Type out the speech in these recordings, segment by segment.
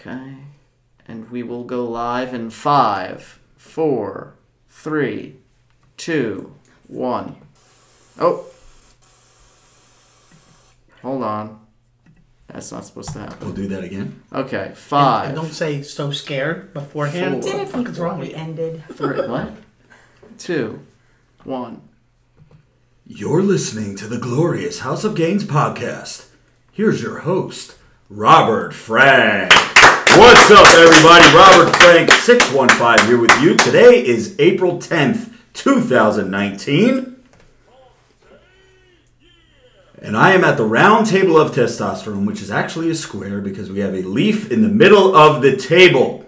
Okay. And we will go live in 5, 4, 3, 2, 1. Oh. Hold on. That's not supposed to happen. We'll do that again. Okay. 5. And don't say so scared beforehand. Four. What the fuck is wrong with you? Ended. 3. What? 2, 1. You're listening to the glorious House of Gainz podcast. Here's your host, Robert Frank. What's up, everybody? Robert Frank, 615 here with you. Today is April 10th, 2019. And I am at the round table of testosterone, which is actually a square because we have a leaf in the middle of the table.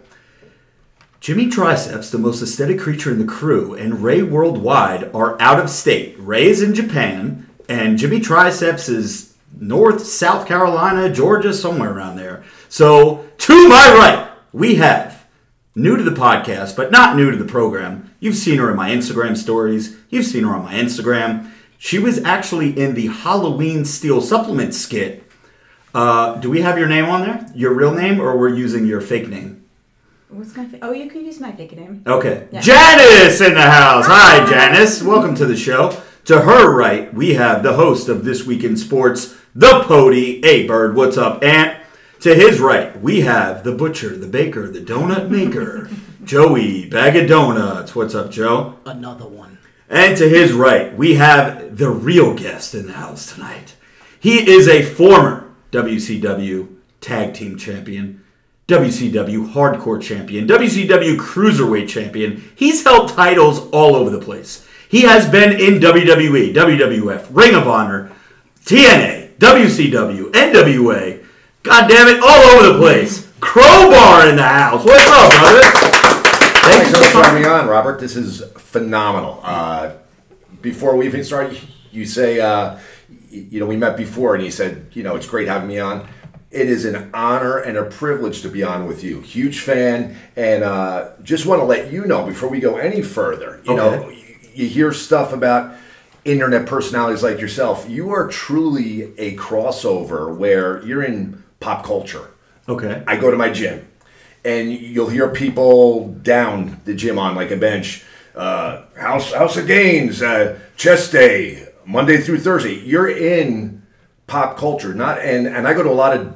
Jimmy Triceps, the most aesthetic creature in the crew, and Ray Worldwide are out of state. Ray is in Japan, and Jimmy Triceps is North, South Carolina, Georgia, somewhere around there. So, to my right, we have, new to the podcast, but not new to the program. You've seen her in my Instagram stories. You've seen her on my Instagram. She was actually in the Halloween Steel Supplement skit. Do we have your name on there? Your real name, or we're using your fake name? What's my Oh, you can use my fake name. Okay. Yeah. Janice in the house. Hi, Janice. Welcome to the show. To her right, we have the host of This Week in Sports, the Pody. Hey, Bird, what's up, Ant? To his right, we have the butcher, the baker, the donut maker, Joey, Bag of Donuts. What's up, Joe? Another one. And to his right, we have the real guest in the house tonight. He is a former WCW Tag Team Champion, WCW Hardcore Champion, WCW Cruiserweight Champion. He's held titles all over the place. He has been in WWE, WWF, Ring of Honor, TNA, WCW, NWA. God damn it, all over the place. Crowbar in the house. What's up, brother? Thanks for having me on, Robert. This is phenomenal. Before we even start, you say, we met before, and you said, it's great having me on. It is an honor and a privilege to be on with you. Huge fan, and just want to let you know before we go any further. You hear stuff about internet personalities like yourself. You are truly a crossover where you're in pop culture. Okay. I go to my gym, and you'll hear people down the gym on like a bench. House of Gainz, chest day, Monday through Thursday. You're in pop culture, and I go to a lot of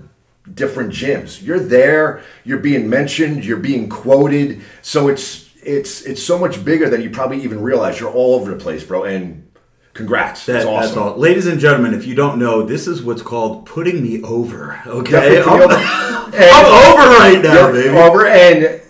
different gyms. You're there, you're being mentioned, you're being quoted. So it's so much bigger than you probably even realize. You're all over the place, bro. And congrats. That's awesome. That's all. Ladies and gentlemen, if you don't know, this is what's called putting me over. Okay? I'm over right now, baby. Over, and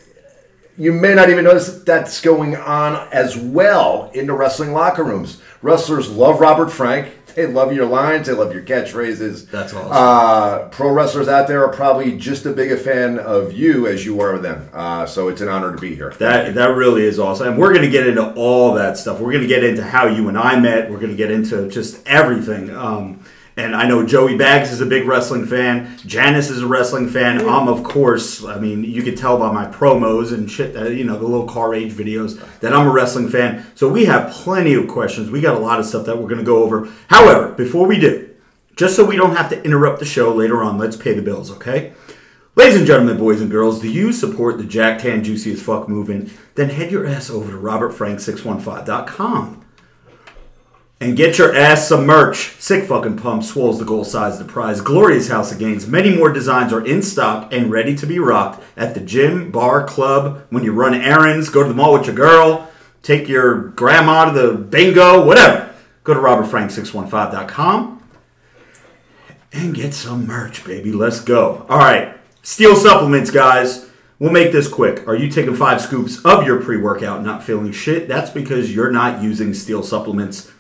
you may not even notice that's going on as well in the wrestling locker rooms. Wrestlers love Robert Frank. They love your lines. They love your catchphrases. That's awesome. Pro wrestlers out there are probably just as big a fan of you as you are of them. So it's an honor to be here. That really is awesome. And we're going to get into all that stuff. We're going to get into how you and I met. We're going to get into just everything. And I know Joey Baggs is a big wrestling fan. Janice is a wrestling fan. I'm, of course, you could tell by my promos and shit, the little car rage videos, that I'm a wrestling fan. So we have plenty of questions. We got a lot of stuff that we're going to go over. However, before we do, just so we don't have to interrupt the show later on, let's pay the bills, okay? Ladies and gentlemen, boys and girls, do you support the Jack Tan Juicy as Fuck movement? Then head your ass over to robertfrank615.com. And get your ass some merch. Sick fucking pump, swolls the goal, size the prize. Glorious House of Gainz. Many more designs are in stock and ready to be rocked at the gym, bar, club, when you run errands, go to the mall with your girl, take your grandma to the bingo, whatever. Go to robertfrank615.com and get some merch, baby. Let's go. All right. Steel supplements, guys. We'll make this quick. Are you taking 5 scoops of your pre-workout and not feeling shit? That's because you're not using Steel supplements.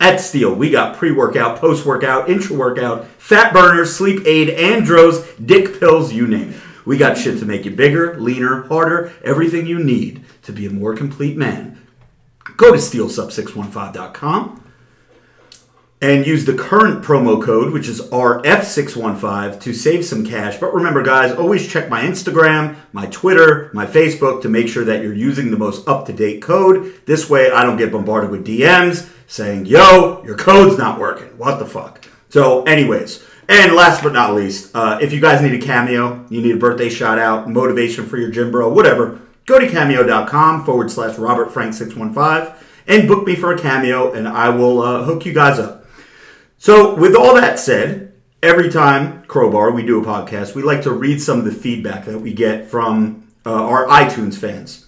At Steel, we got pre-workout, post-workout, intra-workout, fat burners, sleep aid, andros, dick pills, you name it. We got shit to make you bigger, leaner, harder, everything you need to be a more complete man. Go to steelsub615.com and use the current promo code, which is RF615, to save some cash. But remember, guys, always check my Instagram, my Twitter, my Facebook to make sure that you're using the most up-to-date code. This way, I don't get bombarded with DMs saying, yo, your code's not working. What the fuck? So anyways, And last but not least, if you guys need a cameo, you need a birthday shout out, motivation for your gym bro, whatever, go to cameo.com/RobertFrank615 and book me for a cameo, and I will hook you guys up. So with all that said, every time, Crowbar, we do a podcast, we like to read some of the feedback that we get from our iTunes fans.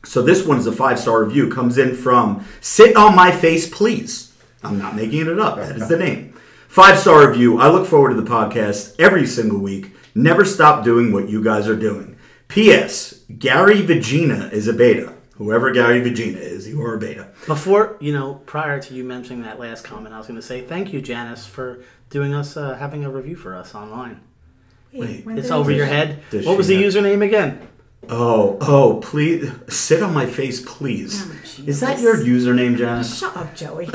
So this one is a 5-star review. Comes in from Sit On My Face Please. I'm not making it up. That is the name. 5-star review. I look forward to the podcast every single week. Never stop doing what you guys are doing. P.S. Gary Vagina is a beta. Whoever Gary Vagina is, you are a beta. Before, prior to you mentioning that last comment, I was going to say thank you, Janice, for doing us, having a review for us online. Wait, when It's did over I- your head. Does What was she the have- username again? Oh, please. Sit on my face, please. Oh, Is that Jesus. your username, Janice? Shut up, Joey.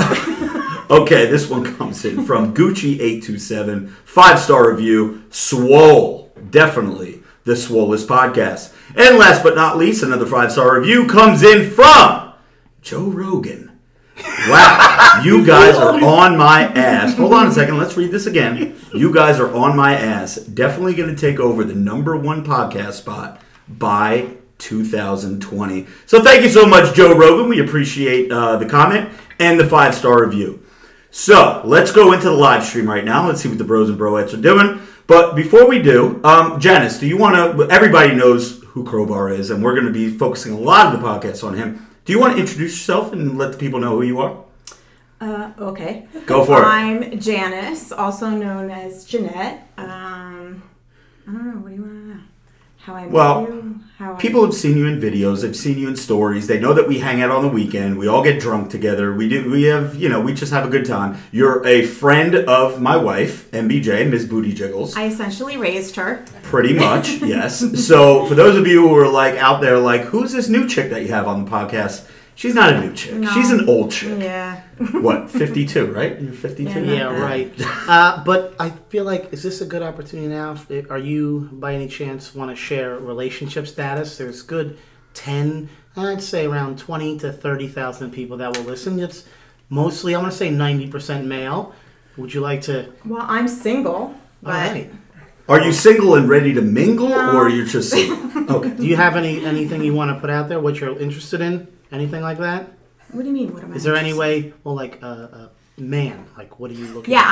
Okay, this one comes in from Gucci827. 5-star review. Swole. Definitely the Swollest podcast. And last but not least, another 5-star review comes in from Joe Rogan. Wow, you guys are on my ass. Hold on a second, let's read this again. You guys are on my ass. Definitely going to take over the #1 podcast spot by 2020. So thank you so much, Joe Rogan. We appreciate the comment and the 5-star review. So let's go into the live stream right now. Let's see what the bros and broettes are doing. But before we do, Janice, do you want to? Everybody knows who Crowbar is, and we're going to be focusing a lot of the podcast on him. Do you want to introduce yourself and let the people know who you are? Okay. Go for it. I'm Janice, also known as Jeanette. I don't know. What do you want to know? How I met Well, you? How People have seen you in videos. They've seen you in stories. They know that we hang out on the weekend. We all get drunk together. We just have a good time. You're a friend of my wife, MBJ, Ms. Booty Jiggles. I essentially raised her. Pretty much, yes. So for those of you who are like out there, like, who's this new chick that you have on the podcast? She's not a new chick. No. She's an old chick. Yeah. What, 52, right? You're 52? Yeah. Yeah, right. But I feel like, is this a good opportunity now? Are you, by any chance, want to share relationship status? There's good 10, I'd say around 20 to 30,000 people that will listen. It's mostly, I'm going to say 90% male. Would you like to? Well, I'm single, but All right. Are you single and ready to mingle, No. or you're just single? Okay. Do you have anything you want to put out there? What you're interested in? Anything like that? what do you mean? What am I? Is there any interested- way? Well, like a man. Like, what are you looking? Yeah, for?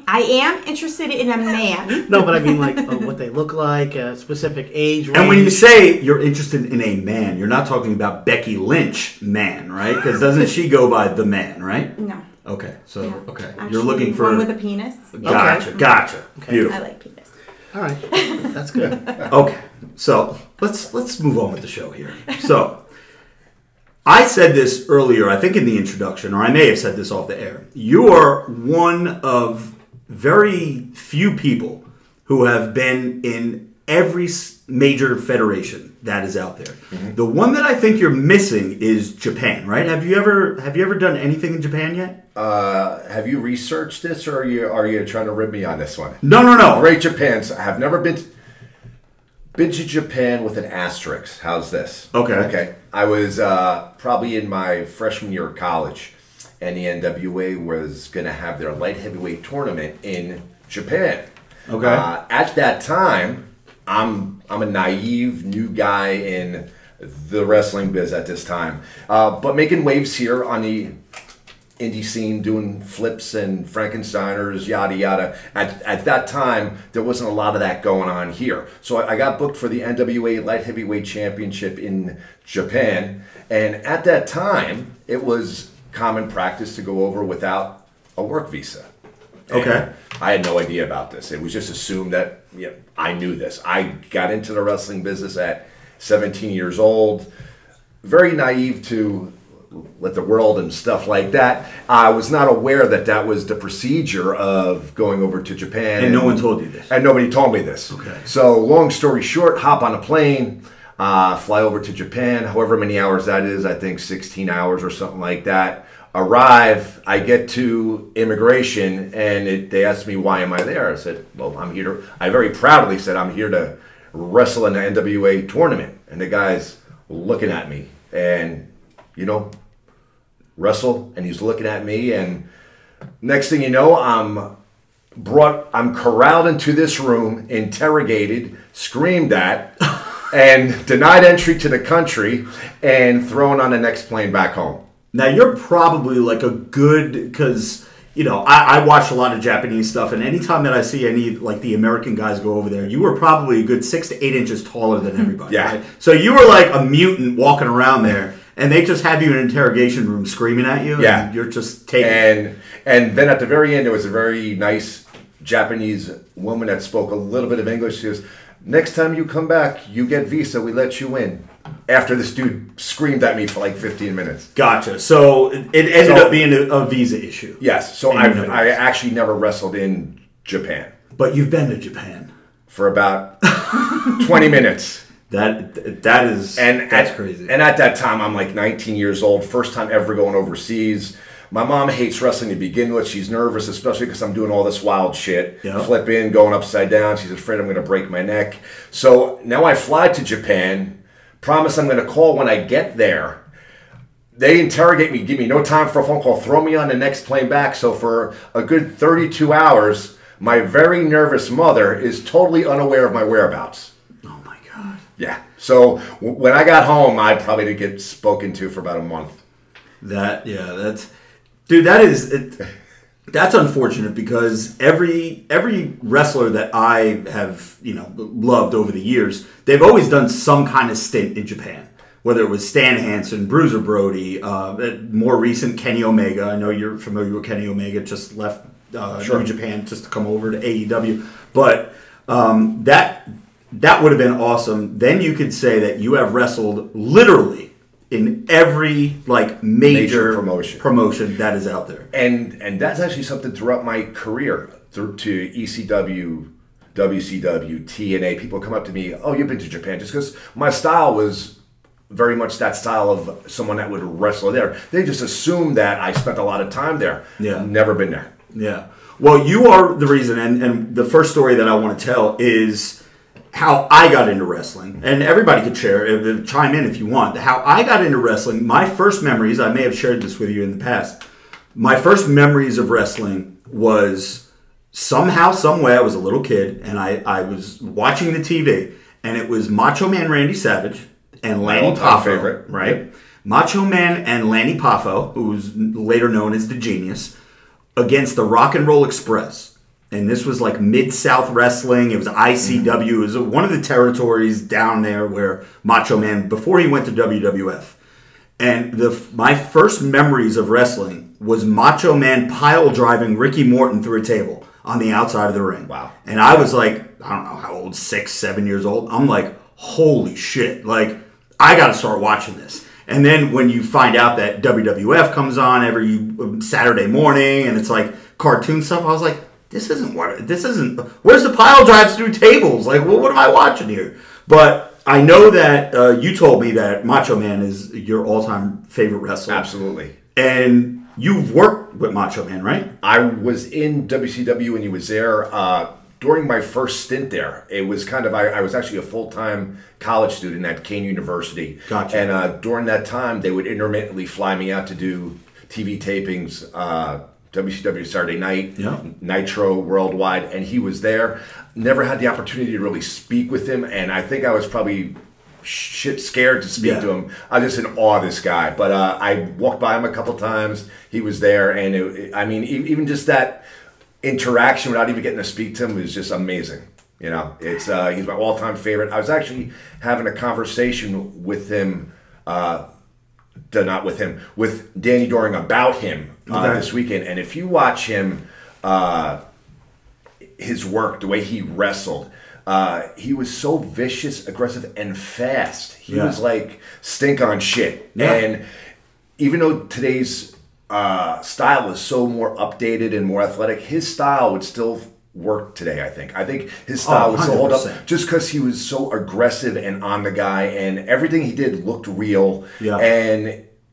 I am interested in a man. No, but I mean, like, what they look like, a specific age range. And when you say you're interested in a man, you're not talking about Becky Lynch man, right? Because doesn't she go by the man, right? No. Okay, so, Yeah. okay. Actually, You're looking for... one with a penis. Gotcha. Okay. Beautiful. I like penis. All right, that's good. Okay, so let's move on with the show here. So, I said this earlier, I think in the introduction, or I may have said this off the air. You are one of very few people who have been in every major federation that is out there. Mm-hmm. The one that I think you're missing is Japan, right? Have you ever done anything in Japan yet? Have you researched this, or are you trying to rib me on this one? No. Great Japan. I have never been to Japan with an asterisk. How's this? Okay. I was probably in my freshman year of college, and the NWA was going to have their light heavyweight tournament in Japan. Okay. At that time, I'm a naive new guy in the wrestling biz at this time, but making waves here on the indie scene, doing flips and Frankensteiners, yada yada. At that time, there wasn't a lot of that going on here. So I got booked for the NWA Light Heavyweight Championship in Japan, and at that time, it was common practice to go over without a work visa. Okay. And I had no idea about this. It was just assumed that I knew this. I got into the wrestling business at 17 years old, very naive to let the world and stuff like that. I was not aware that that was the procedure of going over to Japan. And no one told you this? And nobody told me this. Okay. So long story short, hop on a plane, fly over to Japan, however many hours that is, I think 16 hours or something like that. Arrive, I get to immigration, and they asked me, why am I there? I said, well, I'm here to, I very proudly said, I'm here to wrestle in the NWA tournament. And the guy's looking at me, and, wrestle, and he's looking at me, and next thing you know, I'm I'm corralled into this room, interrogated, screamed at, and denied entry to the country, and thrown on the next plane back home. Now you're probably like a good, because I watch a lot of Japanese stuff, and anytime that I see any like the American guys go over there, you were probably a good 6 to 8 inches taller than everybody. Yeah. Right? So you were like a mutant walking around there, and they just have you in an interrogation room screaming at you. Yeah. And you're just taking. And then at the very end, there was a very nice Japanese woman that spoke a little bit of English. She goes, "Next time you come back, you get visa. We let you in." After this dude screamed at me for like 15 minutes. Gotcha. So it ended up being a visa issue. Yes. So I actually never wrestled in Japan. But you've been to Japan For about 20 minutes. That's crazy. And at that time, I'm like 19 years old. First time ever going overseas. My mom hates wrestling to begin with. She's nervous, especially because I'm doing all this wild shit. Yep. Flipping, going upside down. She's afraid I'm going to break my neck. So now I fly to Japan. Promise I'm going to call when I get there. They interrogate me, give me no time for a phone call, throw me on the next plane back. So for a good 32 hours, my very nervous mother is totally unaware of my whereabouts. Oh my God. Yeah. So when I got home, I probably did get spoken to for about a month. That's unfortunate because every wrestler that I have loved over the years, they've always done some kind of stint in Japan. Whether it was Stan Hansen, Bruiser Brody, more recent Kenny Omega. I know you're familiar with Kenny Omega. Just left Sure. New Japan just to come over to AEW. But that would have been awesome. Then you could say that you have wrestled literally in every major promotion that is out there. And that's actually something throughout my career, through to ECW, WCW, TNA. People come up to me, "Oh, you've been to Japan," just because my style was very much that style of someone that would wrestle there. They just assumed that I spent a lot of time there. Yeah. Never been there. Yeah. Well, you are the reason, and the first story that I want to tell is how I got into wrestling. And everybody could chime in if you want. How I got into wrestling, my first memories, I may have shared this with you in the past, my first memories of wrestling was somehow, some way, I was a little kid, and I was watching the TV, and it was Macho Man Randy Savage and Lanny all-time Poffo, favorite. right? Yep. Macho Man and Lanny Poffo, who's later known as the Genius, against the Rock and Roll Express. And this was like Mid-South Wrestling. It was ICW. It was one of the territories down there where Macho Man, before he went to WWF. And my first memories of wrestling was Macho Man pile driving Ricky Morton through a table on the outside of the ring. Wow. And I was like, I don't know how old, 6, 7 years old. I'm like, holy shit. Like, I got to start watching this. And then when you find out that WWF comes on every Saturday morning and it's like cartoon stuff, I was like, this isn't, where's the pile drives through tables? Like, what am I watching here? But I know that you told me that Macho Man is your all-time favorite wrestler. Absolutely. And you've worked with Macho Man, right? I was in WCW when he was there. During my first stint there, it was kind of, I was actually a full-time college student at Kane University. Gotcha. And during that time, they would intermittently fly me out to do TV tapings, WCW Saturday Night, yeah. Nitro Worldwide, and he was there. Never had the opportunity to really speak with him, and I think I was probably shit scared to speak to him. I was just in awe of this guy. But I walked by him a couple times. He was there, and even just that interaction without even getting to speak to him was just amazing. It's he's my all-time favorite. I was actually having a conversation with him, with Danny Doring about him this weekend. And if you watch him, his work, the way he wrestled, he was so vicious, aggressive, and fast. He was like stink on shit. Yeah. And even though today's style is so more updated and more athletic, his style would still work today, I think. I think his style would still hold up just because he was so aggressive and on the guy, and everything he did looked real. Yeah.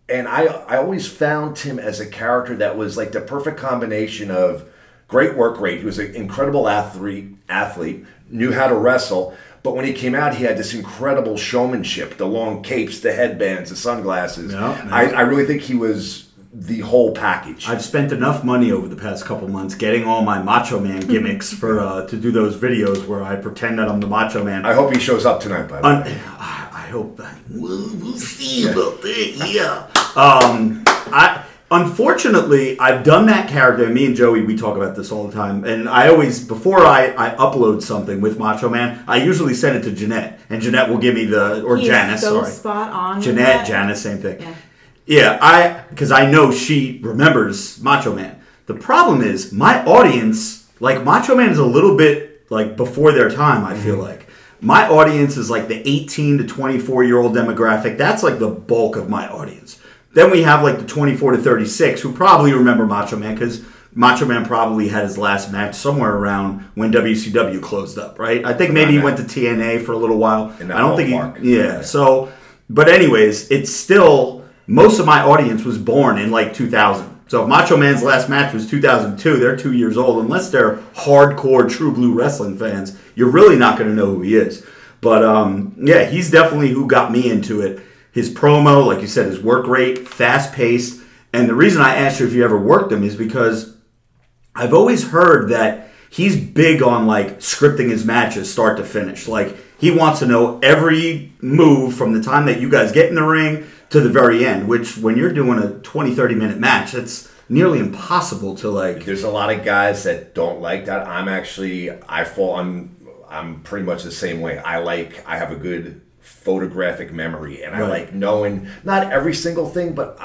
And I always found him as a character that was like the perfect combination of great work rate. He was an incredible athlete, knew how to wrestle, but when he came out, he had this incredible showmanship, the long capes, the headbands, the sunglasses. I really think he was the whole package. I've spent enough money over the past couple months getting all my Macho Man gimmicks for to do those videos where I pretend that I'm the Macho Man. I hope he shows up tonight, by the way. I hope that we'll see about that. Yeah. Unfortunately, I've done that character. Me and Joey, we talk about this all the time. And I always, before I upload something with Macho Man, I usually send it to Jeanette. And Jeanette will give me Janice, so sorry. Spot on. Jeanette, Janice, same thing. Yeah. Yeah, because I know she remembers Macho Man. The problem is, my audience, like Macho Man is a little bit like before their time, I feel like. My audience is like the 18 to 24-year-old demographic. That's like the bulk of my audience. Then we have like the 24 to 36 who probably remember Macho Man because Macho Man probably had his last match somewhere around when WCW closed up, right? I think maybe he went to TNA for a little while. I don't think so, but anyways, it's still, most of my audience was born in like 2000. So if Macho Man's last match was 2002, they're 2 years old. Unless they're hardcore True Blue wrestling fans, you're really not going to know who he is. But yeah, he's definitely who got me into it. His promo, like you said, his work rate, fast-paced. And the reason I asked you if you ever worked him is because I've always heard that he's big on like scripting his matches start to finish. Like he wants to know every move from the time that you guys get in the ring to the very end, which when you're doing a 20, 30-minute match, it's nearly impossible to like... There's a lot of guys that don't like that. I'm pretty much the same way. I have a good photographic memory, and I like knowing not every single thing, but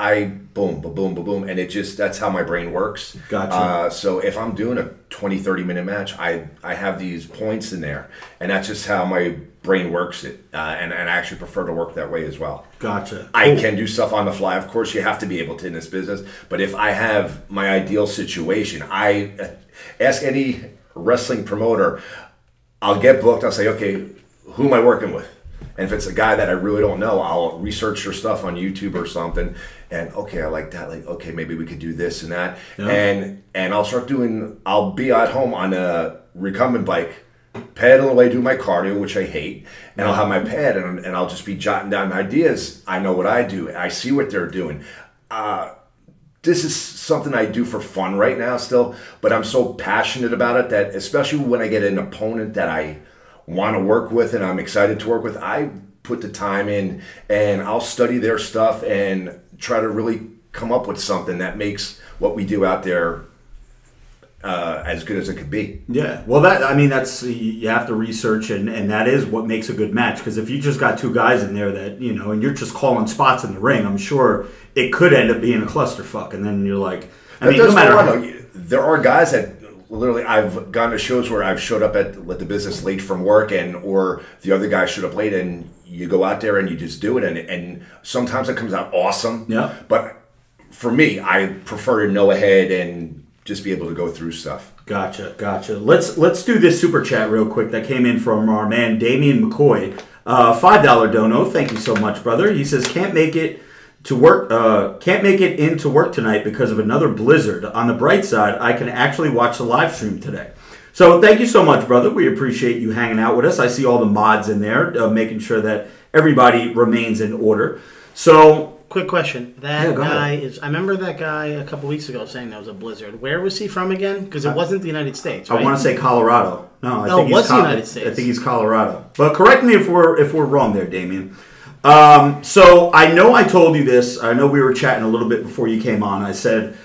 boom, boom, boom, boom, boom, and that's how my brain works. Gotcha. So if I'm doing a 20, 30-minute match, I have these points in there, and that's just how my brain works it, and I actually prefer to work that way as well. Gotcha. I can do stuff on the fly. Of course, you have to be able to in this business, but if I have my ideal situation, I ask any wrestling promoter, I'll get booked, I'll say, okay, who am I working with? And if it's a guy that I really don't know, I'll research your stuff on YouTube or something. And okay, I like that. Like, okay, maybe we could do this and that. Yeah. And I'll start I'll be at home on a recumbent bike, pedaling away, do my cardio, which I hate. And I'll have my pad and I'll just be jotting down ideas. I know what I do. I see what they're doing. This is something I do for fun right now still, but I'm so passionate about it that especially when I get an opponent that I want to work with and I'm excited to work with, I put the time in and I'll study their stuff and try to really come up with something that makes what we do out there as good as it could be. Yeah, well, that's you have to research, and that is what makes a good match. Because if you just got two guys in there that and you're just calling spots in the ring, I'm sure it could end up being a clusterfuck. And then you're like, no matter there are guys that literally I've gone to shows where I've showed up at the business late from work, or the other guy showed up late, and you go out there and you just do it, and sometimes it comes out awesome. Yeah, but for me, I prefer to know ahead and just be able to go through stuff. Gotcha. Let's do this super chat real quick that came in from our man Damian McCoy. $5 dono. Thank you so much, brother. He says can't make it into work tonight because of another blizzard. On the bright side, I can actually watch the live stream today. So thank you so much, brother. We appreciate you hanging out with us. I see all the mods in there, making sure that everybody remains in order. So. Quick question. That guy is... I remember that guy a couple weeks ago saying there was a blizzard. Where was he from again? Because it wasn't the United States, right? I want to say Colorado. No, I think it was the United States. I think he's Colorado. But correct me if we're wrong there, Damien. So I know I told you this. I know we were chatting a little bit before you came on. I said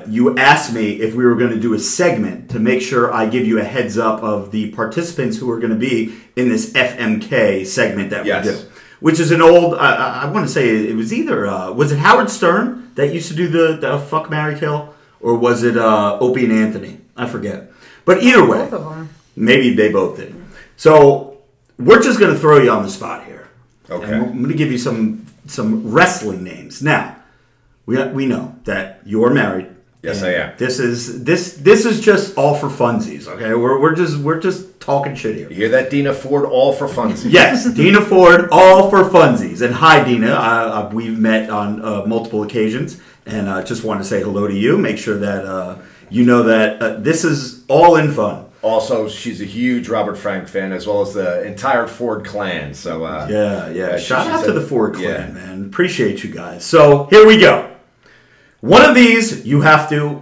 you asked me if we were going to do a segment to make sure I give you a heads up of the participants who are going to be in this FMK segment that we do. Which is an old, I want to say it was either, was it Howard Stern that used to do the Fuck, Marry, Kill? Or was it Opie and Anthony? I forget. But either way, both of them. Maybe they both did. So we're just going to throw you on the spot here. Okay. And I'm going to give you some wrestling names. Now, we know that you're married. Yes, I am. This is just all for funsies, okay? We're just talking shit here. You hear that, Dina Ford? All for funsies. Yes, Dina Ford, all for funsies. And hi, Dina. We've met on multiple occasions, and just want to say hello to you. Make sure that you know that this is all in fun. Also, she's a huge Robert Frank fan, as well as the entire Ford clan. So yeah. Shout out to the Ford clan, man. Appreciate you guys. So here we go. One of these you have to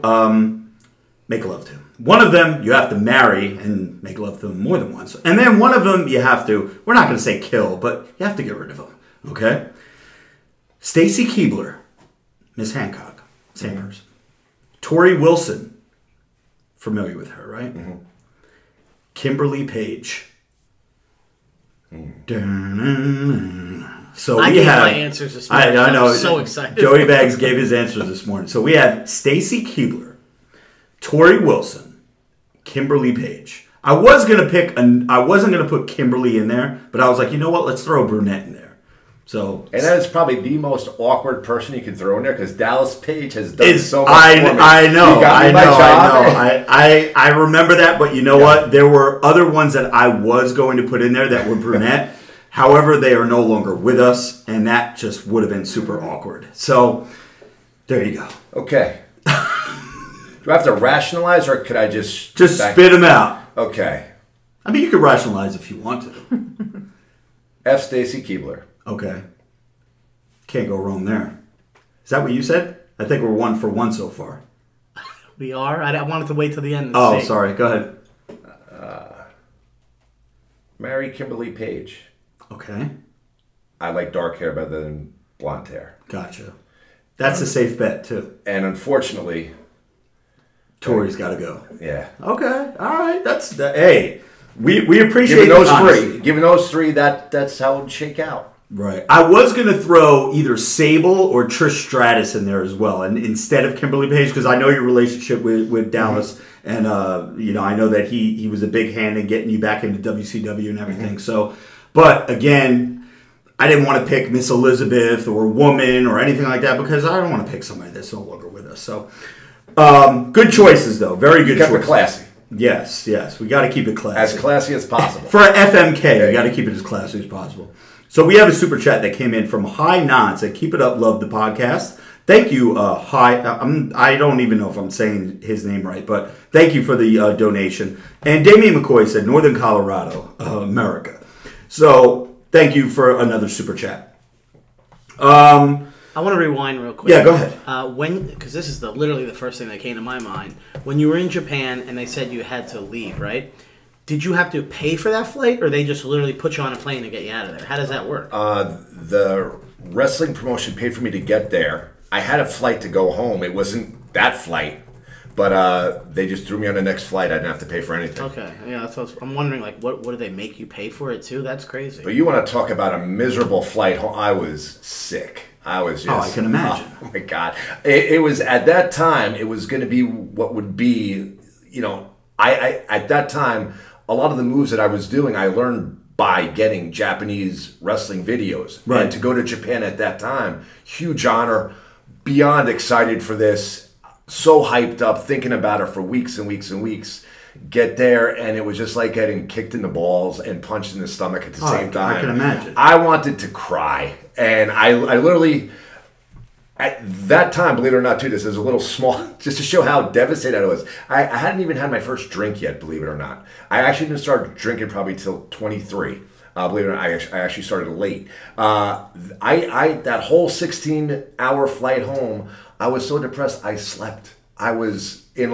make love to. One of them you have to marry and make love to them more than once. And then one of them you have to, we're not going to say kill, but you have to get rid of them. Okay? Stacy Keibler, Miss Hancock, same person. Tori Wilson, familiar with her, right? Mm-hmm. Kimberly Page. So I we gave have my answers this morning. I know. I'm so excited. Joey Bags gave his answers this morning. So we have Stacy Keibler, Tori Wilson, Kimberly Page. I wasn't gonna put Kimberly in there, but I was like, you know what? Let's throw a brunette in there. So, and that is probably the most awkward person you can throw in there because Dallas Page has done so much for me. I know. I I remember that, but you know what? There were other ones that I was going to put in there that were brunette. However, they are no longer with us, and that just would have been super awkward. So, there you go. Okay. Do I have to rationalize, or could I just spit them out? Okay. I mean, you could rationalize if you want to. F. Stacy Keibler. Okay. Can't go wrong there. Is that what you said? I think we're 1 for 1 so far. We are? I wanted to wait till the end. Oh, sorry. Go ahead. Marry Kimberly Page. Okay. I like dark hair better than blonde hair. Gotcha. That's a safe bet, too. And unfortunately... Tori's got to go. Yeah. Okay. All right. Hey, we appreciate Given those three, that's how it would shake out. Right. I was going to throw either Sable or Trish Stratus in there as well, and instead of Kimberly Page, because I know your relationship with Dallas, and I know that he was a big hand in getting you back into WCW and everything. So, but again, I didn't want to pick Miss Elizabeth or Woman or anything like that because I don't want to pick somebody that's no longer with us. So, good choices though. Very good choices. Kept it classy. Yes. We got to keep it classy. As classy as possible. For FMK, you got to keep it as classy as possible. So we have a super chat that came in from High Non. Said, "Keep it up, love the podcast." Thank you, High. I don't even know if I'm saying his name right, but thank you for the donation. And Damian McCoy said, "Northern Colorado, America." So thank you for another super chat. I want to rewind real quick. Yeah, go ahead. Because this is literally the first thing that came to my mind. When you were in Japan and they said you had to leave, right? Did you have to pay for that flight, or they just literally put you on a plane and get you out of there? How does that work? The wrestling promotion paid for me to get there. I had a flight to go home. It wasn't that flight, but they just threw me on the next flight. I didn't have to pay for anything. Okay, yeah, that's what I'm wondering. Like, what do they make you pay for it too? That's crazy. But you want to talk about a miserable flight home? I was sick. I was just... Oh, I can imagine. Oh, my God. It was, at that time, it was going to be what would be, I at that time, a lot of the moves that I was doing, I learned by getting Japanese wrestling videos. Right. And to go to Japan at that time, huge honor, beyond excited for this, so hyped up, thinking about it for weeks and weeks and weeks. Get there, and it was just like getting kicked in the balls and punched in the stomach at the same time. I can imagine. I wanted to cry, and I literally, at that time, believe it or not, too, this is a little small, just to show how devastated I was. I hadn't even had my first drink yet, believe it or not. I actually didn't start drinking probably till 23. Believe it or not, I actually started late. That whole 16-hour flight home, I was so depressed, I slept. I was in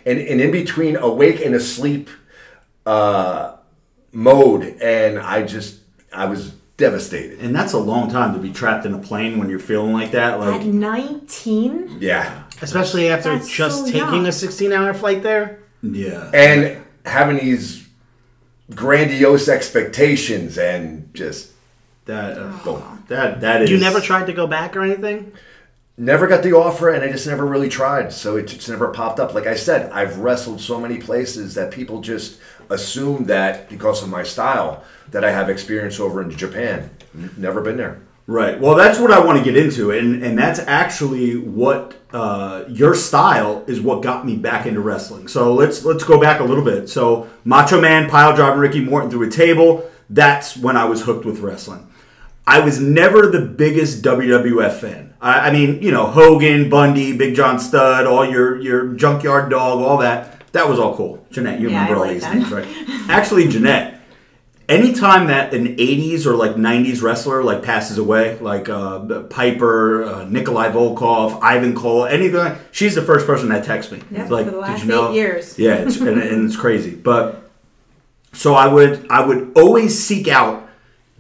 in between awake and asleep mode, and I was devastated. And that's a long time to be trapped in a plane when you're feeling like that. At 19? Yeah. Especially after That's just so taking young. a 16-hour flight there. Yeah. And having these grandiose expectations and just... That is... You never tried to go back or anything? Never got the offer, and I just never really tried, so it just never popped up. Like I said, I've wrestled so many places that people just assume that because of my style that I have experience over in Japan. Never been there. Right. Well, that's what I want to get into, and that's actually what your style is what got me back into wrestling. So let's go back a little bit. So Macho Man pile driving Ricky Morton through a table. That's when I was hooked with wrestling. I was never the biggest WWF fan. I mean, Hogan, Bundy, Big John Studd, all your Junkyard Dog, all that. That was all cool. Jeanette, you remember all these names, right? Actually, Jeanette, anytime that an 80s or like 90s wrestler like passes away, like Piper, Nikolai Volkov, Ivan Cole, anything, she's the first person that texts me. Yeah, Like, for the last did you know? 8 years. Yeah, and it's crazy. But so I would always seek out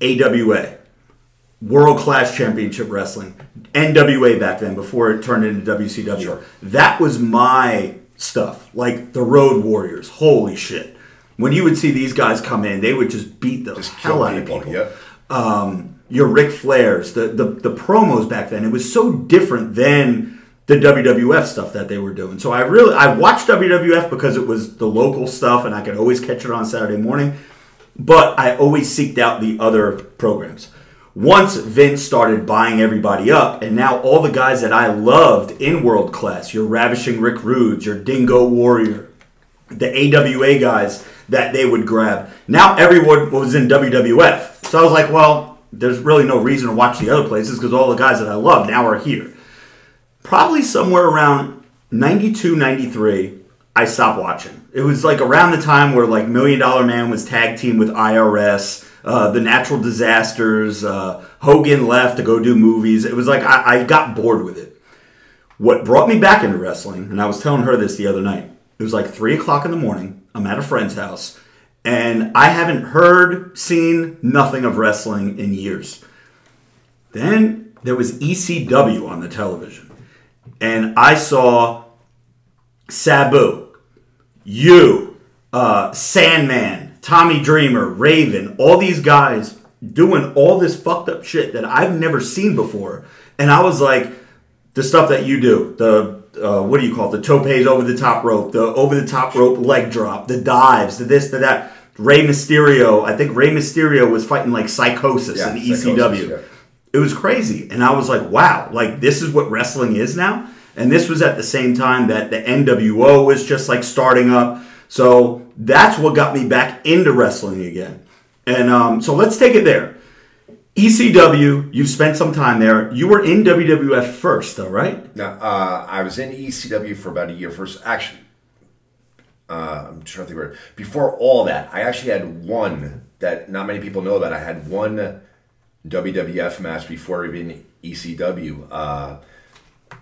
AWA, World Class Championship Wrestling, NWA back then before it turned into WCW. Sure. That was my stuff. Like the Road Warriors. Holy shit. When you would see these guys come in, they would just beat the hell out of people. Yeah. Your Ric Flairs, the promos back then, it was so different than the WWF stuff that they were doing. So I watched WWF because it was the local stuff and I could always catch it on Saturday morning. But I always seeked out the other programs. Once Vince started buying everybody up, and now all the guys that I loved in World Class, your Ravishing Rick Rude, your Dingo Warrior, the AWA guys that they would grab, now everyone was in WWF. So I was like, well, there's really no reason to watch the other places because all the guys that I love now are here. Probably somewhere around 92, 93, I stopped watching. It was like around the time where like $1 Million Man was tag team with IRS, the Natural Disasters, Hogan left to go do movies. It was like I got bored with it. What brought me back into wrestling, and I was telling her this the other night, it was like 3 o'clock in the morning. I'm at a friend's house, and I haven't heard, seen nothing of wrestling in years. Then there was ECW on the television, and I saw Sabu, Sandman, Tommy Dreamer, Raven, all these guys doing all this fucked up shit that I've never seen before. And I was like, the stuff that you do, the, what do you call it? The topes over the top rope, the over the top rope leg drop, the dives, the this, the that. Rey Mysterio, I think Rey Mysterio was fighting like Psychosis in ECW. Yeah. It was crazy. And I was like, wow, like this is what wrestling is now? And this was at the same time that the NWO was just like starting up. So that's what got me back into wrestling again. And so let's take it there. ECW, you've spent some time there. You were in WWF first, though, right? No, I was in ECW for about a year first. Actually, I'm trying to think where. Before all that, I actually had one that not many people know about. I had one WWF match before even ECW.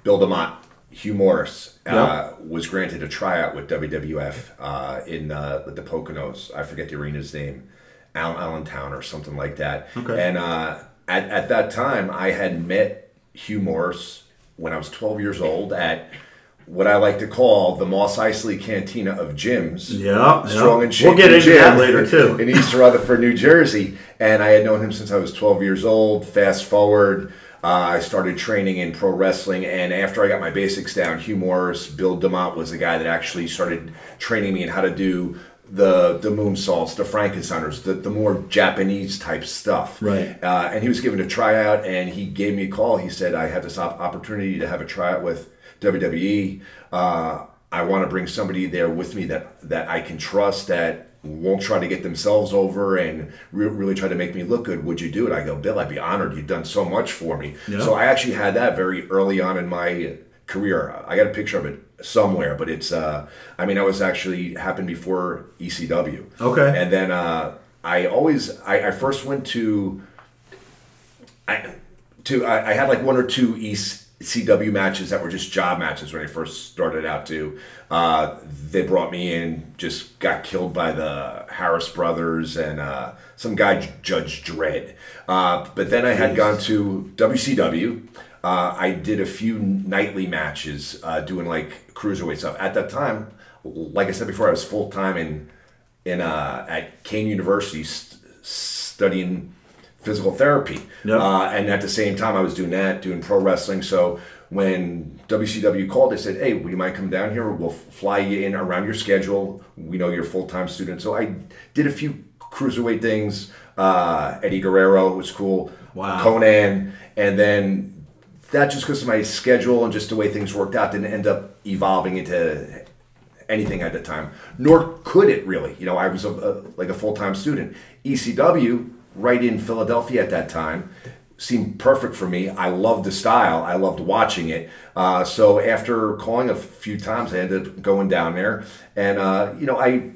Bill DeMott, Hugh Morris was granted a tryout with WWF in the Poconos. I forget the arena's name, Allentown or something like that. Okay. And at that time, I had met Hugh Morris when I was 12 years old at what I like to call the Moss Isley Cantina of gyms. Yeah. Strong and Shaky. We'll get into that later, too. In East Rutherford, New Jersey. And I had known him since I was 12 years old. Fast forward, I started training in pro wrestling, and after I got my basics down, Hugh Morris, Bill DeMott was the guy that actually started training me in how to do the moonsaults, the Frankensteiners, the more Japanese type stuff. Right. And he was given a tryout, and he gave me a call. He said, I had this opportunity to have a tryout with WWE. I want to bring somebody there with me that I can trust, that won't try to get themselves over and really try to make me look good. Would you do it? I go, Bill, I'd be honored. You've done so much for me. Yeah. So I actually had that very early on in my career. I got a picture of it somewhere, but it's, I was actually happened before ECW. Okay. And then I first went I had like one or two ECW matches that were just job matches when I first started out too. They brought me in, just got killed by the Harris brothers and some guy, Judge Dredd. But then I had gone to WCW. I did a few nightly matches doing like cruiserweight stuff. At that time, like I said before, I was full-time at Kane University studying physical therapy. Yep. And at the same time, I was doing pro wrestling. So when WCW called, they said, hey, would you mind coming down here? We'll fly you in around your schedule. We know you're a full-time student. So I did a few cruiserweight things. Eddie Guerrero was cool. Wow. Conan. And then that, just because of my schedule and just the way things worked out, didn't end up evolving into anything at the time. Nor could it really. I was like a full-time student. ECW, right in Philadelphia at that time, seemed perfect for me. I loved the style. I loved watching it. So after calling a few times, I ended up going down there. And, I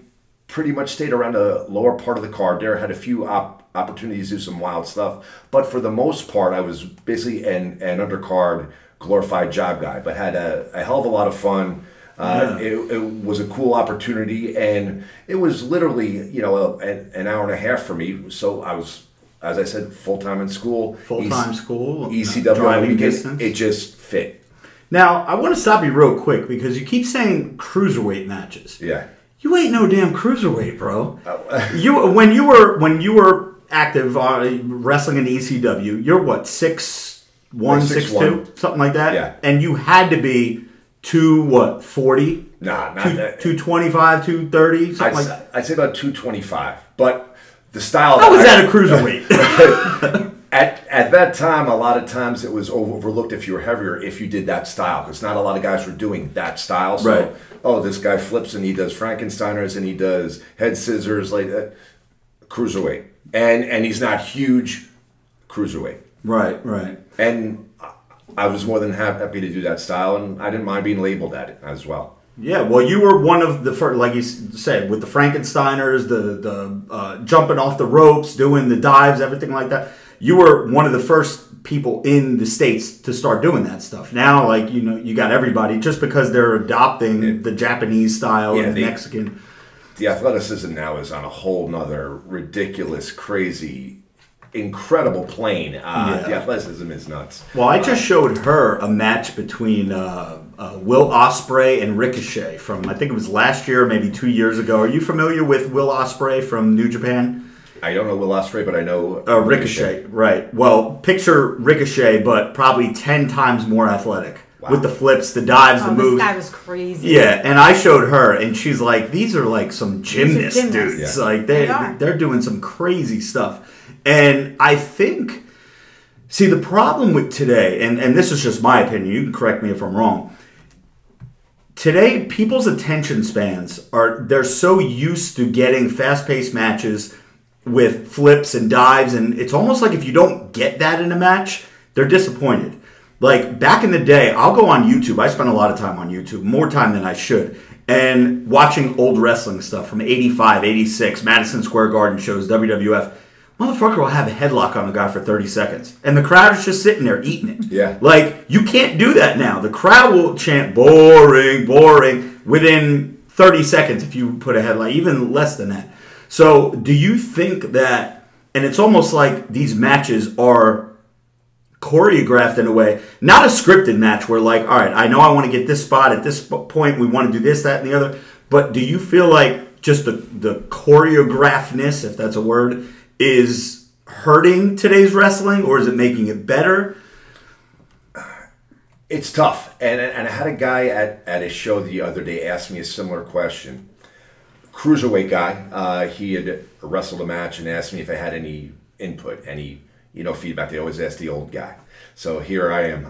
pretty much stayed around the lower part of the card there. Had a few opportunities to do some wild stuff, but for the most part, I was basically an undercard glorified job guy, but had a hell of a lot of fun. It was a cool opportunity, and it was literally, you know, an hour and a half for me. So I was, as I said, full-time in school. Full-time school. ECW driving distance. It just fit. Now, I want to stop you real quick because you keep saying cruiserweight matches. Yeah. You ain't no damn cruiserweight, bro. When you were active wrestling in ECW, you're what, 6'1", 6'2", something like that? Yeah. And you had to be 240? Nah, not that. 225, 230, something like that. I'd say about 225. But the style. How was that a cruiserweight? At that time, a lot of times it was overlooked if you were heavier if you did that style, because not a lot of guys were doing that style. So, right. Oh, this guy flips and he does Frankensteiners and he does head scissors, like that. Cruiserweight, and he's not huge. Cruiserweight. Right. And I was more than happy to do that style, and I didn't mind being labeled at it as well. Yeah, well, you were one of the first, like you said, with the Frankensteiners, the jumping off the ropes, doing the dives, everything like that. You were one of the first people in the States to start doing that stuff. Now, like, you know, you got everybody, just because they're adopting the Japanese style and the Mexican. The athleticism now is on a whole nother ridiculous, crazy, incredible plane. The athleticism is nuts. Well, I just showed her a match between Will Ospreay and Ricochet from, I think it was last year, maybe 2 years ago. Are you familiar with Will Ospreay from New Japan? I don't know Will Ospreay, but I know Ricochet. Right. Well, picture Ricochet, but probably 10 times more athletic. Wow. With the flips, the dives, the moves. This guy was crazy. Yeah, and I showed her, and she's like, "These are like some gymnast dudes. Yeah. Like they're doing some crazy stuff." And I think, see, the problem with today, and this is just my opinion. You can correct me if I'm wrong. Today, people's attention spans they're so used to getting fast-paced matches with flips and dives, and it's almost like if you don't get that in a match, they're disappointed. Like, back in the day, I'll go on YouTube. I spend a lot of time on YouTube, more time than I should, and watching old wrestling stuff from 85, 86, Madison Square Garden shows, WWF. Motherfucker will have a headlock on a guy for 30 seconds, and the crowd is just sitting there eating it. Yeah. Like, you can't do that now. The crowd will chant, boring, boring, within 30 seconds if you put a headlock, even less than that. So, do you think that, and it's almost like these matches are choreographed in a way, not a scripted match where, like, all right, I know I want to get this spot at this point, we want to do this, that, and the other, but do you feel like just the choreographedness, if that's a word, is hurting today's wrestling, or is it making it better? It's tough, and I had a guy at a show the other day ask me a similar question. Cruiserweight guy, he had wrestled a match and asked me if I had any input, any feedback. They always ask the old guy. So here I am.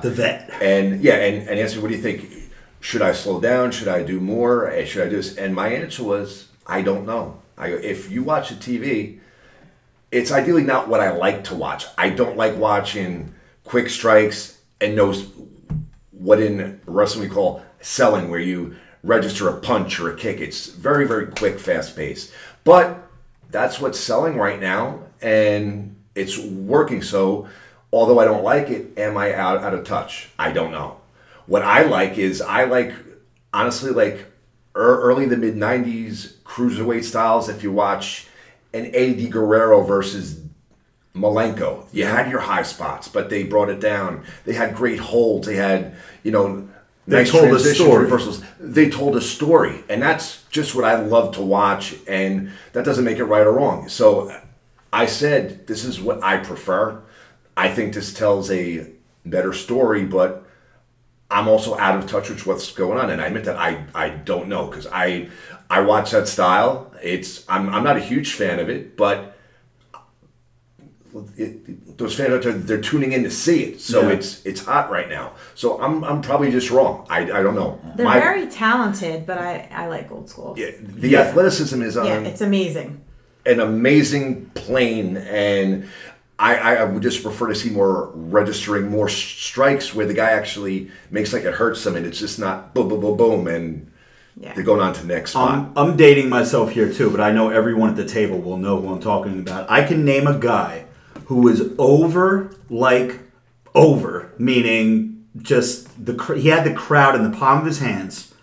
The vet. And he asked me, what do you think? Should I slow down? Should I do more? Should I do this? And my answer was, I don't know. If you watch the TV, it's ideally not what I like to watch. I don't like watching quick strikes and knows what in wrestling we call selling, where you register a punch or a kick. It's very, very quick, fast-paced. But that's what's selling right now, and it's working. So although I don't like it, am I out of touch? I don't know. What I like is, honestly, early the mid-90s cruiserweight styles. If you watch an Eddie Guerrero versus Malenko, you had your high spots, but they brought it down. They had great holds. They had, nice told a story. Reversals. They told a story, and that's just what I love to watch, and that doesn't make it right or wrong. So I said, this is what I prefer. I think this tells a better story, but I'm also out of touch with what's going on, and I admit that I don't know, because I watch that style. I'm not a huge fan of it, but those fans they're tuning in to see it, so it's hot right now. So I'm probably just wrong. I don't know. They're very talented, but I like old school. Yeah, the athleticism is on. Yeah, it's amazing. An amazing plane, and I would just prefer to see more registering, more strikes where the guy actually makes like it hurts him, and it's just not boom, boom, boom, boom, and Yeah. They're going on to the next spot. I'm dating myself here too, but I know everyone at the table will know who I'm talking about. I can name a guy who was over, meaning just he had the crowd in the palm of his hands.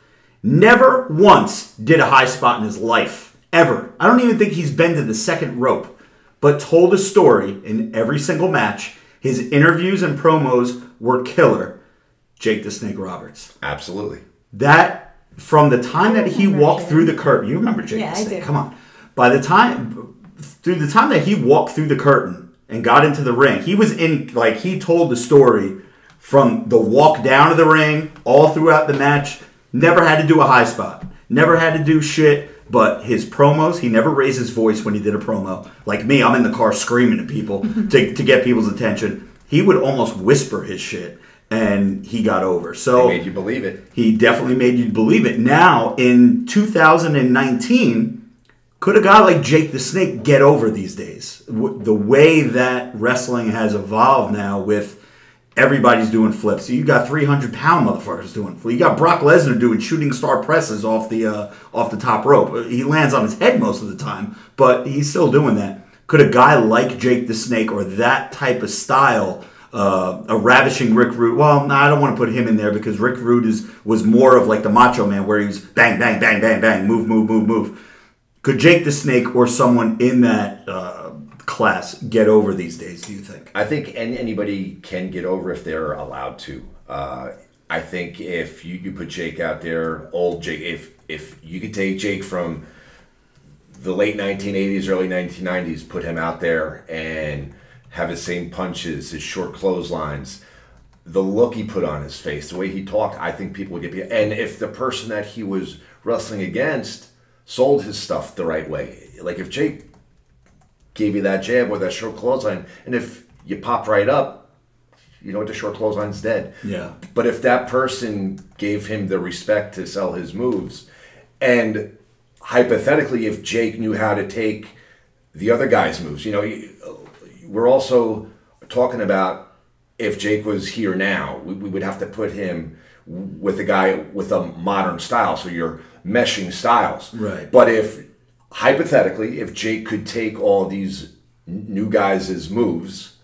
Never once did a high spot in his life, ever. I don't even think he's been to the second rope, but told a story in every single match. His interviews and promos were killer. Jake the Snake Roberts. Absolutely. That, from the time that he walked through the curtain, you remember Jake the Snake? Come on. Through the time that he walked through the curtain and got into the ring, he was in, he told the story from the walk down to the ring, all throughout the match. Never had to do a high spot. Never had to do shit. But his promos, he never raised his voice when he did a promo. Like me, I'm in the car screaming at people to get people's attention. He would almost whisper his shit, and he got over. So he made you believe it. He definitely made you believe it. Now, in 2019, could a guy like Jake the Snake get over these days? The way that wrestling has evolved now with everybody's doing flips. You got 300-pound motherfuckers doing flips. You got Brock Lesnar doing shooting star presses off the top rope. He lands on his head most of the time, but he's still doing that. Could a guy like Jake the Snake or that type of style, a ravishing Rick Rude? Well, no, I don't want to put him in there because Rick Rude was more of like the Macho Man, where he was bang, bang, bang, bang, bang, move, move, move, move. Could Jake the Snake or someone in that class get over these days, do you think? I think anybody can get over if they're allowed to. I think if you put Jake out there, old Jake, if you could take Jake from the late 1980s, early 1990s, put him out there and have his same punches, his short clotheslines, the look he put on his face, the way he talked, I think people would get... And if the person that he was wrestling against sold his stuff the right way, like if Jake gave you that jab or that short clothesline, and if you pop right up, you know what, the short clothesline's dead. Yeah. But if that person gave him the respect to sell his moves, and hypothetically, if Jake knew how to take the other guy's moves, we're also talking about if Jake was here now, we would have to put him with a guy with a modern style, so you're meshing styles. Right. But hypothetically, if Jake could take all these new guys' moves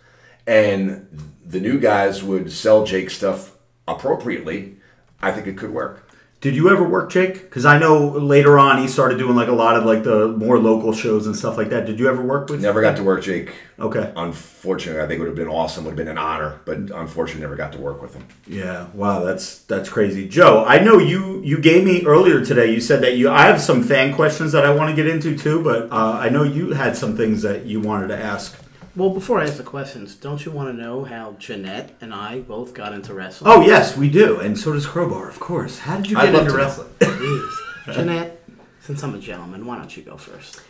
and the new guys would sell Jake stuff appropriately, I think it could work. Did you ever work Jake? Because I know later on he started doing a lot of the more local shows and stuff like that. Did you ever work with? Never got to work Jake. Okay. Unfortunately, I think it would have been awesome. Would have been an honor, but unfortunately, never got to work with him. Yeah. Wow. That's crazy. Joe, I know you gave me earlier today. You said that I have some fan questions that I want to get into too, but I know you had some things that you wanted to ask. Well, before I ask the questions, don't you want to know how Jeanette and I both got into wrestling? Oh, yes, we do. And so does Crowbar, of course. How did you get into wrestling? Please. Jeanette, since I'm a gentleman, why don't you go first?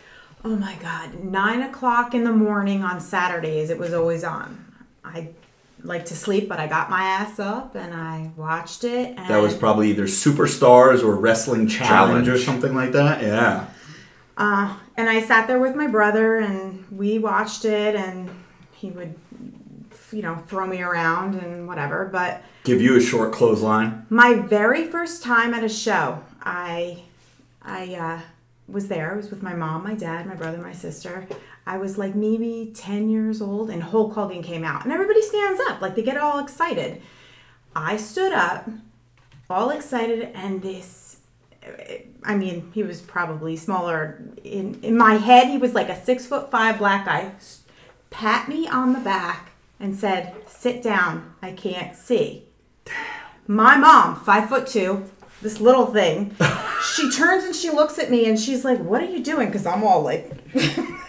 Oh, my God. 9 o'clock in the morning on Saturdays, it was always on. I like to sleep, but I got my ass up and I watched it. And that was probably either Superstars or Wrestling Challenge or something like that? Yeah. And I sat there with my brother, and we watched it, and he would, throw me around and whatever. But give you a short clothesline. My very first time at a show, I was there. I was with my mom, my dad, my brother, my sister. I was maybe 10 years old, and Hulk Hogan came out, and everybody stands up, they get all excited. I stood up, all excited, and he was probably smaller. In my head, he was like a 6'5" black guy. Pat me on the back and said, "Sit down. I can't see." Damn. My mom, 5'2", this little thing. She turns and she looks at me and she's like, "What are you doing?" Because I'm all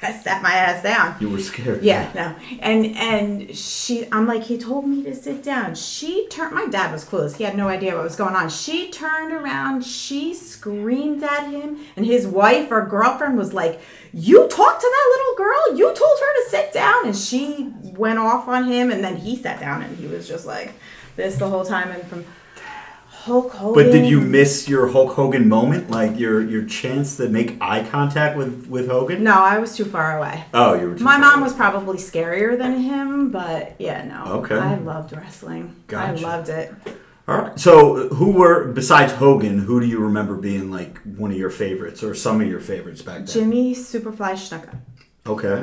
I sat my ass down. You were scared. Yeah, no. And I'm like, "He told me to sit down." She turned, my dad was clueless. He had no idea what was going on. She turned around, she screamed at him, and his wife or girlfriend was like, "You talked to that little girl? You told her to sit down?" And she went off on him, and then he sat down, and he was just like this the whole time. And from Hulk Hogan. But did you miss your Hulk Hogan moment? Your chance to make eye contact with Hogan? No, I was too far away. Oh, you were too My far mom away. was probably scarier than him, but yeah, no. Okay. I loved wrestling. Gotcha. I loved it. All right. So, who were besides Hogan? Who do you remember being like one of your favorites or some of your favorites back then? Jimmy Superfly Snuka. Okay.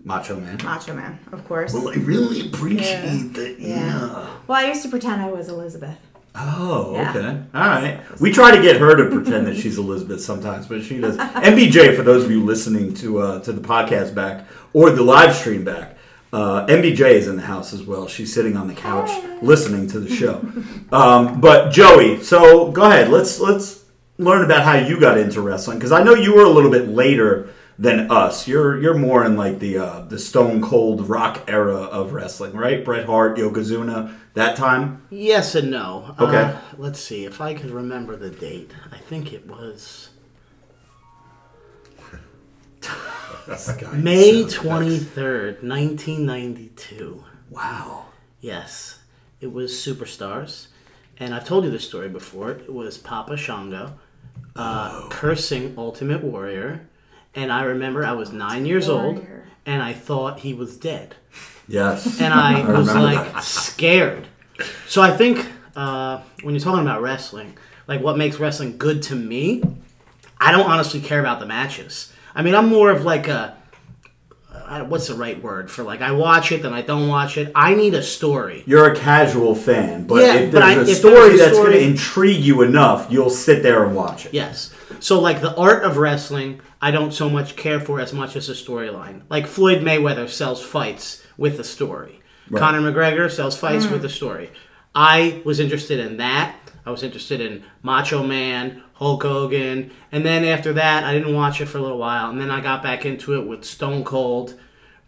Macho Man. Macho Man, of course. Well, I really appreciate that. Yeah. Well, I used to pretend I was Elizabeth. Oh, Yeah. okay. All right. We try to get her to pretend that she's Elizabeth sometimes, but she does. MBJ, for those of you listening to the podcast back or the live stream back, MBJ is in the house as well. She's sitting on the couch listening to the show. But Joey, so go ahead. Let's learn about how you got into wrestling, because I know you were a little bit later than us. You're more in like the Stone Cold Rock era of wrestling, right? Bret Hart, Yokozuna, that time. Yes and no. Okay. Let's see if I could remember the date. I think it was May 23rd, 1992. Wow. Yes, it was Superstars, and I've told you this story before. It was Papa Shango cursing Ultimate Warrior. And I remember I was 9 years old, and I thought he was dead. Yes. And I was like scared. So I think when you're talking about wrestling, like what makes wrestling good to me, I don't honestly care about the matches. I mean, I'm more of like what's the right word for like I watch it, then I don't watch it. I need a story. You're a casual fan, but Yeah, if but there's a if story there's a that's going to story- intrigue you enough, you'll sit there and watch it. Yes. So like the art of wrestling, I don't so much care for as much as the storyline. Like Floyd Mayweather sells fights with a story. Right. Conor McGregor sells fights with a story. I was interested in that. I was interested in Macho Man, Hulk Hogan, and then after that, I didn't watch it for a little while, and then I got back into it with Stone Cold,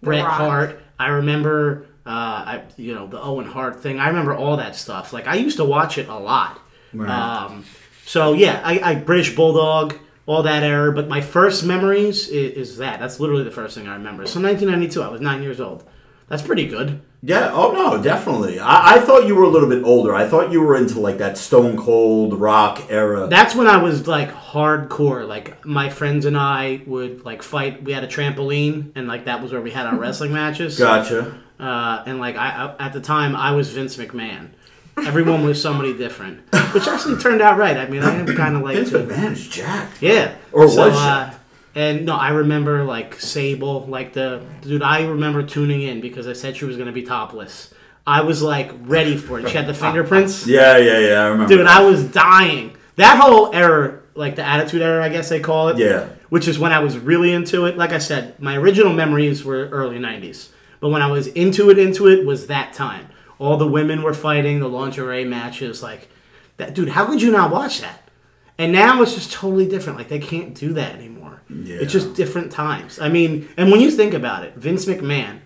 Bret Rock. Hart. I remember, the Owen Hart thing. I remember all that stuff. Like I used to watch it a lot. Right. So yeah, I British Bulldog, all that era. But my first memories is that. That's literally the first thing I remember. So 1992, I was 9 years old. That's pretty good. Yeah, oh no, definitely. I thought you were a little bit older. I thought you were into like that Stone Cold Rock era. That's when I was like hardcore. Like my friends and I would like fight. We had a trampoline, and like that was where we had our wrestling matches. Gotcha. And like I at the time, I was Vince McMahon. Everyone was somebody different, which actually turned out right. I mean, I am kind of like Vince McMahon is jacked. Yeah. Or was jacked. And no, I remember like Sable, like I remember tuning in because I said she was going to be topless. I was like ready for it. She had the fingerprints. Yeah, I remember. Dude, I was dying. That whole era, like the Attitude Era, I guess they call it. Yeah. Which is when I was really into it. Like I said, my original memories were early 90s. But when I was into it was that time. All the women were fighting, the lingerie matches, like that. Dude, how could you not watch that? And now it's just totally different. Like they can't do that anymore. Yeah. It's just different times. I mean, and when you think about it, Vince McMahon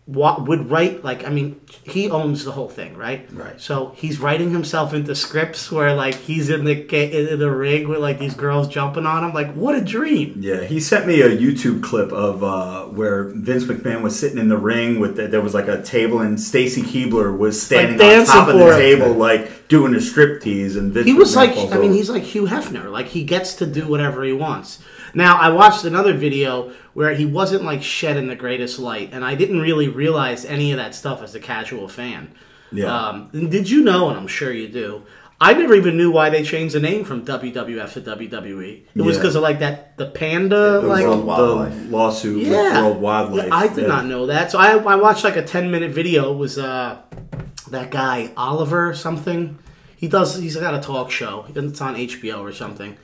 would write, like, I mean, he owns the whole thing, right? Right. So he's writing himself into scripts where, like, he's in the ring with, like, these girls jumping on him. Like, what a dream. Yeah, he sent me a YouTube clip of where Vince McMahon was sitting in the ring with there was like a table and Stacy Keibler was standing on top of the table like doing a striptease, and Vince He was McMahon like, falls I mean, over. he's like Hugh Hefner. Like, he gets to do whatever he wants. Now, I watched another video where he wasn't, like, shed in the greatest light, and I didn't really realize any of that stuff as a casual fan. Yeah. Did you know, and I'm sure you do, I never even knew why they changed the name from WWF to WWE. It was because of, like, the panda, The like... World the Wildlife. lawsuit with Yeah. World Wildlife. I did not know that. So I watched, like, a 10-minute video. It was that guy, Oliver something. He's got a talk show. It's on HBO or something.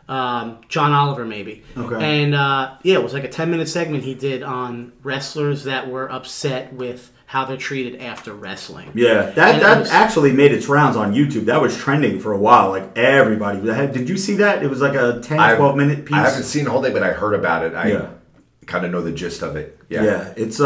John Oliver, maybe. Okay. And it was like a 10-minute segment he did on wrestlers that were upset with how they're treated after wrestling. Yeah, And that it was- actually made its rounds on YouTube. That was trending for a while. Like everybody. Did you see that? It was like a 10, 12-minute piece. I haven't seen the whole thing, but I heard about it. Yeah. kind of know the gist of it. Yeah, it's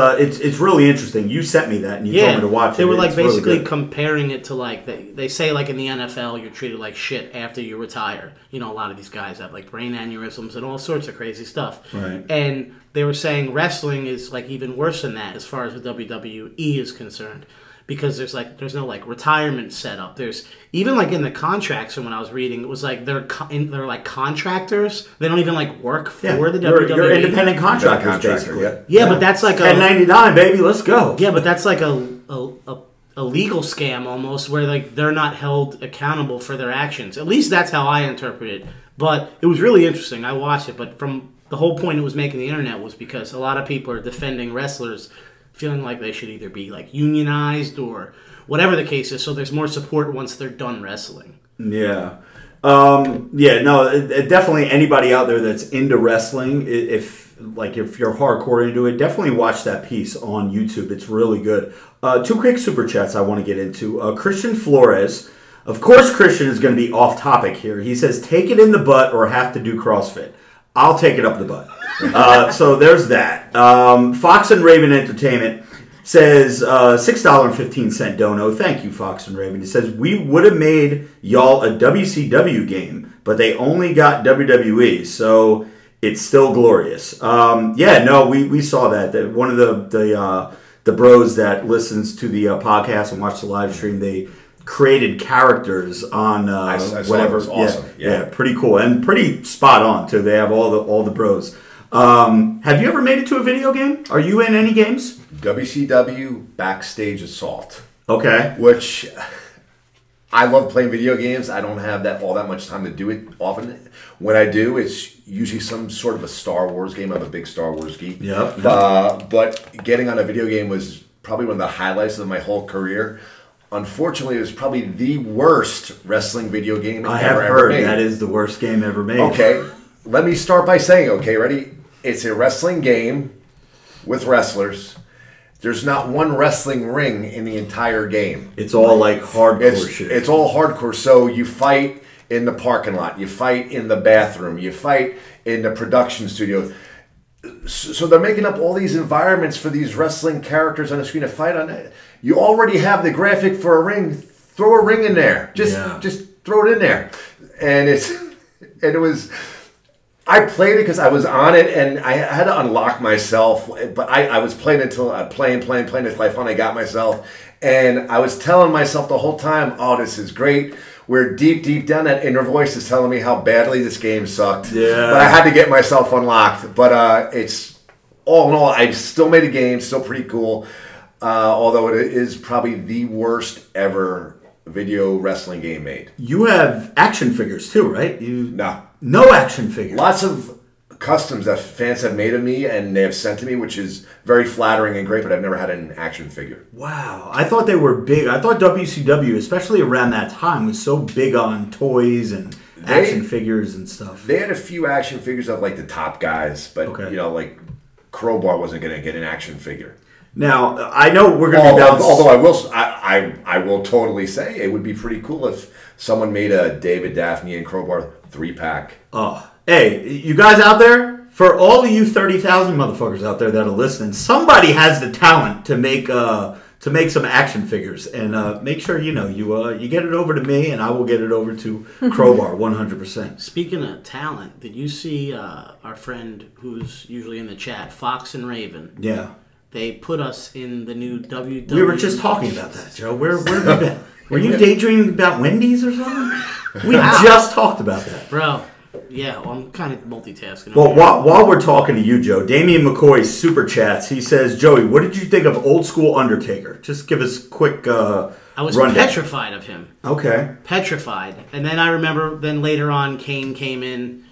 really interesting. You sent me that and you told me to watch it. They were like It's really basically good. comparing it to like they say like in the NFL you're treated like shit after you retire. You know, a lot of these guys have like brain aneurysms and all sorts of crazy stuff. Right. And they were saying wrestling is like even worse than that as far as the WWE is concerned. Because there's no like retirement setup. There's even like in the contracts from when I was reading, it was like they're like contractors. They don't even like work for the WWE. You're independent contractors, Contractor, basically. yeah. Yeah, but that's like 1099, baby. Let's go. Yeah, but that's like a a legal scam almost, where like they're not held accountable for their actions. At least that's how I interpret it. But it was really interesting. I watched it, but from the whole point it was making the internet was because a lot of people are defending wrestlers, feeling like they should either be like unionized or whatever the case is. So there's more support once they're done wrestling. Yeah. Definitely anybody out there that's into wrestling, if you're hardcore into it, definitely watch that piece on YouTube. It's really good. 2 quick super chats I want to get into. Christian Flores, of course Christian is going to be off topic here. He says, take it in the butt or have to do CrossFit. I'll take it up the butt. So there's that. Fox and Raven Entertainment says $6.15 dono. Thank you, Fox and Raven. It says, we would have made y'all a WCW game, but they only got WWE, so it's still glorious. We saw that. One of the bros that listens to the podcast and watch the live stream, they created characters on whatever. It was awesome. Yeah, pretty cool and pretty spot on too. They have all the bros. Have you ever made it to a video game? Are you in any games? WCW Backstage Assault. Okay. Which I love playing video games. I don't have all that much time to do it often. When I do, it's usually some sort of a Star Wars game. I'm a big Star Wars geek. Yep. But getting on a video game was probably one of the highlights of my whole career. Unfortunately, it was probably the worst wrestling video game I ever have heard made. that is the worst game ever made. Okay, let me start by saying, okay, ready? It's a wrestling game with wrestlers. There's not one wrestling ring in the entire game. It's all like hardcore shit. It's all hardcore. So you fight in the parking lot. You fight in the bathroom. You fight in the production studio. So they're making up all these environments for these wrestling characters on the screen to fight on it. You already have the graphic for a ring. Throw a ring in there. Just throw it in there. And it was. I played it because I was on it, and I had to unlock myself. But I was playing until playing until I finally got myself. And I was telling myself the whole time, "Oh, this is great." Where deep down that inner voice is telling me how badly this game sucked. Yeah. But I had to get myself unlocked. But it's all in all, I still made a game, still pretty cool. Although it is probably the worst ever video wrestling game made. You have action figures too, right? No action figures. Lots of customs that fans have made of me and they have sent to me, which is very flattering and great, but I've never had an action figure. Wow. I thought they were big. I thought WCW, especially around that time, was so big on toys and action figures and stuff. They had a few action figures of like the top guys, but like Crowbar wasn't going to get an action figure. Now, I know we're going to be bounced. Although I will totally say it would be pretty cool if someone made a David, Daphne, and Crowbar 3-pack. Oh, hey, you guys out there, for all of you 30,000 motherfuckers out there that are listening, somebody has the talent to make some action figures, and make sure you get it over to me, and I will get it over to Crowbar 100%. Speaking of talent, did you see our friend who's usually in the chat, Fox and Raven? Yeah. They put us in the new WWE. We were just talking about that, Joe. Where have you been? Were you daydreaming about Wendy's or something? We just talked about that. Bro, yeah, well, I'm kind of multitasking. Well, while we're talking to you, Joe, Damian McCoy super chats. He says, Joey, what did you think of old school Undertaker? Just give us a quick I was rundown. petrified of him. Okay. Petrified. And then I remember, later on, Kane came in,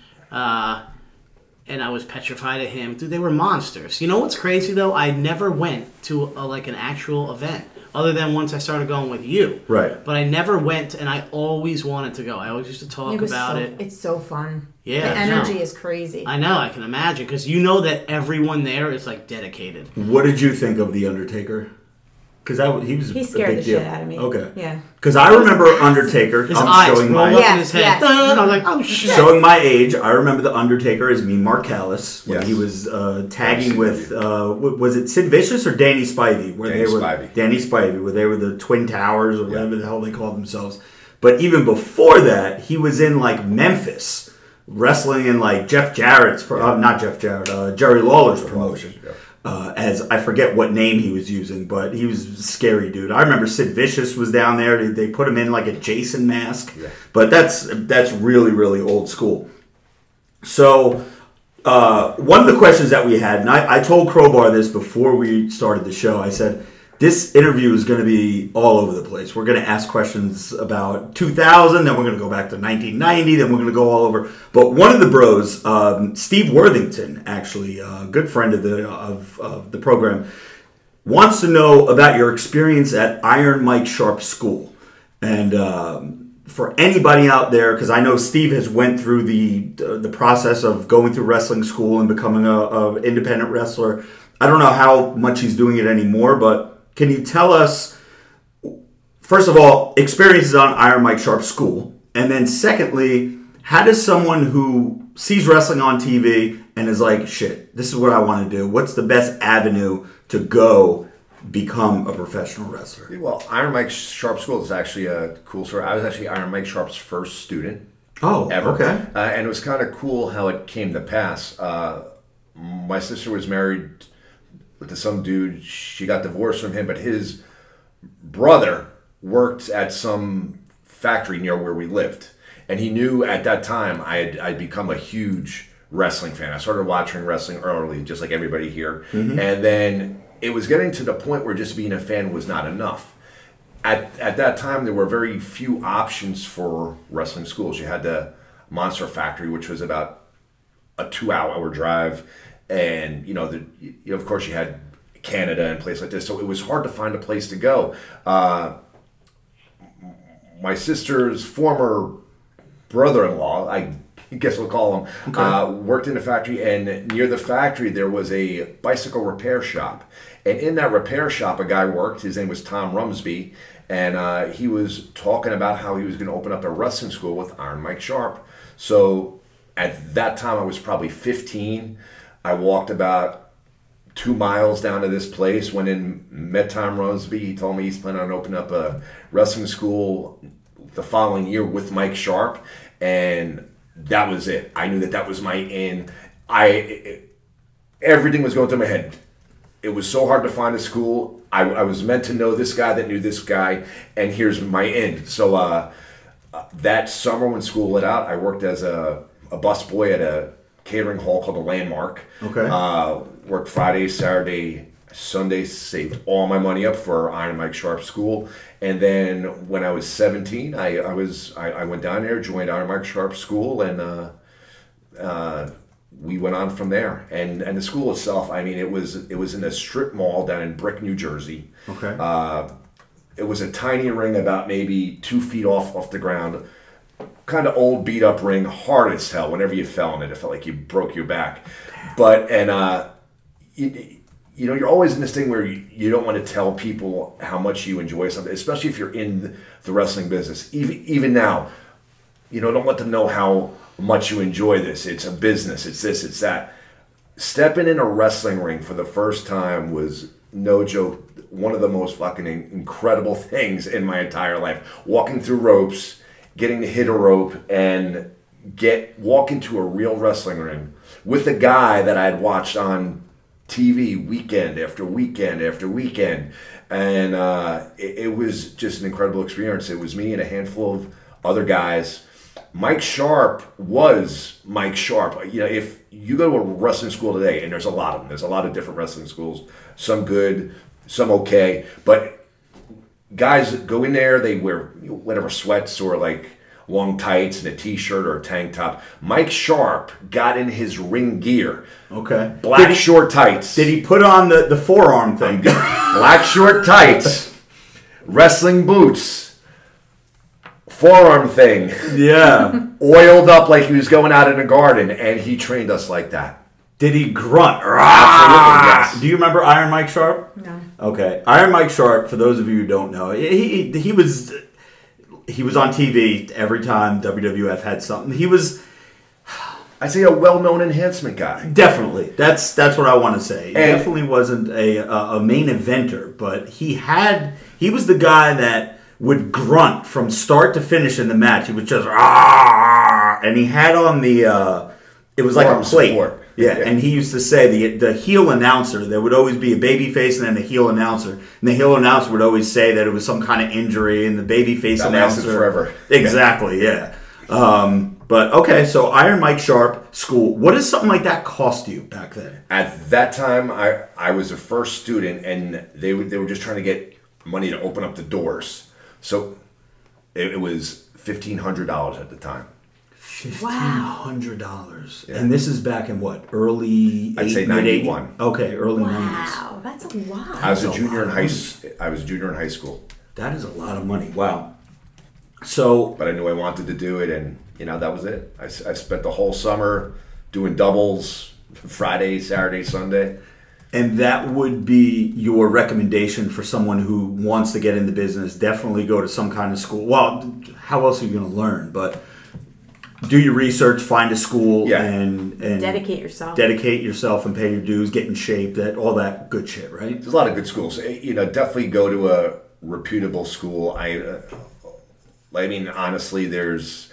and I was petrified of him. Dude, they were monsters. You know what's crazy, though? I never went to, an actual event, other than once I started going with you. Right. But I never went, and I always wanted to go. I always used to talk about it. It's so fun. Yeah. The energy is crazy. I know, I can imagine, because you know that everyone there is, dedicated. What did you think of The Undertaker? Because he scared the shit out of me. Okay. Yeah. Because I remember Undertaker. His eyes showing rolled my up in his head. Yes. And I was like, oh shit. showing my age. I remember the Undertaker as Mean Mark Callis when Yes. he was tagging with was it Sid Vicious or Danny Spivey? Danny Spivey, where they were the Twin Towers or whatever the hell they called themselves. But even before that, he was in Memphis wrestling in Jeff Jarrett's not Jeff Jarrett, Jerry Lawler's promotion. Yeah. As I forget what name he was using, but he was a scary dude. I remember Sid Vicious was down there. They put him in a Jason mask, but that's really, really old school. So one of the questions that we had, and I told Crowbar this before we started the show, I said, This interview is going to be all over the place. We're going to ask questions about 2000, then we're going to go back to 1990, then we're going to go all over. But one of the bros, Steve Worthington, actually, a good friend of the program, wants to know about your experience at Iron Mike Sharp School. And for anybody out there, because I know Steve has went through the process of going through wrestling school and becoming a independent wrestler. I don't know how much he's doing it anymore, but can you tell us, first of all, experiences on Iron Mike Sharp School, and then secondly, how does someone who sees wrestling on TV and is like, shit, this is what I want to do, what's the best avenue to go become a professional wrestler? Well, Iron Mike Sharp School is actually a cool story. I was actually Iron Mike Sharp's first student. Oh, ever. Okay. And it was kind of cool how it came to pass. My sister was married to some dude. She got divorced from him, but his brother worked at some factory near where we lived. And he knew at that time I'd become a huge wrestling fan. I started watching wrestling early, just like everybody here. Mm-hmm. And then it was getting to the point where just being a fan was not enough. At that time, there were very few options for wrestling schools. You had the Monster Factory, which was about a 2-hour drive. And, of course, you had Canada and places like this. So it was hard to find a place to go. My sister's former brother-in-law, I guess we'll call him, worked in a factory. And near the factory, there was a bicycle repair shop. And in that repair shop, a guy worked. His name was Tom Rumsby. And he was talking about how he was going to open up a wrestling school with Iron Mike Sharp. So at that time, I was probably 15. I walked about 2 miles down to this place, went in, met Tom Rumsby. He told me he's planning on opening up a wrestling school the following year with Mike Sharp. And that was it. I knew that was my in. Everything was going through my head. It was so hard to find a school. I was meant to know this guy that knew this guy, and here's my end. So that summer when school let out, I worked as a busboy at a catering hall called the Landmark. Okay. Worked Friday, Saturday, Sunday, saved all my money up for Iron Mike Sharp School. And then when I was 17, I went down there, joined Iron Mike Sharp School, and we went on from there. And the school itself, I mean, it was in a strip mall down in Brick, New Jersey. Okay. It was a tiny ring about maybe 2 feet off the ground. Kind of old beat up ring, hard as hell. Whenever you fell in it, it felt like you broke your back. But you're always in this thing where you don't want to tell people how much you enjoy something, especially if you're in the wrestling business. Even now, don't let them know how much you enjoy this. It's a business. It's this. It's that. Stepping in a wrestling ring for the first time was, no joke, one of the most fucking incredible things in my entire life. Walking through ropes, getting to hit a rope, and walk into a real wrestling ring with a guy that I had watched on TV weekend after weekend after weekend. And it was just an incredible experience. It was me and a handful of other guys. Mike Sharp was Mike Sharp. If you go to a wrestling school today, and there's a lot of them, there's a lot of different wrestling schools, some good, some okay, but guys go in there, they wear whatever sweats or like long tights and a t-shirt or a tank top. Mike Sharp got in his ring gear. Okay. Black short tights. Did he put on the forearm thing? Black short tights, wrestling boots, forearm thing. Yeah. Oiled up like he was going out in a garden, and he trained us like that. Did he grunt? Absolutely, yes. Do you remember Iron Mike Sharp? No. Okay. Iron Mike Sharp, for those of you who don't know, he was on TV every time WWF had something. He was, I'd say, a well-known enhancement guy. Definitely. That's what I want to say. He definitely wasn't a main eventer, but he was the guy that would grunt from start to finish in the match. He was just, and he had on the, it was like a plate. Support. Yeah, and he used to say the heel announcer, there would always be a baby face and then the heel announcer. And the heel announcer would always say that it was some kind of injury, and the baby face announcer. Lasted forever. Exactly, yeah. But okay, so Iron Mike Sharp School. What does something like that cost you back then? At that time, I was a first student, and they were just trying to get money to open up the doors. So it was $1,500 at the time. $1,500. Yeah. And this is back in what? Early? I'd say mid-80s? 91. Okay, early 90s. Wow, that's a lot. I was a junior in high school. That is a lot of money. Wow. So, But I knew I wanted to do it, and that was it. I spent the whole summer doing doubles, Friday, Saturday, Sunday. and that would be your recommendation for someone who wants to get in the business. Definitely go to some kind of school. Well, how else are you going to learn? But do your research, find a school, Yeah. and Dedicate yourself. Dedicate yourself and pay your dues, get in shape, all that good shit, right? There's a lot of good schools. Definitely go to a reputable school. I mean, honestly, there's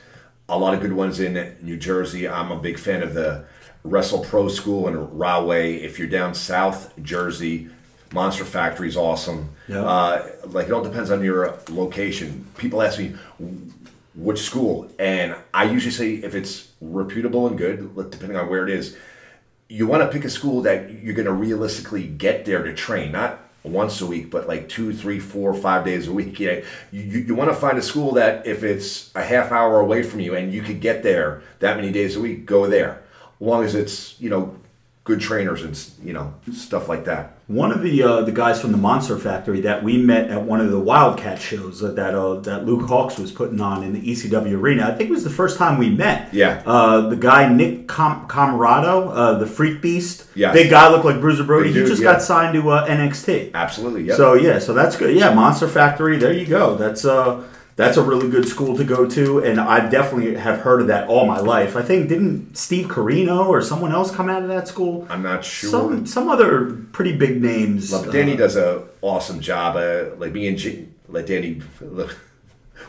a lot of good ones in New Jersey. I'm a big fan of the Wrestle Pro School in Rahway. If you're down South Jersey, Monster Factory is awesome. Yeah. It all depends on your location. People ask me which school, and I usually say if it's reputable and good, depending on where it is, you want to pick a school that you're going to realistically get there to train, not once a week, but like 2, 3, 4, 5 days a week. You want to find a school that if it's a half hour away from you and you could get there that many days a week, go there. As long as it's, good trainers and, stuff like that. One of the guys from the Monster Factory that we met at one of the Wildcat shows that Luke Hawks was putting on in the ECW arena. I think it was the first time we met. Yeah. The guy Nick Camarado, the Freak Beast. Yes. Big guy, looked like Bruiser Brody. Big dude, he just yeah. got signed to NXT. Absolutely. Yep. So that's good. Yeah, Monster Factory. There you go. That's a really good school to go to, and I definitely have heard of that all my life. I think, didn't Steve Carino or someone else come out of that school? I'm not sure. Some other pretty big names. But Danny does an awesome job. Me and Danny,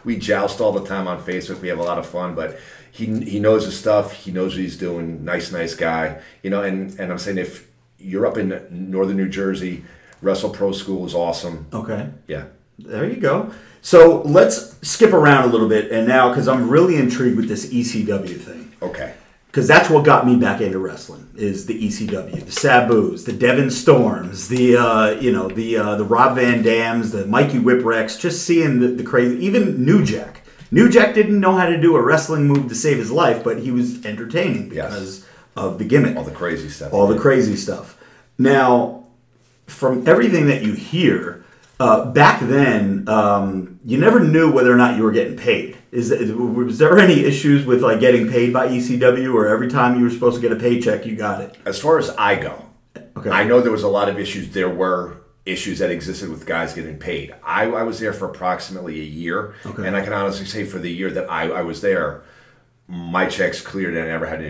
we joust all the time on Facebook. We have a lot of fun, but he knows his stuff. He knows what he's doing. Nice guy. And I'm saying if you're up in northern New Jersey, Wrestle Pro School is awesome. Okay. Yeah. There you go. So let's skip around a little bit, and now, because I'm really intrigued with this ECW thing. Okay. Because that's what got me back into wrestling, is the ECW, the Sabus, the Devon Storms, the Rob Van Dams, the Mikey Whipwrecks, just seeing the crazy, even New Jack. New Jack didn't know how to do a wrestling move to save his life, but he was entertaining because of the gimmick. All the crazy stuff. The crazy stuff. Now, from everything that you hear, back then, you never knew whether or not you were getting paid. Was there any issues with getting paid by ECW, or every time you were supposed to get a paycheck, you got it? As far as I go, Okay. I know there was a lot of issues. There were issues that existed with guys getting paid. I was there for approximately a year, Okay. and I can honestly say for the year that I was there, my checks cleared, and I never had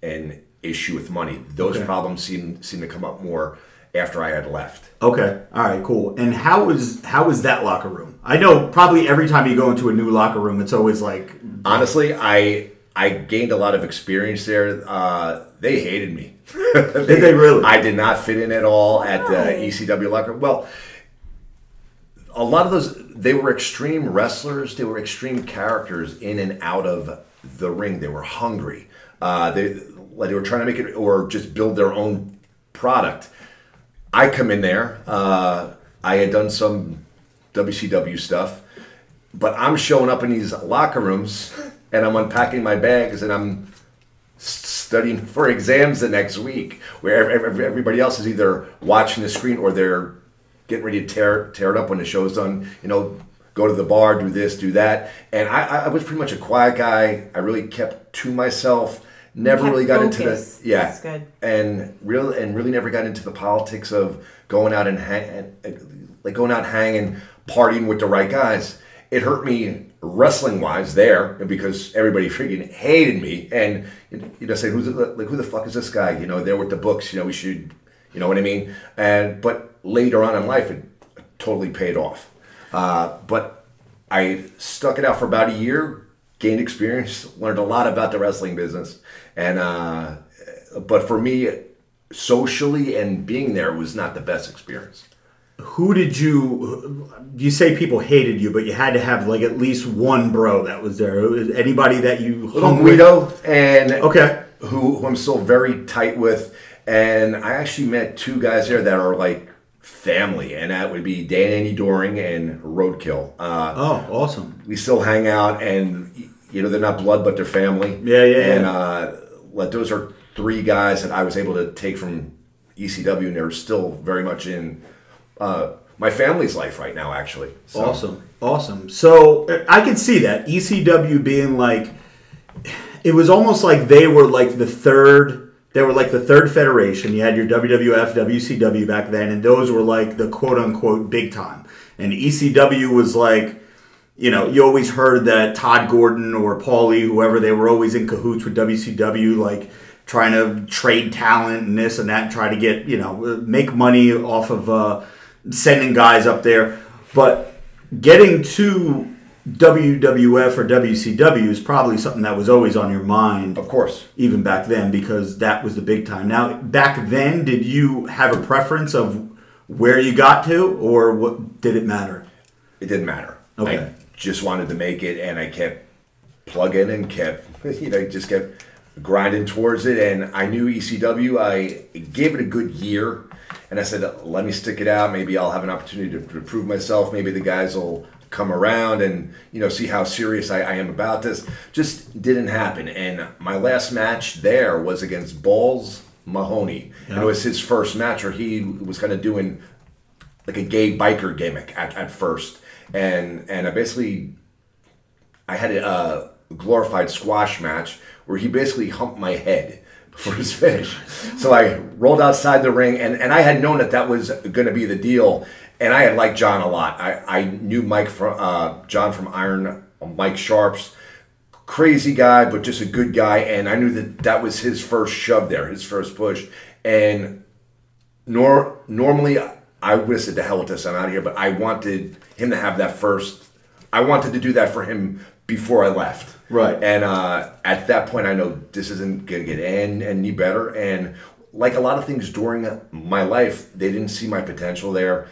an issue with money. Those Okay. problems seem to come up more after I had left. Okay. All right. Cool. And how was that locker room? I know probably every time you go into a new locker room, it's always like. Honestly, I gained a lot of experience there. They hated me. Did they really? I did not fit in at all at the ECW locker room. Well, a lot of those, they were extreme wrestlers. They were extreme characters in and out of the ring. They were hungry. They were trying to make it or just build their own product. I come in there. I had done some WCW stuff, but I'm showing up in these locker rooms and I'm unpacking my bags and I'm studying for exams the next week, where everybody else is either watching the screen or they're getting ready to tear it up when the show's done. Go to the bar, do this, do that. And I was pretty much a quiet guy. I really kept to myself. Never Kept really got focus. into the That's good. and really never got into the politics of going out and hanging, partying with the right guys. It hurt me wrestling wise there because everybody freaking hated me and say who the fuck is this guy? There with the books. We should, you know what I mean. But later on in life, it totally paid off. But I stuck it out for about a year. Gained experience, learned a lot about the wrestling business, and but for me, socially and being there was not the best experience. who did you say people hated you, but you had to have like at least one bro that was there. Anybody that you hung with? Guido, and Okay. who I'm still very tight with. And I actually met two guys there that are like family, and that would be Dan Andy Doring and Roadkill. Oh, awesome. We still hang out, and you know, they're not blood, but they're family. Yeah. And like those are three guys that I was able to take from ECW, and they're still very much in my family's life right now, actually. So. Awesome. So I can see that ECW being like, it was almost like they were like the third. They were like the third federation. You had your WWF, WCW back then, and those were like the quote-unquote big time. And ECW was like, you know, you always heard that Todd Gordon or Paulie, whoever, they were always in cahoots with WCW, like trying to trade talent and this and that, try to get, you know, make money off of sending guys up there. But getting to WWF or WCW is probably something that was always on your mind. Of course. Even back then, because that was the big time. Now, back then, did you have a preference of where you got to, or what did it matter? It didn't matter. Okay. I just wanted to make it, and I kept plugging and kept, you know, just kept grinding towards it. And I knew ECW. I gave it a good year, and I said, let me stick it out. Maybe I'll have an opportunity to prove myself. Maybe the guys will come around and, you know, see how serious I am about this. Just didn't happen. And my last match there was against Balls Mahoney. Yeah. And it was his first match where he was kind of doing like a gay biker gimmick at first. And I had a glorified squash match where he basically humped my head before his finish. So I rolled outside the ring, and I had known that was going to be the deal. And I had liked John a lot. I knew John from Iron, Mike Sharps. Crazy guy, but just a good guy. And I knew that was his first shove there, his first push. And normally I would have said, to hell with this, I'm out of here. But I wanted him to have that first. I wanted to do that for him before I left. Right. And at that point, I know this isn't going to get any better. And like a lot of things during my life, they didn't see my potential there.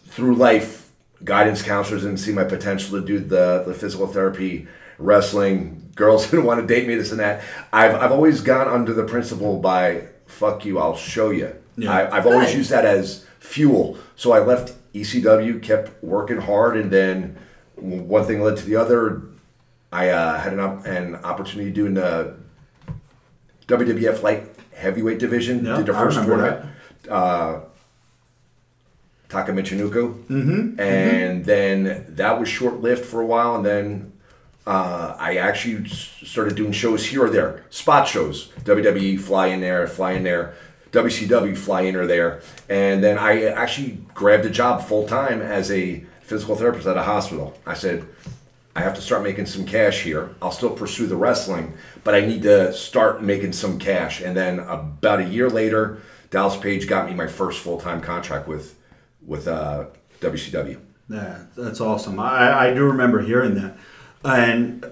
Through life, guidance counselors didn't see my potential to do the physical therapy, wrestling. Girls didn't want to date me, this and that. I've always gone under the principle by, fuck you, I'll show you. Yeah. I've always used that as fuel. So I left ECW, kept working hard, and then one thing led to the other. I had an opportunity doing the WWF light heavyweight division. Yeah, did the first I remember tournament. Taka Michinoku. And then that was short-lived for a while, and then I actually started doing shows here or there, spot shows. WWE, fly in there, WCW, fly in or there. And then I actually grabbed a job full-time as a physical therapist at a hospital. I said, I have to start making some cash here. I'll still pursue the wrestling, but I need to start making some cash. And then about a year later, Dallas Page got me my first full-time contract with WCW. Yeah, that's awesome. I do remember hearing that. And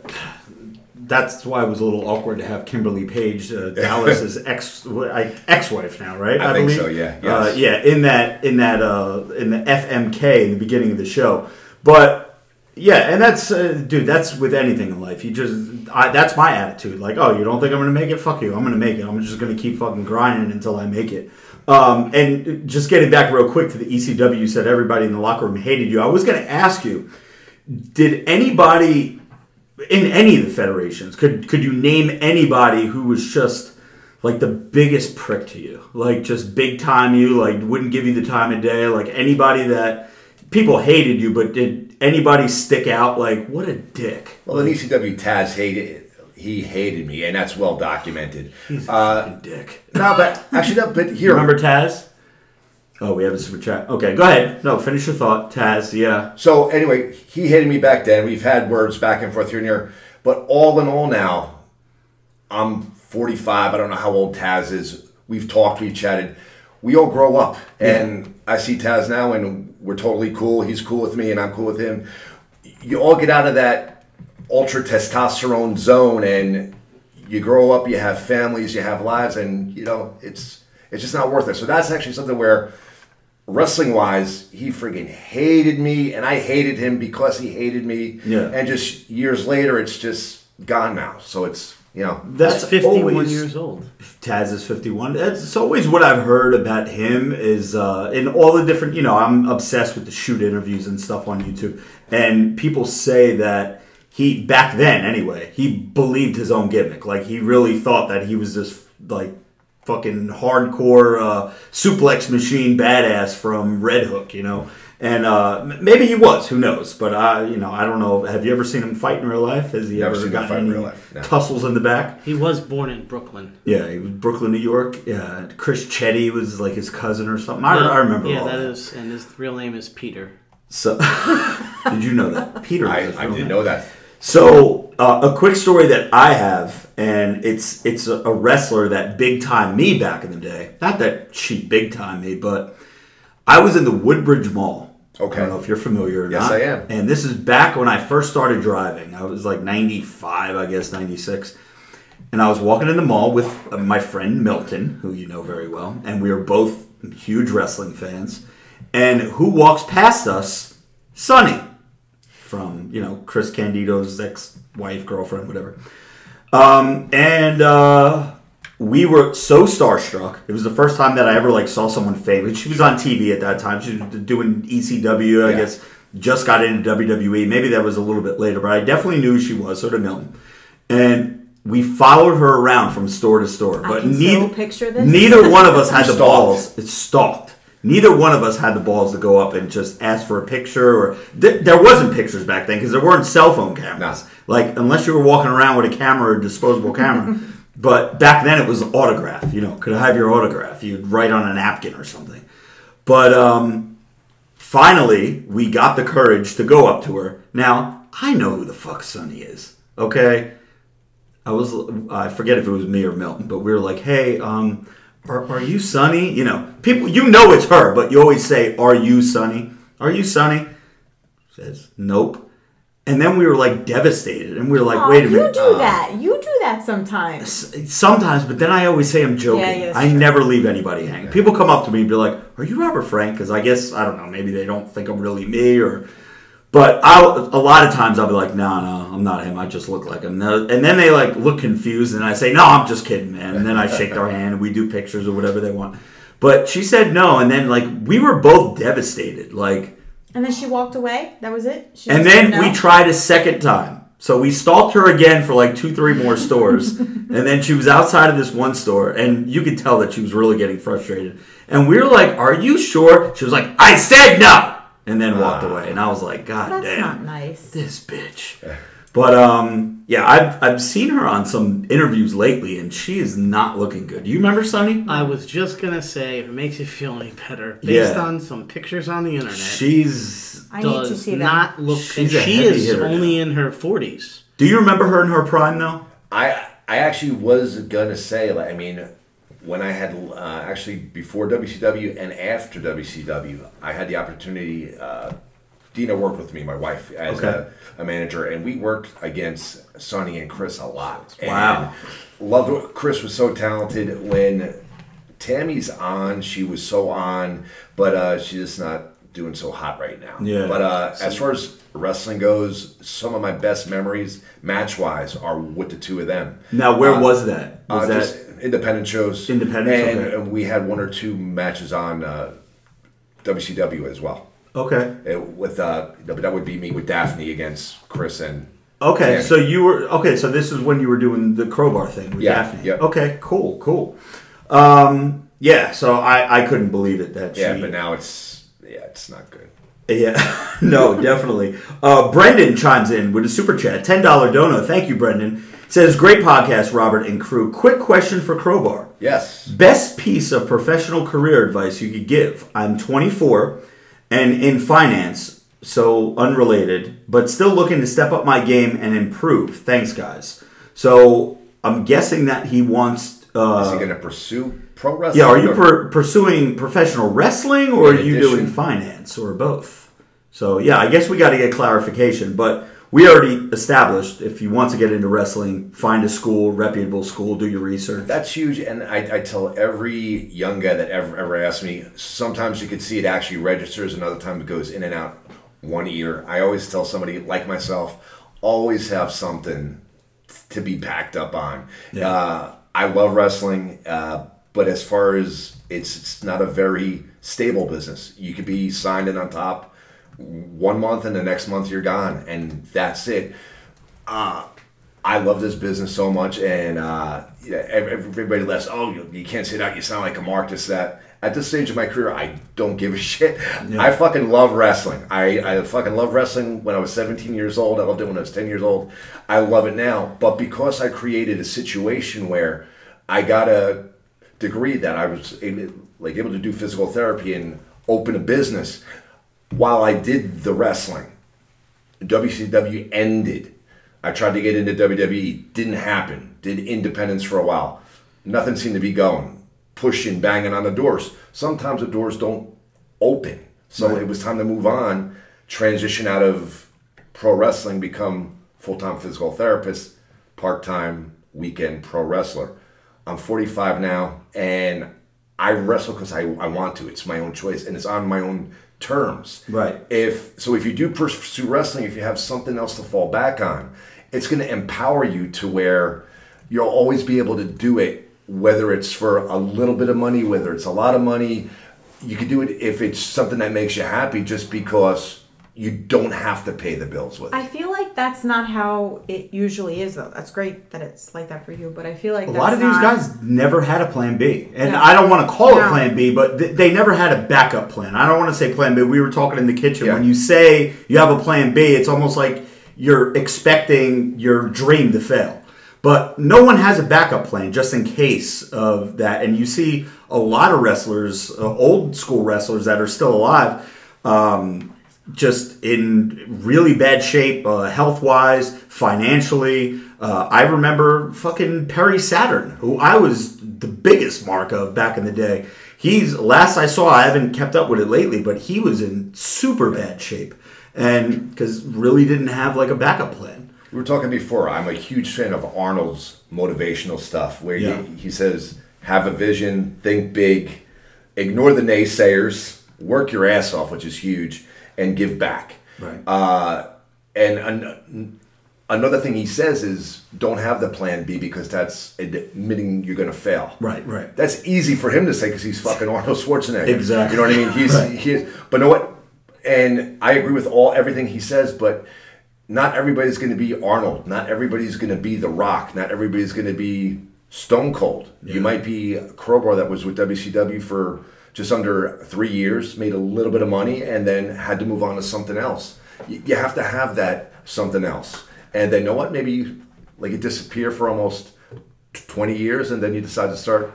that's why it was a little awkward to have Kimberly Page, Dallas's ex-wife now, right? I think so, yeah. Yes. Yeah, in the FMK in the beginning of the show. But yeah, and that's dude, that's with anything in life. That's my attitude. Like, oh, you don't think I'm going to make it? Fuck you. I'm going to make it. I'm just going to keep fucking grinding until I make it. And just getting back real quick to the ECW, you said everybody in the locker room hated you. I was going to ask you, did anybody in any of the federations, could you name anybody who was just like the biggest prick to you? Like just big time you, like wouldn't give you the time of day? Like anybody that people hated you, but did anybody stick out like, what a dick? Well, in ECW, Taz hated me, and that's well documented. He's a fucking dick. No, but actually, no, but here. Remember Taz? Oh, we have a super chat. Okay, go ahead. No, finish your thought. Taz, yeah. So anyway, he hated me back then. We've had words back and forth here and there. But all in all now, I'm 45. I don't know how old Taz is. We've talked, we've chatted. We all grow up. And I see Taz now, and we're totally cool. He's cool with me, and I'm cool with him. You all get out of that ultra testosterone zone, and you grow up, you have families, you have lives, and, you know, it's just not worth it. So that's actually something where wrestling wise, he friggin' hated me, and I hated him because he hated me. Yeah. And just years later, it's just gone now. So it's, you know. That's 51 always, years old. Taz is 51. That's always what I've heard about him is in all the different, I'm obsessed with the shoot interviews and stuff on YouTube. And people say that he, back then anyway, he believed his own gimmick. Like, he really thought that he was this, like, fucking hardcore suplex machine badass from Red Hook, And maybe he was, who knows? But I don't know. Have you ever seen him fight in real life? Has he Never ever seen him gotten fight in any real life, no. tussles in the back? He was born in Brooklyn. Yeah, he was Brooklyn, New York. Yeah, Chris Chetty was like his cousin or something. I remember. Yeah, all that is, and his real name is Peter. So, did you know that Peter? I didn't know that. So, a quick story that I have, and it's a wrestler that big time me back in the day. Not that she big time me, but I was in the Woodbridge Mall. Okay. I don't know if you're familiar or not. Yes, I am. And this is back when I first started driving. I was like 95, I guess, 96. And I was walking in the mall with my friend Milton, who you know very well. And we were both huge wrestling fans. And who walks past us? Sonny. From, Chris Candido's ex-wife, girlfriend, whatever. We were so starstruck. It was the first time that I ever saw someone famous. She was on TV at that time. She was doing ECW, I guess. Just got into WWE. Maybe that was a little bit later, but I definitely knew she was. So did Milton. And we followed her around from store to store. But picture this. Neither one of us had the balls. It's stalked. Neither one of us had the balls to go up and just ask for a picture. Or there wasn't pictures back then because there weren't cell phone cameras. No. Unless you were walking around with a camera or a disposable camera. But back then it was autograph. Could I have your autograph? You'd write on a napkin or something. But finally, we got the courage to go up to her. Now, I know who the fuck Sonny is. Okay? I forget if it was me or Milton, but we were like, hey, are you Sonny? People, it's her, but you always say, are you Sonny? Are you Sonny? Says, nope. And then we were devastated, and we were like, wait a minute. You do that. You do that sometimes. Sometimes, but then I always say I'm joking. Yeah, I never leave anybody hanging. People come up to me and be like, are you Robert Frank? Because I guess, I don't know, maybe they don't think I'm really me, but a lot of times I'll be like, no, I'm not him. I just look like him. And then they look confused, and I say, no, I'm just kidding, man. And then I shake their hand, and we do pictures or whatever they want. But she said no, and then we were both devastated, And then she walked away? That was it? And then we tried a second time. So we stalked her again for 2-3 more stores. And then she was outside of this one store. And you could tell that she was really getting frustrated. And we were like, are you sure? She was like, I said no! And then walked away. And I was like, God damn. That's not nice. This bitch. But, I've seen her on some interviews lately, and she is not looking good. Do you remember Sonny? I was just going to say, if it makes you feel any better, based on some pictures on the internet, I need to see not that. look... She's she is hitter only now. in her 40s. Do you remember her in her prime, though? I actually was going to say, when I had, actually, before WCW and after WCW, I had the opportunity... Dina worked with me, my wife, as a manager, and we worked against Sonny and Chris a lot. Wow. And loved what Chris was so talented. When Tammy's on, she was so on, but she's just not doing so hot right now. Yeah. But as far as wrestling goes, some of my best memories, match-wise, are with the two of them. Now, where was that? Was that just independent shows. Independent, and we had 1 or 2 matches on WCW as well. Okay. That would be me with Daphne against Chris and Okay, Tammy. so you were so this is when you were doing the Crowbar thing with Daphne. Yeah. Okay, cool. So I couldn't believe it that she. but now it's not good. Yeah, no, definitely. Brendan chimes in with a super chat, $10 dono. Thank you, Brendan. Says, great podcast, Robert and crew. Quick question for Crowbar. Yes. Best piece of professional career advice you could give. I'm 24 and in finance, so unrelated, but still looking to step up my game and improve. Thanks, guys. So I'm guessing that he wants... Is he going to pursue pro wrestling? Yeah, are you pursuing professional wrestling, or are you doing finance, or both? So, yeah, I guess we got to get clarification. But we already established if you want to get into wrestling, find a school, reputable school, do your research. That's huge, and I tell every young guy that ever asks me, sometimes you could see it actually registers, and other times it goes in and out one ear. I always tell somebody like myself, always have something to be packed up on. Yeah. I love wrestling, but as far as it's not a very stable business. You could be signed in on top 1 month, and the next month you're gone, and that's it. I love this business so much, and everybody laughs. Oh, you can't say that. You sound like a mark. This, that. At this stage of my career, I don't give a shit. Yeah. I fucking love wrestling. I fucking love wrestling when I was 17 years old. I loved it when I was 10 years old. I love it now. But because I created a situation where I got a degree that I was able to do physical therapy and open a business while I did the wrestling, WCW ended. I tried to get into WWE. Didn't happen. Did independence for a while. Nothing seemed to be going. Pushing, banging on the doors. Sometimes the doors don't open. So It was time to move on, transition out of pro wrestling, become full-time physical therapist, part-time weekend pro wrestler. I'm 45 now, and I wrestle because I want to. It's my own choice, and it's on my own terms. Right. If you do pursue wrestling, if you have something else to fall back on, it's going to empower you to where you'll always be able to do it, whether it's for a little bit of money, whether it's a lot of money. You can do it if it's something that makes you happy, just because you don't have to pay the bills with it. I feel like that's not how it usually is, though. That's great that it's like that for you, but I feel like a lot of these guys never had a plan B. And I don't want to call it plan B, but they never had a backup plan. I don't want to say plan B. We were talking in the kitchen. Yeah. When you say you have a plan B, it's almost like you're expecting your dream to fail. But no one has a backup plan just in case of that. And you see a lot of wrestlers, old school wrestlers that are still alive, just in really bad shape, health-wise, financially. I remember fucking Perry Saturn, who I was the biggest mark of back in the day. Last I saw, I haven't kept up with it lately, but he was in super bad shape. And because really didn't have like a backup plan. We were talking before, I'm a huge fan of Arnold's motivational stuff, where he says, have a vision, think big, ignore the naysayers, work your ass off, which is huge, and give back. Right. Another thing he says is, don't have the plan B, because that's admitting you're going to fail. Right, right. That's easy for him to say because he's fucking Arnold Schwarzenegger. Exactly. You know what I mean? But you know what? And I agree with everything he says, but not everybody's going to be Arnold. Not everybody's going to be The Rock. Not everybody's going to be Stone Cold. Yeah. You might be Crowbar, that was with WCW for just under 3 years, made a little bit of money, and then had to move on to something else. You have to have that something else. And then, you know what? Maybe you disappear for almost 20 years, and then you decide to start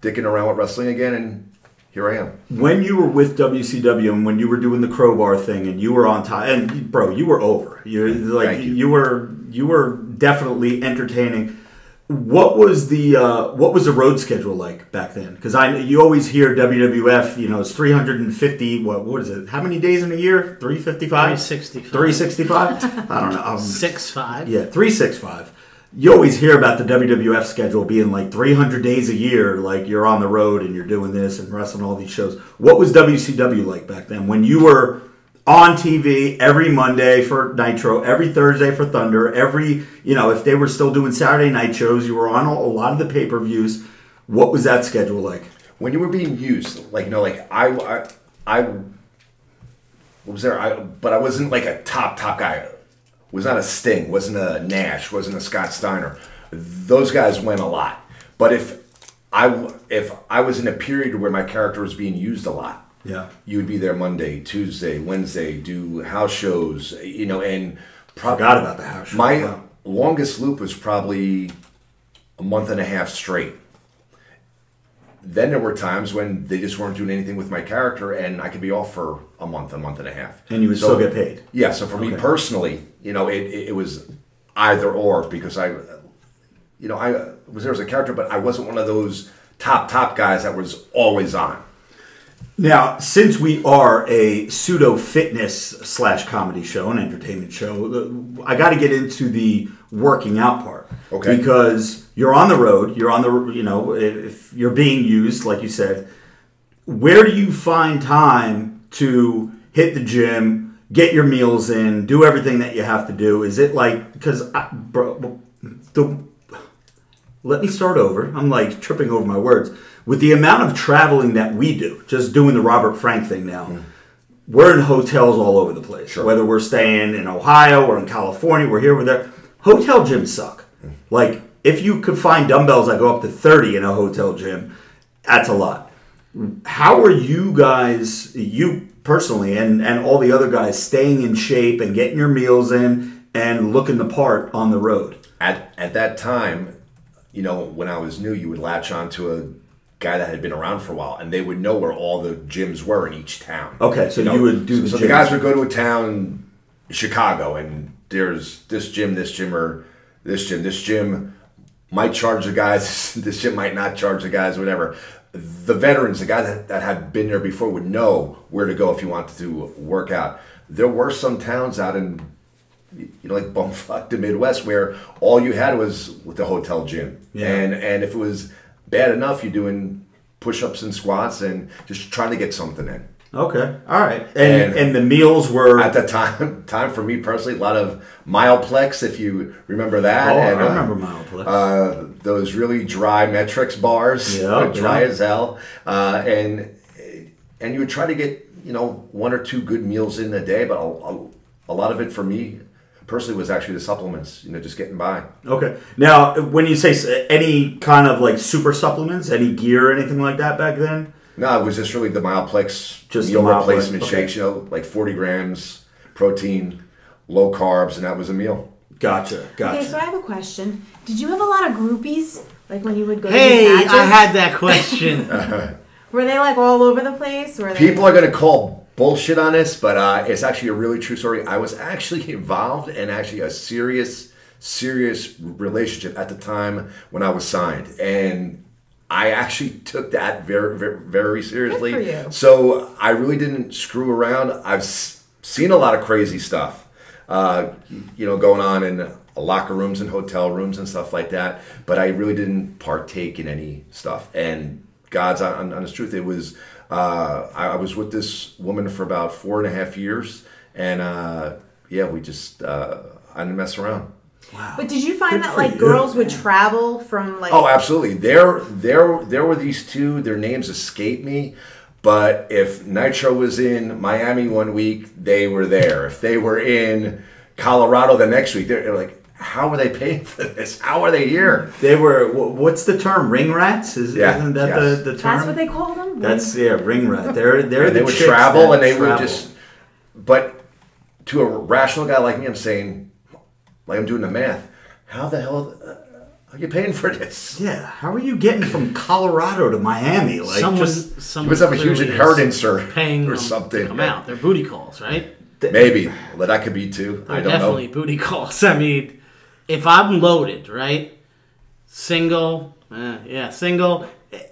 dicking around with wrestling again, and here I am. When you were with WCW and when you were doing the Crowbar thing and you were on top, and bro, you were over. You were definitely entertaining. What was the road schedule like back then? Because you always hear WWF, it's 350. What is it? How many days in a year? 355. 365. 365. I don't know. 65. Yeah, 365. You always hear about the WWF schedule being like 300 days a year, like you're on the road and you're doing this and wrestling all these shows. What was WCW like back then when you were on TV every Monday for Nitro, every Thursday for Thunder, if they were still doing Saturday night shows, you were on a lot of the pay-per-views. What was that schedule like? When you were being used, I was there, but I wasn't like a top guy. Was not a Sting, wasn't a Nash, wasn't a Scott Steiner. Those guys went a lot. But if I was in a period where my character was being used a lot, you would be there Monday, Tuesday, Wednesday, do house shows, and forgot about the house shows. My longest loop was probably a month and a half straight. Then there were times when they just weren't doing anything with my character, and I could be off for a month and a half. And you would still get paid? Yeah, so for me personally, it was either or, because I was there as a character, but I wasn't one of those top guys that was always on. Now, since we are a pseudo fitness / comedy show, an entertainment show, I got to get into the working out part. Okay. Because you're on the road, if you're being used, like you said, where do you find time to hit the gym, get your meals in, do everything that you have to do? Is it like, let me start over. I'm like tripping over my words. With the amount of traveling that we do, just doing the Robert Frank thing now, we're in hotels all over the place. Sure. Whether we're staying in Ohio or in California, we're here, we're there. Hotel gyms suck. Like, if you could find dumbbells that go up to 30 in a hotel gym, that's a lot. How are you guys, you personally, and all the other guys, staying in shape and getting your meals in and looking the part on the road? At that time, when I was new, you would latch on to a guy that had been around for a while, and they would know where all the gyms were in each town. Okay, so you would do so the the guys gyms. would go to a town, Chicago, and there's this gym, or this gym. This gym might charge the guys, this gym might not charge the guys, whatever. The veterans, the guys that had been there before would know where to go if you wanted to work out. There were some towns out in, like bumfuck the Midwest, where all you had was with the hotel gym. Yeah. And if it was bad enough, you're doing push-ups and squats and just trying to get something in. Okay, all right. And the meals were... At the time for me personally, a lot of Mileplex, if you remember that. Oh, and, I remember Mileplex. Those really dry Metrix bars, dry as hell. And you would try to get, 1 or 2 good meals in a day, but a lot of it for me personally was actually the supplements, just getting by. Okay. Now, when you say any kind of like super supplements, any gear or anything like that back then? No, it was just really the Mileplex Just meal the Mileplex, replacement okay. shakes, like 40 grams protein, low carbs, and that was a meal. Gotcha. Okay, so I have a question. Did you have a lot of groupies, like when you would go to Hey, these matches? I had that question. Were they like all over the place? Or People are going to call bullshit on this, but it's actually a really true story. I was actually involved in actually a serious relationship at the time when I was signed, and I actually took that very, very, very seriously. Good for you. So I really didn't screw around. I've seen a lot of crazy stuff, going on in locker rooms and hotel rooms and stuff like that. But I really didn't partake in any stuff. And God's honest truth, it was I was with this woman for about 4.5 years, and we just I didn't mess around. Wow. But did you find Good that for like you. girls would travel from like? Oh, absolutely. There were these two. Their names escape me, but if Nitro was in Miami one week, they were there. If they were in Colorado the next week, they're like, how are they paying for this? How are they here? They were, what's the term? Ring rats? Isn't that yes. the term? That's what they called them. That's, ring rat. They're And the they would chicks travel, that and they travel. would just. But to a rational guy like me, I'm saying, like I'm doing the math. How the hell are you paying for this? Yeah, how are you getting from Colorado to Miami? Like, someone You must have a huge clearly is inheritance or paying them something. to come out. They're booty calls, right? Maybe. Well, that could be too. They're I don't definitely know. booty calls. I mean, if I'm loaded, right? Single, single,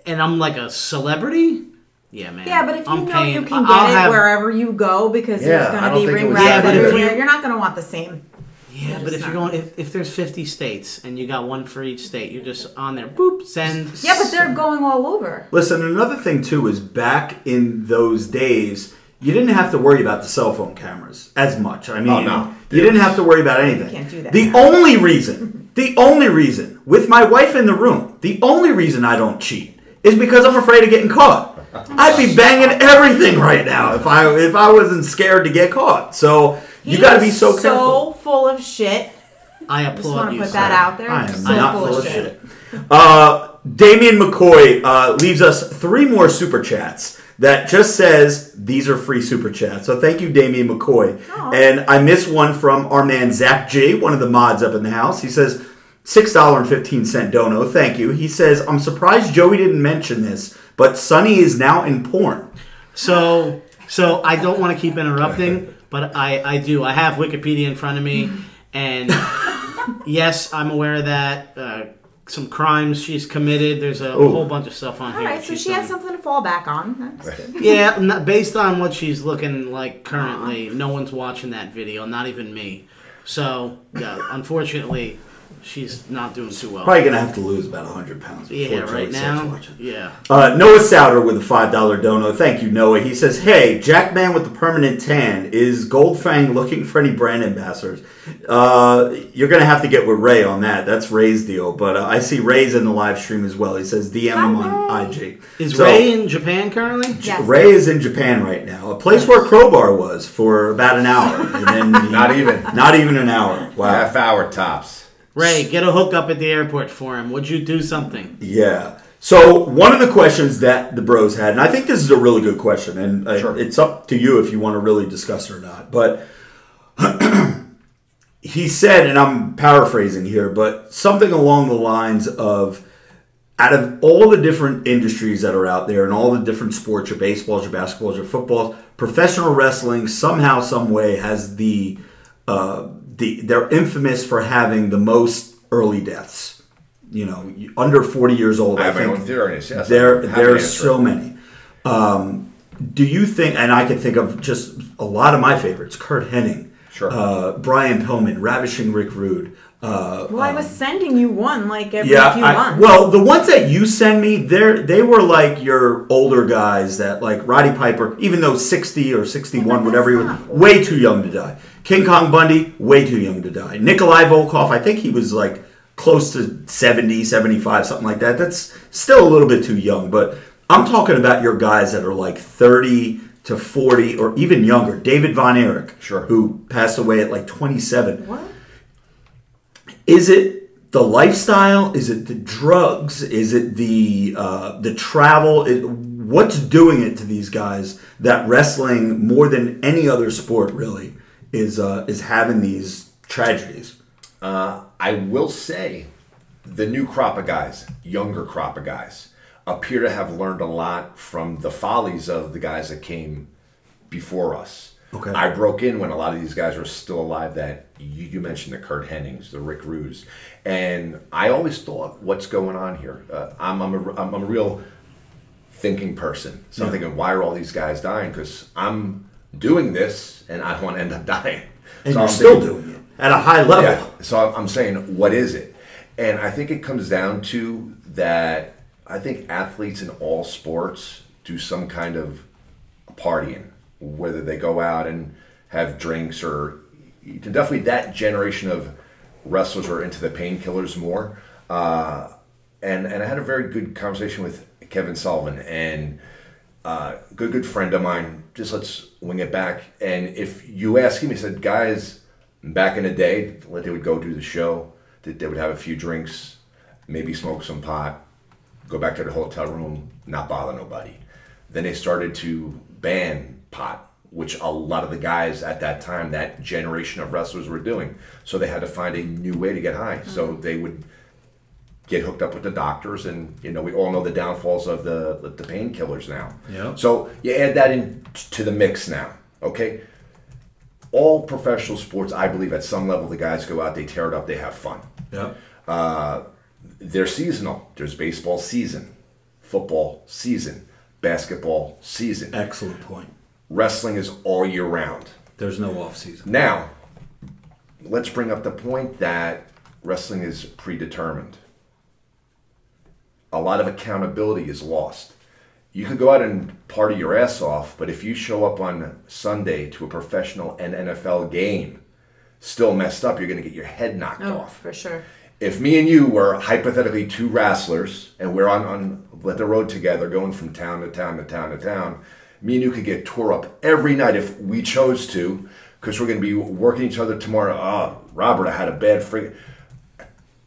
and I'm like a celebrity. Yeah, man. Yeah, but if you I'm know paying, you can I'll get it have, wherever you go because Yeah, there's I going don't to be think it ring was rats that big. everywhere, you're not going to want the same. Yeah, but just if you're not. going, if there's 50 states and you got one for each state, you're just on there, boop, send. Yeah, but they're going all over. Listen, another thing too is back in those days, you didn't have to worry about the cell phone cameras as much. I mean, Oh, no. you didn't have to worry about anything. You can't do that The now. only reason, with my wife in the room, the only reason I don't cheat is because I'm afraid of getting caught. I'd be banging everything right now if I wasn't scared to get caught. So you got to be so careful. So full of shit. I Just want applaud to you. put sir. that out there. I am So not full full of of shit. shit. Damian McCoy leaves us 3 more super chats that just says these are free super chats. So thank you, Damian McCoy. Aw. And I missed one from our man Zach G, one of the mods up in the house. He says $6.15 dono. Thank you. He says, I'm surprised Joey didn't mention this, but Sonny is now in porn. So I don't want to keep interrupting, but I do. I have Wikipedia in front of me, and yes, I'm aware of that. some crimes she's committed. There's a whole bunch of stuff on All here. right, so she has something to fall back on. That's good. Yeah, based on what she's looking like currently, no one's watching that video, not even me. So, yeah, unfortunately, she's not doing too well. Probably going to have to lose about 100 pounds before Yeah, Joey right starts now. watching. Yeah. Noah Souter with a $5 dono. Thank you, Noah. He says, hey, Jackman with the permanent tan. Is Goldfang looking for any brand ambassadors? You're going to have to get with Ray on that. That's Ray's deal. But I see Ray's in the live stream as well. He says, DM him on IG. Is Ray in Japan currently? Yes. Ray is in Japan right now. A place where Crowbar was for about an hour. And then Not even. Not even an hour. Wow. Half hour tops. Ray, get a hookup at the airport for him. Would you do something? Yeah. So one of the questions that the bros had, and I think this is a really good question, and it's up to you if you want to really discuss it or not. But he said, and I'm paraphrasing here, but something along the lines of, out of all the different industries that are out there and all the different sports, your baseballs, your basketballs, your footballs, professional wrestling somehow, some way has they're infamous for having the most early deaths. You know, under 40 years old. I have my think own theories. Yes, there's so many. Do you think? And I can think of just a lot of my favorites: Kurt Hennig, Brian Pillman, Ravishing Rick Rude. Well, I was sending you one like every few Yeah, months. well, the ones that you send me, they were like your older guys that, like Roddy Piper, even though 60 or 61, whatever he was, way too young to die. King Kong Bundy, way too young to die. Nikolai Volkov, I think he was like close to 70, 75, something like that. That's still a little bit too young, but I'm talking about your guys that are like 30 to 40 or even younger. David Von Erich, who passed away at like 27. What? Is it the lifestyle? Is it the drugs? Is it the travel? What's doing it to these guys that wrestling, more than any other sport really, is having these tragedies? I will say the new crop of guys, younger crop of guys, appear to have learned a lot from the follies of the guys that came before us. Okay. I broke in when a lot of these guys were still alive. That you mentioned the Kurt Hennings, the Rick Rudes, and I always thought, what's going on here? I'm a real thinking person. So I'm thinking, why are all these guys dying? Because I'm doing this, and I don't want to end up dying. And so you're I'm still thinking, doing it at a high level. Yeah. So I'm saying, what is it? And I think it comes down to that. I think athletes in all sports do some kind of partying, whether they go out and have drinks or definitely that generation of wrestlers are into the painkillers more. And I had a very good conversation with Kevin Sullivan, and good friend of mine. Just let's wing it back. And if you ask him, he said, guys, back in the day, they would go do the show, they would have a few drinks, maybe smoke some pot, go back to the hotel room, not bother nobody. Then they started to ban pot, which a lot of the guys at that time, that generation of wrestlers were doing. So they had to find a new way to get high. Mm-hmm. So they would get hooked up with the doctors, and we all know the downfalls of the painkillers now. Yeah. So you add that into the mix now, okay? All professional sports, I believe, at some level, the guys go out, they tear it up, they have fun. Yeah. They're seasonal. There's baseball season, football season, basketball season. Excellent point. Wrestling is all year round. There's no off season. Now, let's bring up the point that wrestling is predetermined. A lot of accountability is lost. You could go out and party your ass off, but if you show up on Sunday to a professional and NFL game, still messed up, you're going to get your head knocked off. For sure. If me and you were hypothetically two wrestlers and we're on the road together, going from town to town to town to town, me and you could get tore up every night if we chose to, because we're going to be working each other tomorrow. Oh, Robert, I had a bad freak.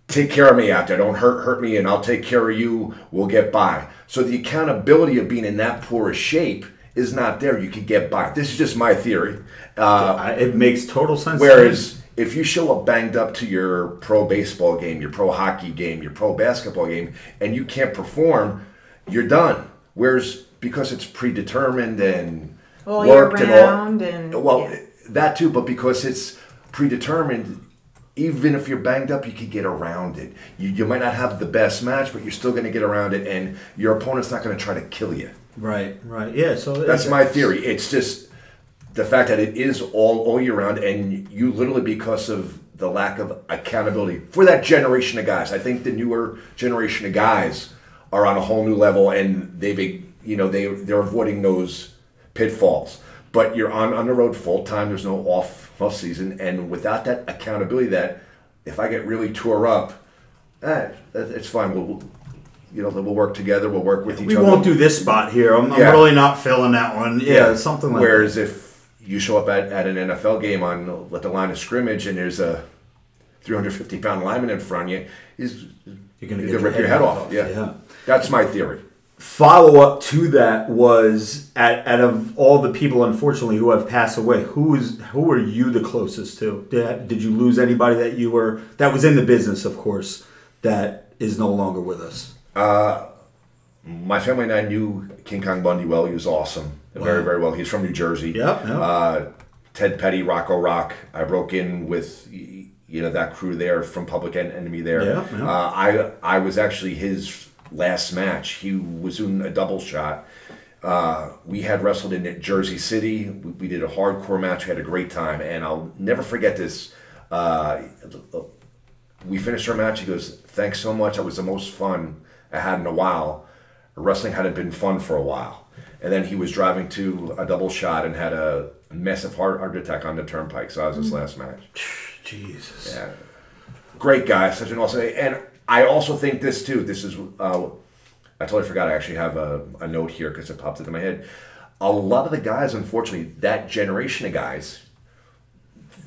Take care of me out there. Don't hurt me, and I'll take care of you. We'll get by. So the accountability of being in that poor a shape is not there. You could get by. This is just my theory. It makes total sense. Whereas if you show up banged up to your pro baseball game, your pro hockey game, your pro basketball game, and you can't perform, you're done. Whereas because it's predetermined and all worked year round that too, but because it's predetermined, even if you're banged up, you can get around it. You might not have the best match, but you're still going to get around it, and your opponent's not going to try to kill you. Right. Yeah. So that's my theory. It's just the fact that it is all year round, and you literally, because of the lack of accountability for that generation of guys. I think the newer generation of guys are on a whole new level, and they're avoiding those pitfalls. But you're on the road full time. There's no off season, and without that accountability, that if I get really tore up, it's fine. We'll work together. We'll work with each other. We won't do this spot here. I'm really not feeling that one. Yeah, something like that. Whereas if you show up at an NFL game on the line of scrimmage and there's a 350-pound lineman in front of you, you're going to rip your head off. Yeah. That's my theory. Follow-up to that was, out of all the people, unfortunately, who have passed away, who are you the closest to? Did you lose anybody that was in the business, of course, that is no longer with us? My family and I knew King Kong Bundy well. He was awesome. Wow. Very, very well. He's from New Jersey. Yep. Ted Petty, Rocco Rock. I broke in with that crew there from Public Enemy there. Yeah. I was actually his last match. He was doing a double shot. We had wrestled in Jersey City. We did a hardcore match. We had a great time, and I'll never forget this. We finished our match. He goes, "Thanks so much. That was the most fun I had in a while. Wrestling hadn't been fun for a while." And then he was driving to a double shot and had a massive heart attack on the turnpike. So that was his last match. Jesus. Yeah. Great guy. Such an awesome. And I also think this too. This is, I totally forgot. I actually have a note here because it popped into my head. A lot of the guys, unfortunately, that generation of guys,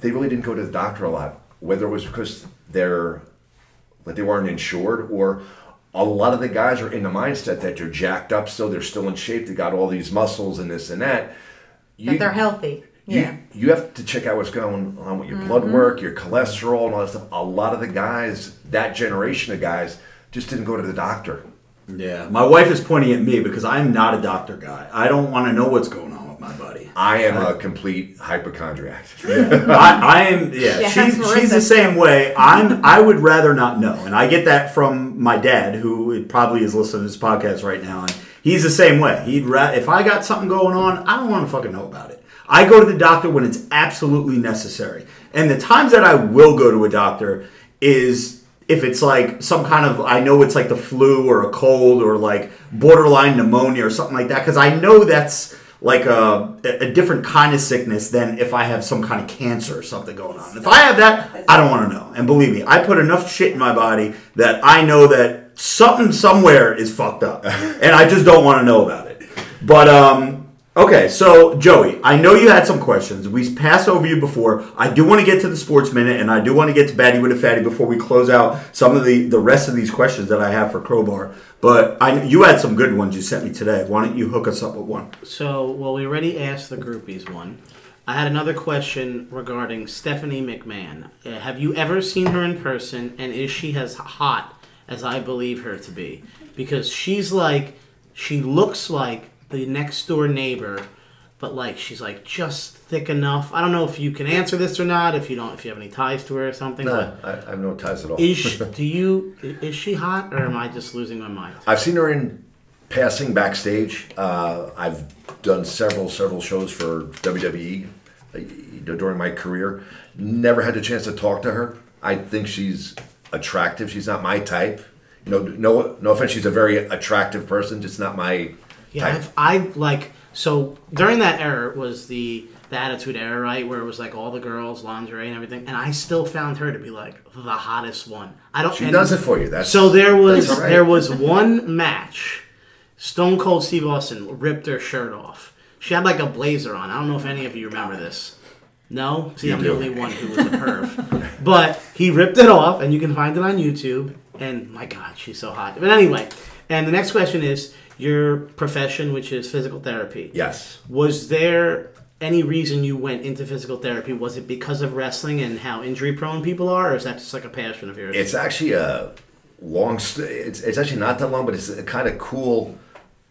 they really didn't go to the doctor a lot. Whether it was because they weren't insured, or a lot of the guys are in the mindset that they're jacked up still, they're still in shape, they got all these muscles and this and that. That they're healthy. Yeah. You have to check out what's going on with your blood work, your cholesterol, and all that stuff. A lot of the guys, that generation of guys, just didn't go to the doctor. Yeah. My wife is pointing at me because I'm not a doctor guy. I don't want to know what's going on with my body. I am a complete hypochondriac. Yeah. I am. Yeah. She's the same way. I would rather not know, and I get that from my dad, who probably is listening to this podcast right now, and he's the same way. If I got something going on, I don't want to fucking know about it. I go to the doctor when it's absolutely necessary, and the times that I will go to a doctor is if it's like some kind of, I know it's like the flu or a cold or like borderline pneumonia or something like that, because I know that's like a different kind of sickness than if I have some kind of cancer or something going on. If I have that, I don't want to know. And believe me, I put enough shit in my body that I know that something somewhere is fucked up, and I just don't want to know about it. But okay, so Joey, I know you had some questions. We passed over you before. I do want to get to the Sports Minute, and I do want to get to Batty with a Fatty before we close out some of the rest of these questions that I have for Crowbar. But you had some good ones you sent me today. Why don't you hook us up with one? So, we already asked the groupies one. I had another question regarding Stephanie McMahon. Have you ever seen her in person, and is she as hot as I believe her to be? Because she looks like the next door neighbor, but she's just thick enough. I don't know if you can answer this or not, if you have any ties to her or something. No, I have no ties at all. Is she hot, or am I just losing my mind? I've seen her in passing backstage. I've done several shows for WWE during my career. Never had the chance to talk to her. I think she's attractive. She's not my type. No offense. She's a very attractive person, just not my. Yeah, so during that era was the Attitude Era, right, where it was all the girls, lingerie and everything, and I still found her to be the hottest one. She does it for you. There was one match, Stone Cold Steve Austin ripped her shirt off. She had a blazer on. I don't know if any of you remember this. No? See, I'm the only one who was a perv. But he ripped it off, and you can find it on YouTube, and my God, she's so hot. But anyway, and the next question is, your profession, which is physical therapy. Yes. Was there any reason you went into physical therapy? Was it because of wrestling and how injury prone people are, or is that just a passion of yours? It's actually a long. It's actually not that long, but it's a kind of cool,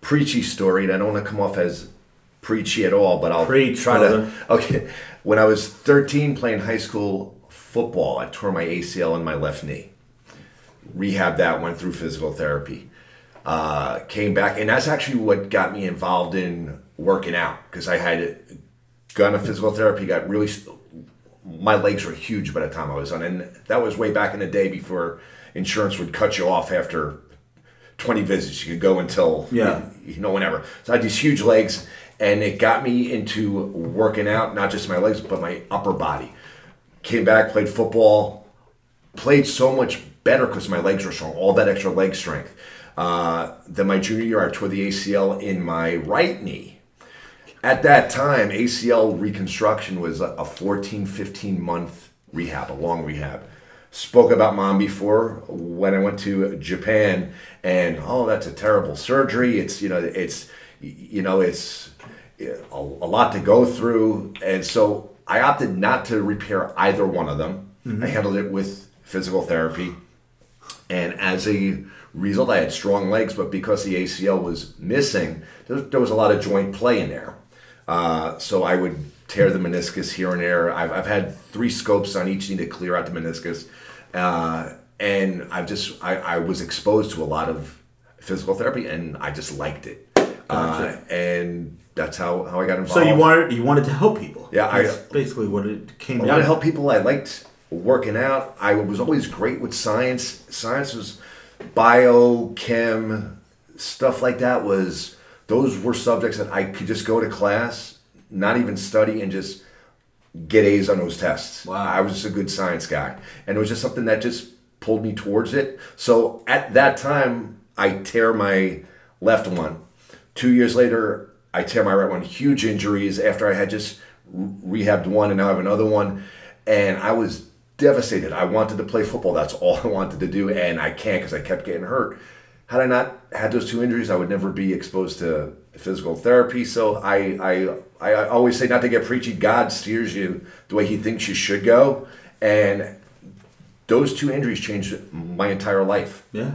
preachy story. And I don't want to come off as preachy at all, but I'll try to. Okay, when I was 13, playing high school football, I tore my ACL in my left knee. Rehabbed that, went through physical therapy. Came back, and that's actually what got me involved in working out, because I had gone to physical therapy, got really... My legs were huge by the time I was on, and that was way back in the day before insurance would cut you off after 20 visits. You could go until, whenever. So I had these huge legs, and it got me into working out, not just my legs, but my upper body. Came back, played football, played so much better because my legs were strong, all that extra leg strength. Then my junior year, I tore the ACL in my right knee. At that time, ACL reconstruction was a 14, 15-month rehab, a long rehab. Spoke about Mom before when I went to Japan, and that's a terrible surgery. It's a lot to go through, and so I opted not to repair either one of them. Mm-hmm. I handled it with physical therapy, and as a result, I had strong legs, but because the ACL was missing, there was a lot of joint play in there. So I would tear the meniscus here and there. I've had 3 scopes on each knee to clear out the meniscus. And I was exposed to a lot of physical therapy, and I just liked it. Gotcha. And that's how I got involved. So you wanted to help people. Yeah. That's basically what it came down to. I wanted to help people. I liked working out. I was always great with science. Science was bio, chem, stuff like that those were subjects that I could just go to class, not even study, and just get A's on those tests. Wow. I was just a good science guy. And it was just something that just pulled me towards it. So at that time, I tear my left one. 2 years later, I tear my right one. Huge injuries after I had just rehabbed one, and now I have another one. And I was devastated. I wanted to play football. That's all I wanted to do, and I can't because I kept getting hurt. Had I not had those 2 injuries, I would never be exposed to physical therapy. So I always say, not to get preachy, God steers you the way he thinks you should go. And those 2 injuries changed my entire life. Yeah.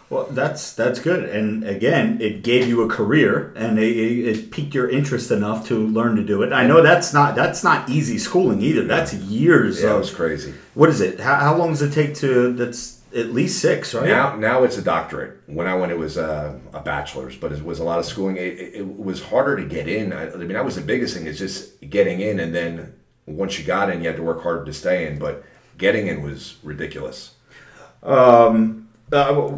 Well, that's good. And again, it gave you a career, and it piqued your interest enough to learn to do it. I know that's not easy schooling either. That's years. Yeah, it was crazy. What is it? How long does it take that's at least 6, right? Now it's a doctorate. When I went, it was a bachelor's, but it was a lot of schooling. It was harder to get in. I mean, that was the biggest thing, is just getting in, and then once you got in, you had to work hard to stay in. But getting in was ridiculous.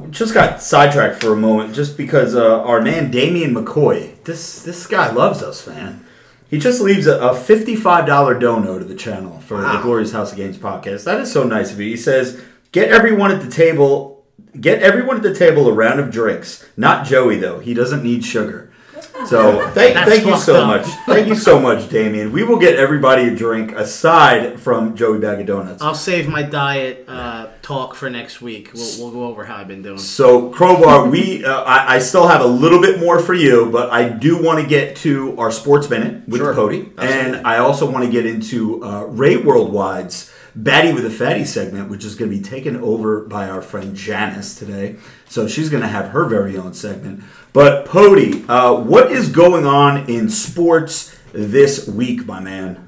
Just got sidetracked for a moment, just because our man Damian McCoy, this guy loves us, man. He just leaves a $55 dono to the channel for the Glorious House of Gainz podcast. That is so nice of you. He says, Get everyone at the table a round of drinks. Not Joey, though. He doesn't need sugar. So thank you so much. Thank you so much, Damien. We will get everybody a drink aside from Joey Bag of Donuts. I'll save my diet talk for next week. We'll go over how I've been doing. So, Crowbar, I still have a little bit more for you, but I do want to get to our Sports Minute with Cody. And I also want to get into Ray Worldwide's Batty with a Fatty segment, which is going to be taken over by our friend Janice today. So she's going to have her very own segment. But Pody, what is going on in sports this week, my man?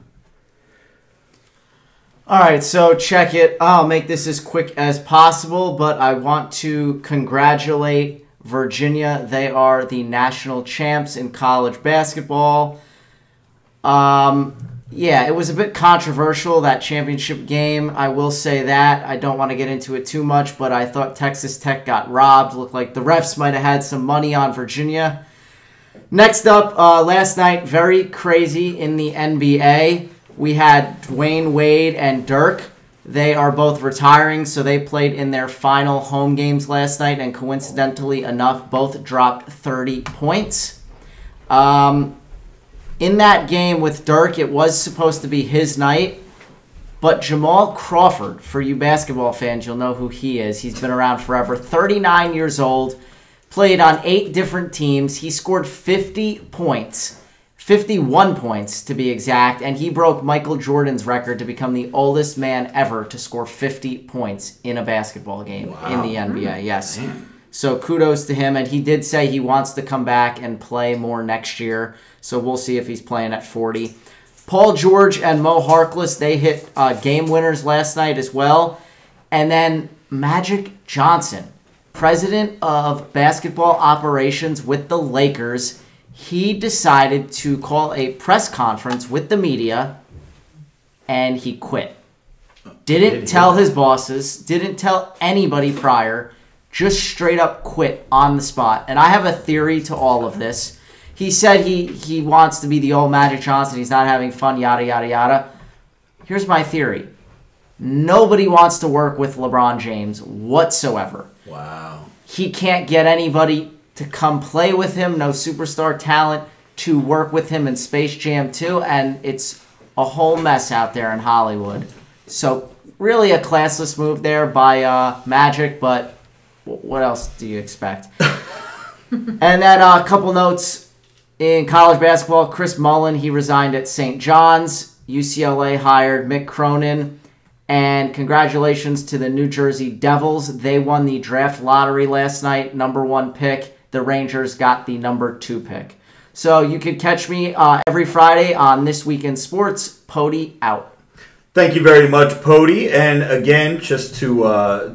All right, so check it. I'll make this as quick as possible, but I want to congratulate Virginia. They are the national champs in college basketball. Yeah, it was a bit controversial, that championship game. I will say that. I don't want to get into it too much, but I thought Texas Tech got robbed. Looked like the refs might have had some money on Virginia. Next up, last night, very crazy in the NBA. We had Dwayne Wade and Dirk. They are both retiring, so they played in their final home games last night, and coincidentally enough, both dropped 30 points. In that game with Dirk, it was supposed to be his night, but Jamal Crawford, for you basketball fans, you'll know who he is. He's been around forever, 39 years old, played on 8 different teams. He scored 50 points, 51 points to be exact, and he broke Michael Jordan's record to become the oldest man ever to score 50 points in a basketball game in the NBA. Yes. Man. So kudos to him, and he did say he wants to come back and play more next year. So we'll see if he's playing at 40. Paul George and Mo Harkless, they hit game winners last night as well. And then Magic Johnson, president of basketball operations with the Lakers, he decided to call a press conference with the media, and he quit. Didn't tell his bosses, didn't tell anybody prior, just straight up quit on the spot. And I have a theory to all of this. He said he wants to be the old Magic Johnson. He's not having fun, yada, yada, yada. Here's my theory. Nobody wants to work with LeBron James whatsoever. Wow. He can't get anybody to come play with him, no superstar talent to work with him in Space Jam 2, and it's a whole mess out there in Hollywood. So really a classless move there by Magic, but what else do you expect? And then a couple notes in college basketball. Chris Mullin, he resigned at St. John's. UCLA hired Mick Cronin. And congratulations to the New Jersey Devils. They won the draft lottery last night, #1 pick. The Rangers got the #2 pick. So you can catch me every Friday on This Week in Sports. Pody out. Thank you very much, Pody. And again, just to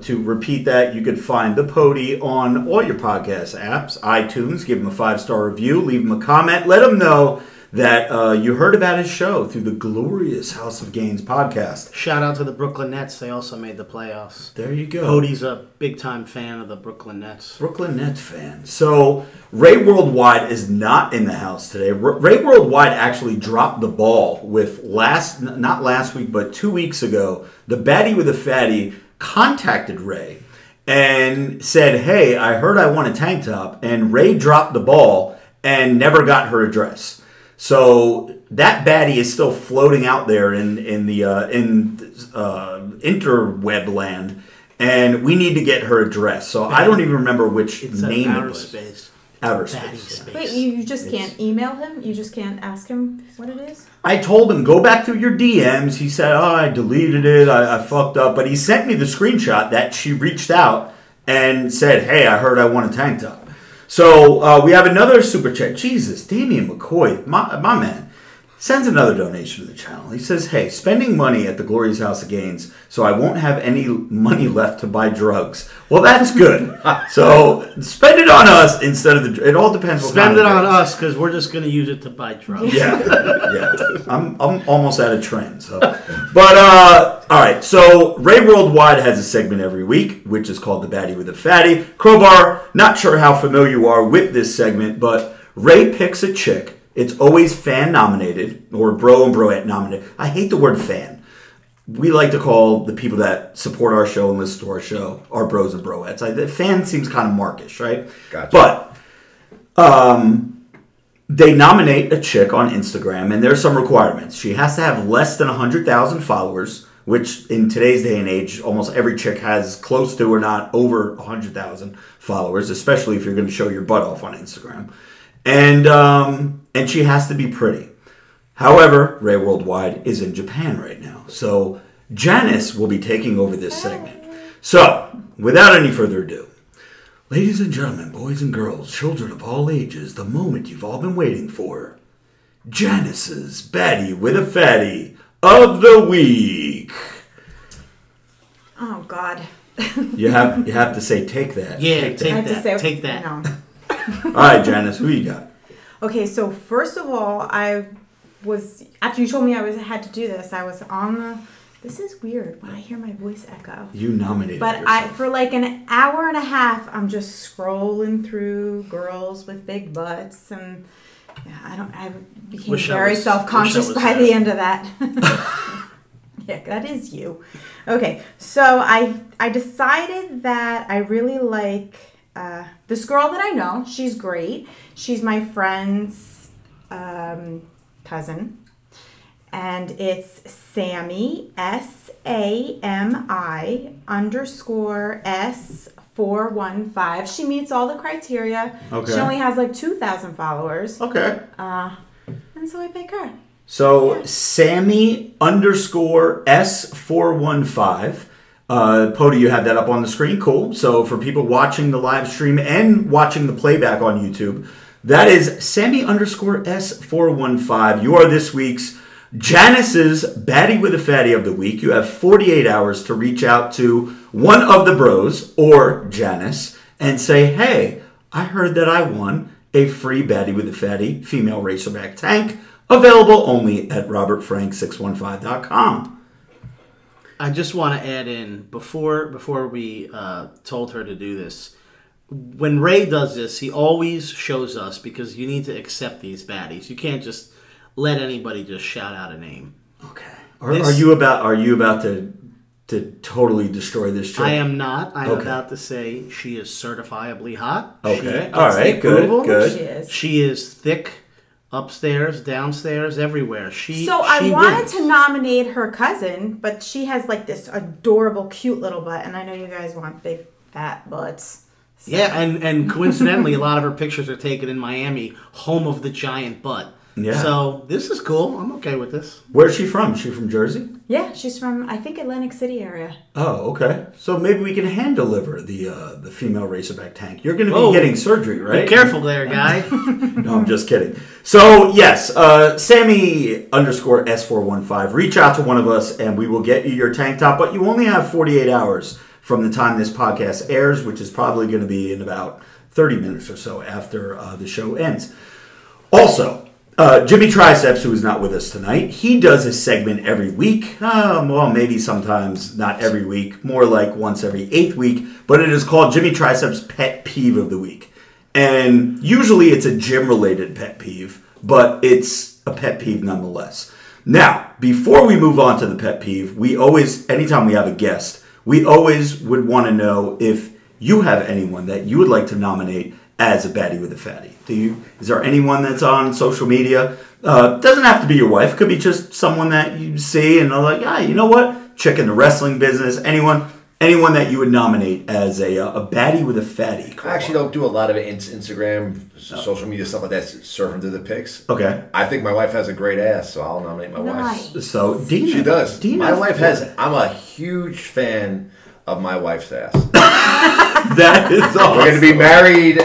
repeat that, you could find the Pody on all your podcast apps, iTunes. Give him a 5-star review. Leave him a comment. Let him know that you heard about his show through the glorious House of Gainz podcast. Shout out to the Brooklyn Nets. They also made the playoffs. There you go. Cody's a big-time fan of the Brooklyn Nets. Brooklyn Nets fan. So Ray Worldwide is not in the house today. Ray Worldwide actually dropped the ball with not last week, but 2 weeks ago. The baddie with the fatty contacted Ray and said, "Hey, I heard I want a tank top." And Ray dropped the ball and never got her address. So that baddie is still floating out there in interweb land, and we need to get her address. So I don't even remember which name it was. Space. Outer space. Wait, you just can't email him? You just can't ask him what it is? I told him, go back through your DMs. He said, "Oh, I deleted it. I fucked up." But he sent me the screenshot that she reached out and said, "Hey, I heard I want a tank top." So we have another super chat. Jesus, Damian McCoy, my man, sends another donation to the channel. He says, "Hey, spending money at the glorious House of Gainz, so I won't have any money left to buy drugs." Well, that's good. So spend it on us instead of it all depends. Spend it on us because we're just going to use it to buy drugs. Yeah. I'm almost out of trend. So, but all right. So Ray Worldwide has a segment every week, which is called the Baddie with the Fatty. Crowbar. Not sure how familiar you are with this segment, but Ray picks a chick. It's always fan nominated or bro and broette nominated. I hate the word fan. We like to call the people that support our show and listen to our show our bros and broettes. The fan seems kind of markish, right? Gotcha. But they nominate a chick on Instagram, and there's some requirements. She has to have less than 100,000 followers, which in today's day and age, almost every chick has close to or not over 100,000 followers, especially if you're going to show your butt off on Instagram. And she has to be pretty. However, Ray Worldwide is in Japan right now. So Janice will be taking over this segment. So, without any further ado, ladies and gentlemen, boys and girls, children of all ages, the moment you've all been waiting for. Janice's Baddie with a Fatty of the Week. Oh, God. You have to say, take that. Yeah, take that. Take that. No. All right, Janice, who you got? Okay, so first of all, after you told me I had to do this, I was on the, this is weird when I hear my voice echo. You nominated But yourself. for like an hour and a half, I'm just scrolling through girls with big butts, and yeah, I became very self-conscious by the end of that. Yeah, that is you. Okay, so I decided that I really like this girl that I know. She's great. She's my friend's cousin. And it's Sammy, SAMI_S415. She meets all the criteria. Okay. She only has like 2,000 followers. Okay. And so I pick her. So Sammy_S415. Pody, you have that up on the screen. Cool. So for people watching the live stream and watching the playback on YouTube, that is Sammy_S415. You are this week's Janice's Baddie with a Fatty of the Week. You have 48 hours to reach out to one of the bros or Janice and say, hey, I heard that I won a free Baddie with a Fatty female racerback tank, available only at robertfrank615.com. I just want to add in, before we told her to do this, when Ray does this, he always shows us, because you need to accept these baddies. You can't just let anybody just shout out a name. Okay. Are you about to totally destroy this chick? I am not. I'm Okay. about to say she is certifiably hot. Okay. She All gets right. the approval. Good. She is. She is thick, upstairs, downstairs, everywhere. She I wanted wins. to nominate her cousin, but she has like this adorable, cute little butt, and I know you guys want big, fat butts. So. Yeah, and coincidentally, a lot of her pictures are taken in Miami, home of the giant butt. Yeah. So this is cool. I'm okay with this. Where's she from? Is she from Jersey? Yeah, she's from, I think, Atlantic City area. Oh, okay. So maybe we can hand deliver the female racerback tank. You're going to be Oh, getting surgery, right? Be careful there, guy. No, I'm just kidding. So, yes, Sammy_S415. Reach out to one of us and we will get you your tank top. But you only have 48 hours from the time this podcast airs, which is probably going to be in about 30 minutes or so after the show ends. Also, Jimmy Triceps, who is not with us tonight, he does a segment every week. Well, maybe sometimes not every week, more like once every 8th week. But it is called Jimmy Triceps' Pet Peeve of the Week. And usually it's a gym-related pet peeve, but it's a pet peeve nonetheless. Now, before we move on to the pet peeve, we always, anytime we have a guest, we always would want to know if you have anyone that you would like to nominate as a baddie with a fatty. Is there anyone that's on social media? Doesn't have to be your wife. Could be just someone that you see and are like, you know what? Chick in the wrestling business. Anyone that you would nominate as a baddie with a fatty. I actually don't do a lot of Instagram, social media stuff like that, surfing through the pics. Okay. I think my wife has a great ass, so I'll nominate my Nice. wife. So Dina, She does. Dina, My wife has. I'm a huge fan of my wife's ass. That is awesome. We're going to be married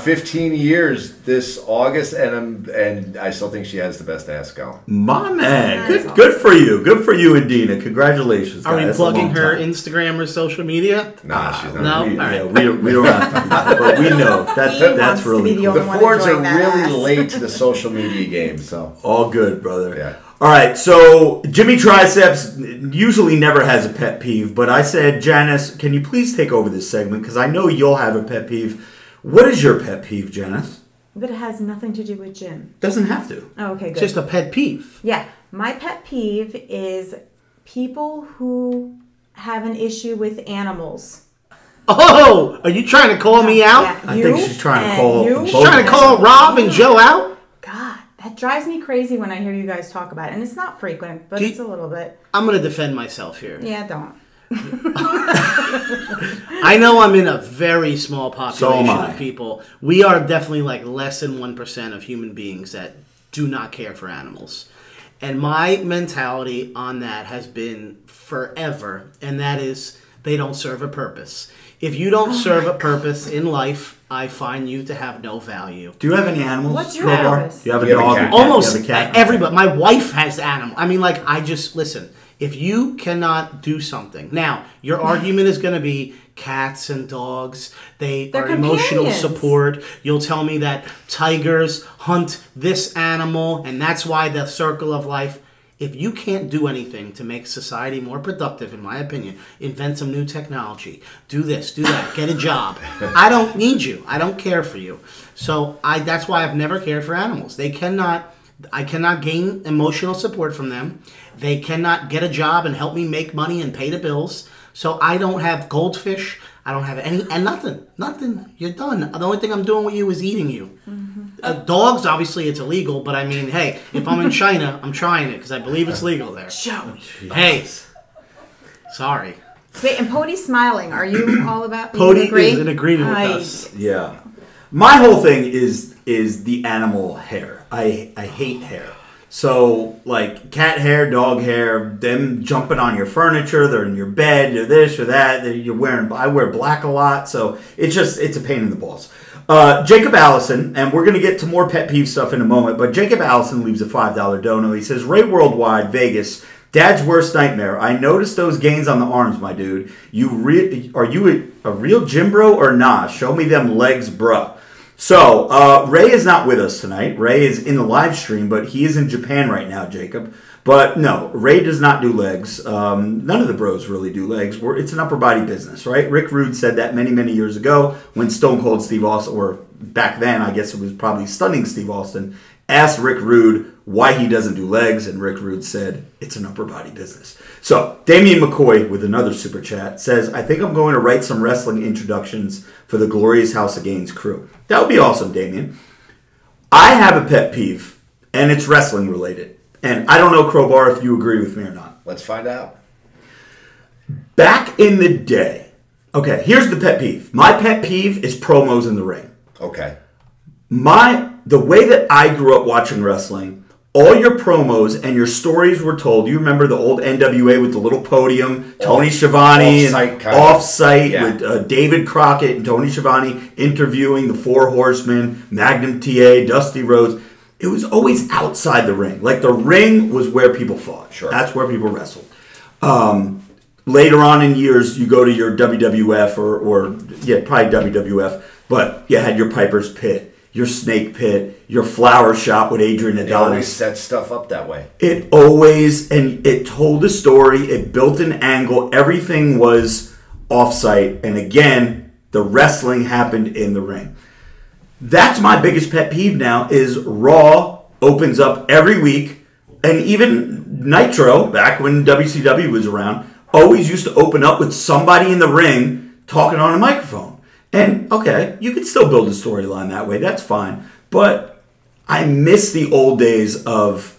15 years this August, and I still think she has the best ass going. My man, That's good for you. Good for you and Dina. Congratulations, guys. Are we That's a plugging long her time. Instagram or social media? Nah, she's not. No? We, All right. yeah, we don't have to do that, but we know He that's wants to really be the cool. only The one Fords are enjoying that really ass. late to the social media game, so. All good, brother. Yeah. All right, so Jimmy Triceps usually never has a pet peeve, but I said, Janice, can you please take over this segment? Because I know you'll have a pet peeve. What is your pet peeve, Janice? But it has nothing to do with Jim. Doesn't have to. Oh, okay, It's good. just a pet peeve. Yeah, my pet peeve is people who have an issue with animals. Oh, are you trying to call me out? Yeah, I you think she's trying to and call you. both She's trying to call Rob and Joe out? God, that drives me crazy when I hear you guys talk about it. And it's not frequent, but Do you- it's a little bit. I'm going to defend myself here. Yeah, don't. I know I'm in a very small population So am I. of people. We are definitely like less than 1% of human beings that do not care for animals. And my mentality on that has been forever, and that is they don't serve a purpose. If you don't serve a purpose in life, I find you to have no value. Do you have any animals? What's your Crowbar? purpose? Do you have a You have a dog? cat. Almost You have a cat? everybody. My wife has animals. I mean, like, I just, listen, if you cannot do something. Now, your argument is going to be cats and dogs. They're They're emotional companions. support. You'll tell me that tigers hunt this animal, and that's why the circle of life. If you can't do anything to make society more productive, in my opinion, invent some new technology, do this, do that, get a job. I don't need you. I don't care for you. So that's why I've never cared for animals. I cannot gain emotional support from them. They cannot get a job and help me make money and pay the bills. So I don't have goldfish. I don't have any, and nothing. You're done. The only thing I'm doing with you is eating you. Dogs, obviously, it's illegal. But I mean, hey, if I'm in China, I'm trying it because I believe it's legal there. Joe. Hey, sorry. Wait, and Pody's smiling. Are you all about you Pody agree? is in agreement with I- us. Yeah. My whole thing is the animal hair. I hate hair. So, like, cat hair, dog hair, them jumping on your furniture, they're in your bed, they're this or that, I wear black a lot, so it's a pain in the balls. Jacob Allison, and we're going to get to more pet peeve stuff in a moment, but Jacob Allison leaves a $5 dono. He says, Ray Worldwide, Vegas, Dad's worst nightmare. I noticed those gains on the arms, my dude. Are you a real gym bro or nah? Show me them legs, bruh. So, Ray is not with us tonight. Ray is in the live stream, but he is in Japan right now, Jacob. But no, Ray does not do legs. None of the bros really do legs. It's an upper body business, right? Rick Rude said that many, many years ago when Stone Cold Steve Austin, or back then, I guess it was probably Stunning Steve Austin, asked Rick Rude why he doesn't do legs, and Rick Rude said, it's an upper body business. So, Damian McCoy with another super chat says, I think I'm going to write some wrestling introductions for the Glorious House of Gainz crew. That would be awesome, Damian. I have a pet peeve, and it's wrestling related. And I don't know, Crowbar, if you agree with me or not. Let's find out. Back in the day, okay, here's the pet peeve. My pet peeve is promos in the ring. Okay. The way that I grew up watching wrestling, all your promos and your stories were told. You remember the old NWA with the little podium, Tony Schiavone, off-site with David Crockett and Tony Schiavone interviewing the Four Horsemen, Magnum TA, Dusty Rhodes. It was always outside the ring. Like, the ring was where people fought. Sure. That's where people wrestled. Later on in years, you go to your WWF or probably WWF, but you had your Piper's Pit, your Snake Pit, your Flower Shop with Adrian Adonis. They always set stuff up that way. It always, and it told a story, it built an angle, everything was off-site, and again, the wrestling happened in the ring. That's my biggest pet peeve now, is Raw opens up every week, and even Nitro, back when WCW was around, always used to open up with somebody in the ring talking on a microphone. And, okay, you can still build a storyline that way, that's fine. But I miss the old days of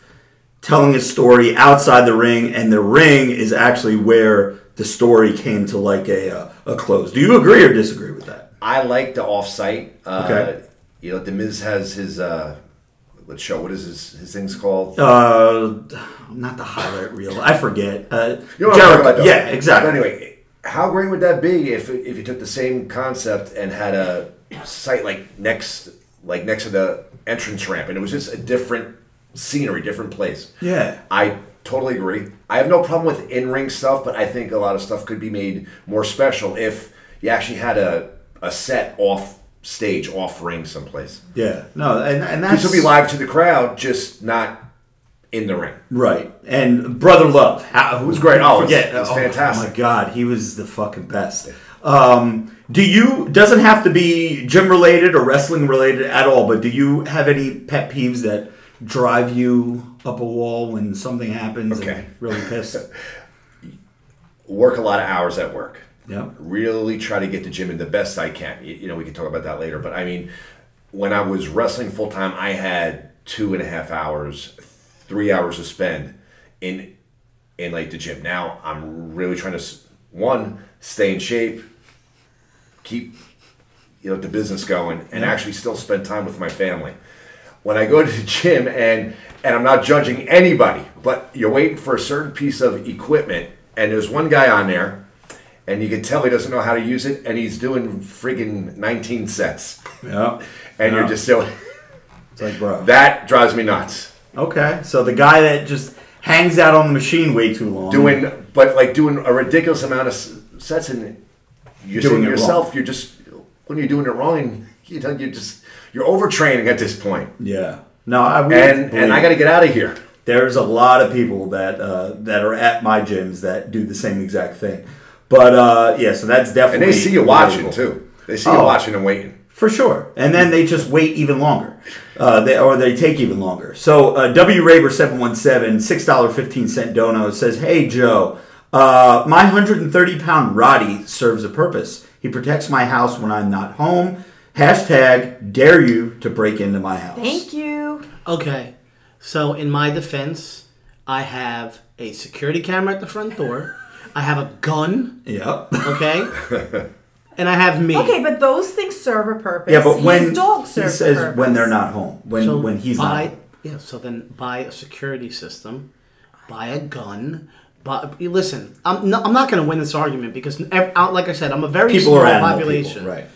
telling a story outside the ring, and the ring is actually where the story came to like a close. Do you agree or disagree with that? I like the off-site. Okay. You know, The Miz has his, let's show, what is his things called? Not the highlight reel. I forget. You know what I'm talking about, though. Yeah, exactly. But anyway, how great would that be if you took the same concept and had a site like next to the entrance ramp, and it was just a different scenery, different place? Yeah. I totally agree. I have no problem with in-ring stuff, but I think a lot of stuff could be made more special if you actually had a set off stage, off ring someplace. Yeah. No, and that's... This would be live to the crowd, just not in the ring. Right. And Brother Love, who's great. Oh, Forget. it's fantastic. Oh my God, he was the fucking best. Doesn't have to be gym related or wrestling related at all, but do you have any pet peeves that drive you up a wall when something happens and really pissed? Work a lot of hours at work. Yeah. Really try to get the gym in the best I can. You know, we can talk about that later. But I mean, when I was wrestling full time, I had 2.5 hours, 3 hours to spend in like the gym. Now I'm really trying to stay in shape, keep the business going, and actually still spend time with my family. When I go to the gym, and I'm not judging anybody, but you're waiting for a certain piece of equipment, and there's one guy on there, and you can tell he doesn't know how to use it, and he's doing friggin' 19 sets. Yeah. And you're just still... It's like, bro. That drives me nuts. Okay. So the guy that just hangs out on the machine way too long. Doing a ridiculous amount of sets, and you're saying to yourself, you're just... When you're doing it wrong, you're overtraining at this point. Yeah. No, I got to get out of here. There's a lot of people that are at my gyms that do the same exact thing. But, so that's definitely... And they see you watching, too. They see you watching and waiting. For sure. And then they just wait even longer. They take even longer. So, WRaver717, $6.15 dono, says, Hey, Joe, my 130-pound Roddy serves a purpose. He protects my house when I'm not home. Hashtag dare you to break into my house. Thank you. Okay. So, in my defense, I have a security camera at the front door. I have a gun. Yep. Okay. And I have me. Okay, but those things serve a purpose. Yeah, but when his dog serves he says a purpose. when they're not home, when he's not home. Yeah. So then buy a security system, buy a gun. Listen, I'm not going to win this argument because, like I said, I'm a very small population. People, right.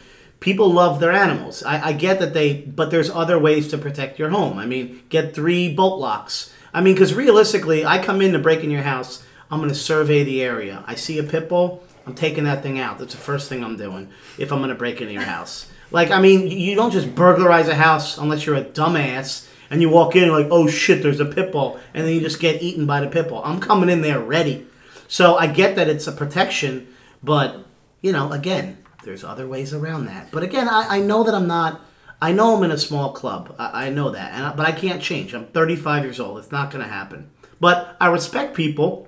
people love their animals. I get that but there's other ways to protect your home. I mean, get 3 bolt locks. I mean, because realistically, I come in to break in your house, I'm going to survey the area. I see a pit bull, I'm taking that thing out. That's the first thing I'm doing if I'm going to break into your house. Like, I mean, you don't just burglarize a house unless you're a dumbass and you walk in like, oh shit, there's a pit bull, and then you just get eaten by the pit bull. I'm coming in there ready. So I get that it's a protection, but, you know, again, there's other ways around that. But again, I know that I know I'm in a small club. I know that. But I can't change. I'm 35 years old. It's not going to happen. But I respect people.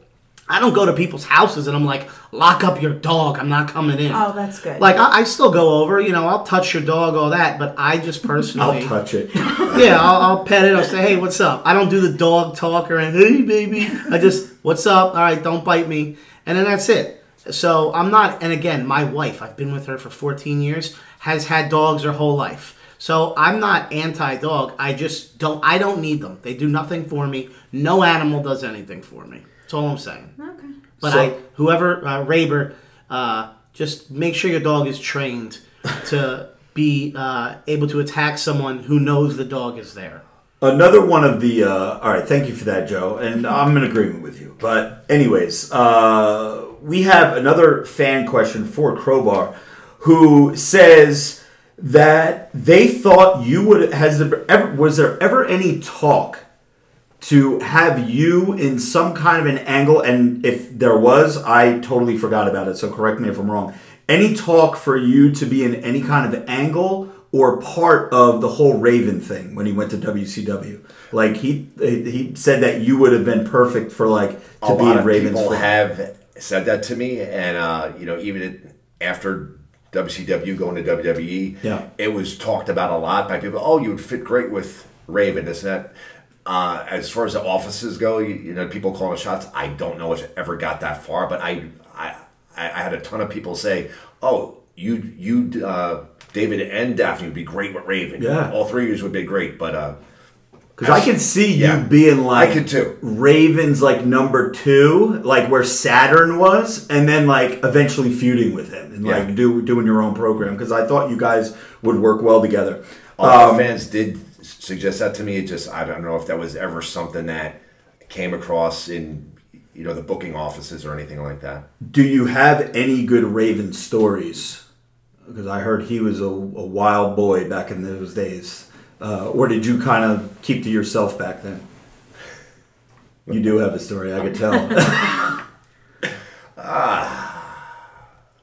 I don't go to people's houses and I'm like, lock up your dog. I'm not coming in. Oh, that's good. Like, I still go over. You know, I'll touch your dog, all that. But I just personally... I'll touch it. Yeah, I'll pet it. I'll say, hey, what's up? I don't do the dog talk or hey, baby. I just, what's up? All right, don't bite me. And then that's it. So I'm not... And again, my wife, I've been with her for 14 years, has had dogs her whole life. So I'm not anti-dog. I don't need them. They do nothing for me. No animal does anything for me. That's all I'm saying. Okay. But whoever, Raber, just make sure your dog is trained to be able to attack someone who knows the dog is there. Another one of the... all right, thank you for that, Joe. And I'm in agreement with you. But anyways, we have another fan question for Crowbar who says that they thought you would... Was there ever any talk to have you in some kind of an angle? And if there was, I totally forgot about it, so correct me if I'm wrong. Any talk for you to be in any kind of angle or part of the whole Raven thing when he went to WCW? Like, he said that you would have been perfect for, like, to be in Raven's. People have said that to me, and, you know, even after WCW going to WWE, it was talked about a lot by people. Oh, you would fit great with Raven, this and that. As far as the offices go, you know, people calling shots. I don't know if it ever got that far, but I had a ton of people say, "Oh, you, David and Daphne would be great with Raven. Yeah, all 3 of you would be great." But because I could see you being like, I could too. Raven's like number 2, like where Saturn was, and then like eventually feuding with him and like doing your own program. Because I thought you guys would work well together. Fans did suggest that to me. It just, I don't know if that was ever something that came across in, you know, the booking offices or anything like that. Do you have any good Raven stories? Because I heard he was a wild boy back in those days. Or did you kind of keep to yourself back then? You do have a story, I could tell.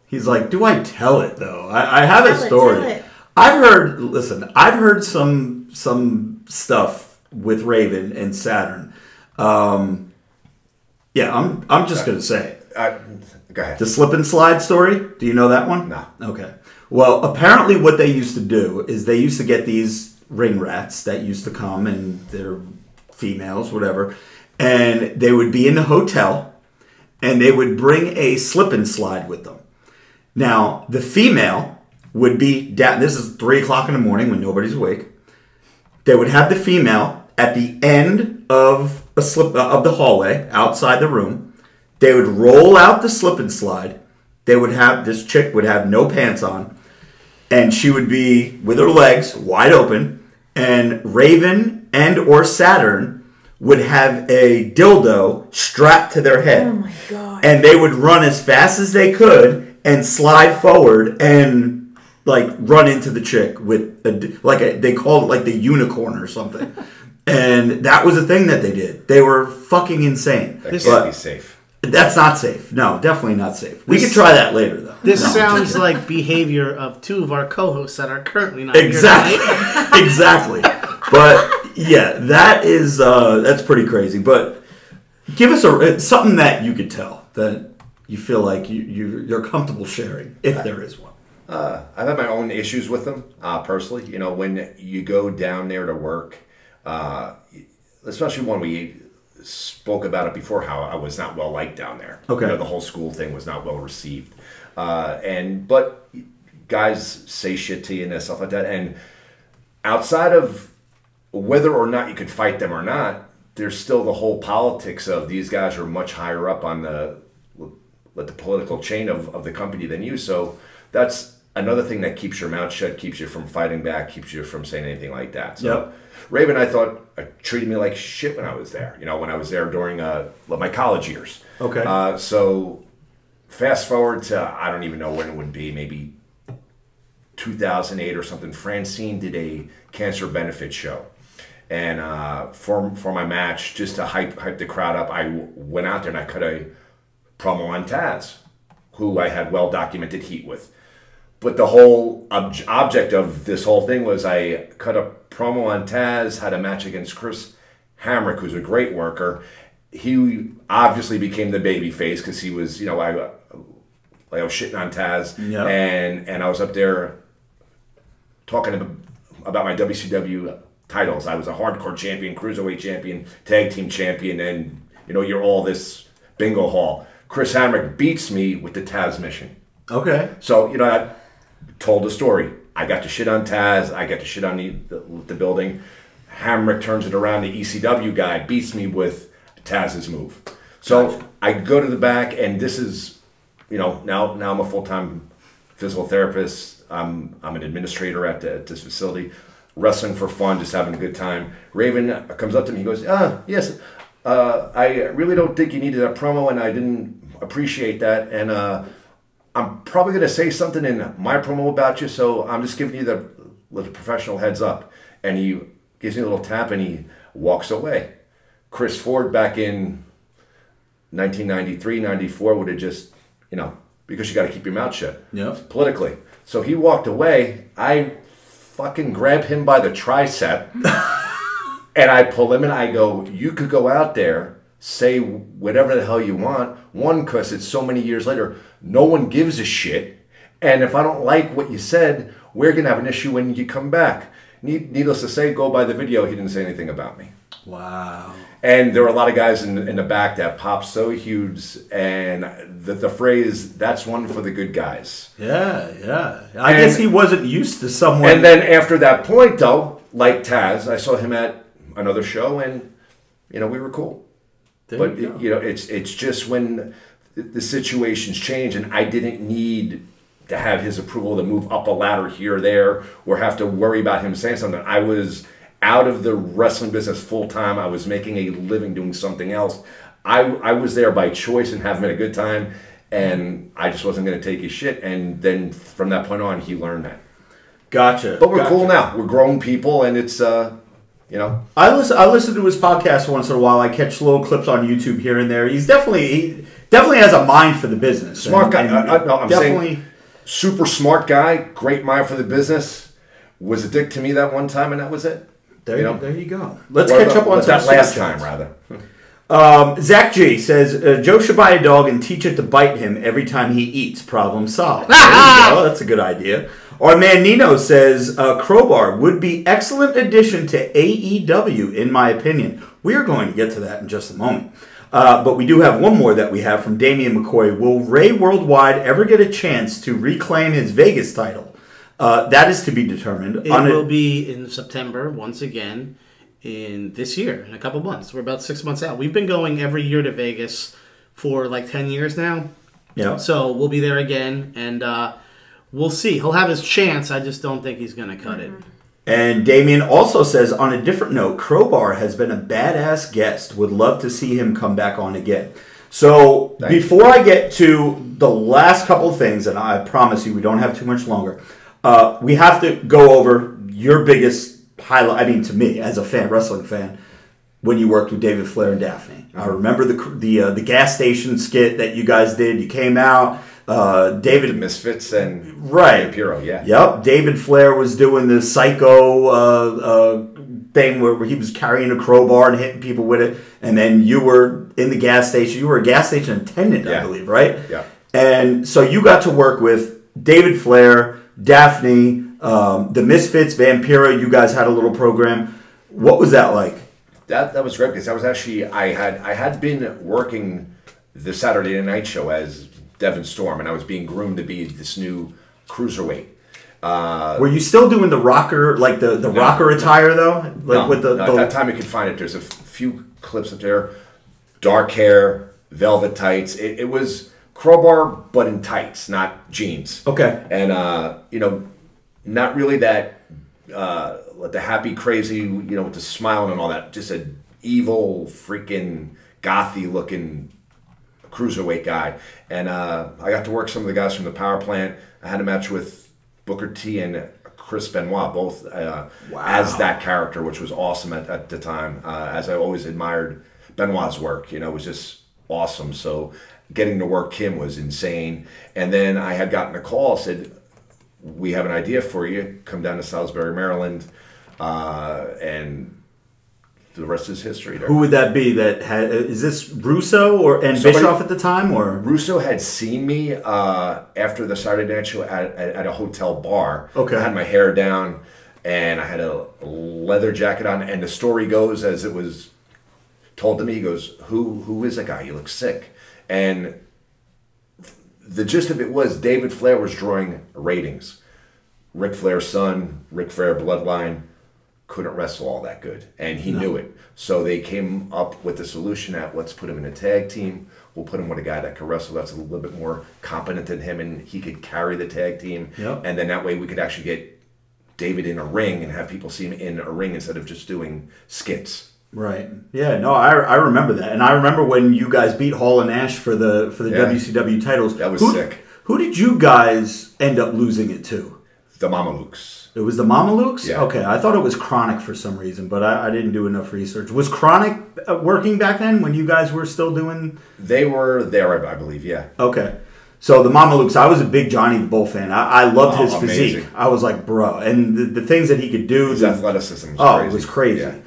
He's like, do I tell it though? I have a story. I've heard some stuff with Raven and Saturn. I'm just gonna say. Go ahead. The slip and slide story. Do you know that one? No. Okay. Well, apparently what they used to do is they used to get these ring rats that used to come, and they're females, whatever, and they would be in the hotel, and they would bring a slip and slide with them. Now, the female would be down. This is 3 o'clock in the morning when nobody's awake. They would have the female at the end of the hallway outside the room. They would roll out the slip and slide. This chick would have no pants on, and she would be with her legs wide open. And Raven and or Saturn would have a dildo strapped to their head. Oh my god! And they would run as fast as they could and slide forward and like run into the chick with they called it like the unicorn or something. And that was a thing that they did. They were fucking insane. That can't be safe. That's not safe. No, definitely not safe. We could try that later, though. This sounds like behavior of 2 of our co-hosts that are currently not exactly. here. Exactly. But yeah, that's pretty crazy. But give us something that you could tell that you feel like you're comfortable sharing, if there is one. I've had my own issues with them personally. You know, when you go down there to work, especially when we spoke about it before, how I was not well liked down there. Okay. You know, the whole school thing was not well received. But guys say shit to you and stuff like that. And outside of whether or not you could fight them or not, there's still the whole politics of these guys are much higher up on the political chain of the company than you. So that's another thing that keeps your mouth shut, keeps you from fighting back, keeps you from saying anything like that. So Yep. Raven, I thought, treated me like shit when I was there. You know, when I was there during my college years. Okay. So fast forward to, I don't even know when it would be, maybe 2008 or something. Francine did a cancer benefit show. And for my match, just to hype the crowd up, I went out there and I cut a promo on Taz, who I had well-documented heat with. But the whole object of this whole thing was I cut a promo on Taz, had a match against Chris Hamrick, who's a great worker. He obviously became the baby face because he was, I was shitting on Taz. Yep. And I was up there talking about my WCW titles. I was a hardcore champion, cruiserweight champion, tag team champion, and, you're all this bingo hall. Chris Hamrick beats me with the Taz mission. Okay. So, I told the story. I got to shit on Taz. I got to shit on the building. Hamrick turns it around. The ECW guy beats me with Taz's move. So Gotcha. I go to the back, and this is, now I'm a full-time physical therapist. I'm an administrator at this facility, wrestling for fun, just having a good time. Raven comes up to me. He goes, yes, I really don't think you needed a promo, and I didn't appreciate that. And I'm probably going to say something in my promo about you, so I'm just giving you the little professional heads up. And he gives me a little tap, and he walks away. Chris Ford back in 1993, 94 would have just, because you got to keep your mouth shut. Yep. Politically. So he walked away. I fucking grab him by the tricep, and I pull him, and I go, you could go out there, say whatever the hell you want. One, because it's so many years later, no one gives a shit. And if I don't like what you said, we're going to have an issue when you come back. Needless to say, go by the video. He didn't say anything about me. Wow. And there were a lot of guys in the back that popped so huge. And the phrase, that's one for the good guys. Yeah. I guess he wasn't used to someone. And then after that point, though, like Taz, I saw him at another show, and, we were cool. But, it's just when the situations change, and I didn't need to have his approval to move up a ladder here or there, or have to worry about him saying something. I was out of the wrestling business full time. I was making a living doing something else. I was there by choice and having a good time, and I just wasn't going to take his shit. And then from that point on, he learned that. Gotcha. But we're cool now. We're grown people, and it's I listen to his podcast once in a while. I catch little clips on YouTube here and there. He definitely has a mind for the business. Smart guy. I'm definitely saying super smart guy, great mind for the business. Was a dick to me that one time, and that was it. There you go. Let's catch up on some that last super time, chats. rather. Zach G says, Joe should buy a dog and teach it to bite him every time he eats. Problem solved. There you go. That's a good idea. Our man Nino says, Crowbar would be excellent addition to AEW, in my opinion. We are going to get to that in just a moment. But we do have one more that we have from Damian McCoy. Will Ray Worldwide ever get a chance to reclaim his Vegas title? That is to be determined. It will be in September, once again, in this year, in a couple months. We're about 6 months out. We've been going every year to Vegas for like 10 years now. Yeah. So we'll be there again, and we'll see. He'll have his chance. I just don't think he's going to cut it. And Damien also says, on a different note, Crowbar has been a badass guest. Would love to see him come back on again. So before I get to the last couple of things, and I promise you we don't have too much longer, we have to go over your biggest highlight. I mean, to me, as a fan, wrestling fan, when you worked with David Flair and Daphne. I remember the gas station skit that you guys did. You came out. David Misfits and right. Puro, yeah. Yep. David Flair was doing the psycho thing where he was carrying a crowbar and hitting people with it, and then you were in the gas station. You were a gas station attendant, I believe, right? Yeah. And so you got to work with David Flair, Daphne, the Misfits, Vampiro. You guys had a little program. What was that like? That was great because I was actually I had been working the Saturday Night Show as Devon Storm, and I was being groomed to be this new cruiserweight. Were you still doing the rocker, like the rocker attire though? Like with the at that time you could find it. There's a few clips up there. Dark hair, velvet tights. It was Crowbar, but in tights, not jeans. Okay. And not really that the happy, crazy, with the smiling and all that. Just a evil, freaking gothy looking cruiserweight guy. And I got to work some of the guys from the power plant. I had a match with Booker T and Chris Benoit, both as that character, which was awesome at the time. As I always admired Benoit's work, it was just awesome. So getting to work him was insane. And then I had gotten a call, said, we have an idea for you. Come down to Salisbury, Maryland, and the rest is history. There. Who would that be? Is this Russo and Bischoff at the time, or Russo had seen me after the Saturday Night Show at a hotel bar. Okay, I had my hair down and I had a leather jacket on. And the story goes, as it was told to me, he goes, "Who is that guy? He looks sick." And the gist of it was David Flair was drawing ratings. Ric Flair's son, Ric Flair bloodline, couldn't wrestle all that good, and he knew it. So they came up with the solution at, let's put him in a tag team. We'll put him with a guy that can wrestle that's a little bit more competent than him, and he could carry the tag team. Yep. And then that way we could actually get David in a ring and have people see him in a ring instead of just doing skits. Right. Yeah. No, I remember that, and I remember when you guys beat Hall and Nash for the WCW titles. That was sick. Who did you guys end up losing it to? The Mamalukes. It was the Mamalukes? Yeah. Okay, I thought it was Chronic for some reason, but I didn't do enough research. Was Chronic working back then when you guys were still doing... They were there, I believe, yeah. Okay. So the Mamalukes, I was a big Johnny the Bull fan. I loved his physique. Amazing. I was like, bro. And the things that he could do... His athleticism was crazy. It was crazy. Yeah.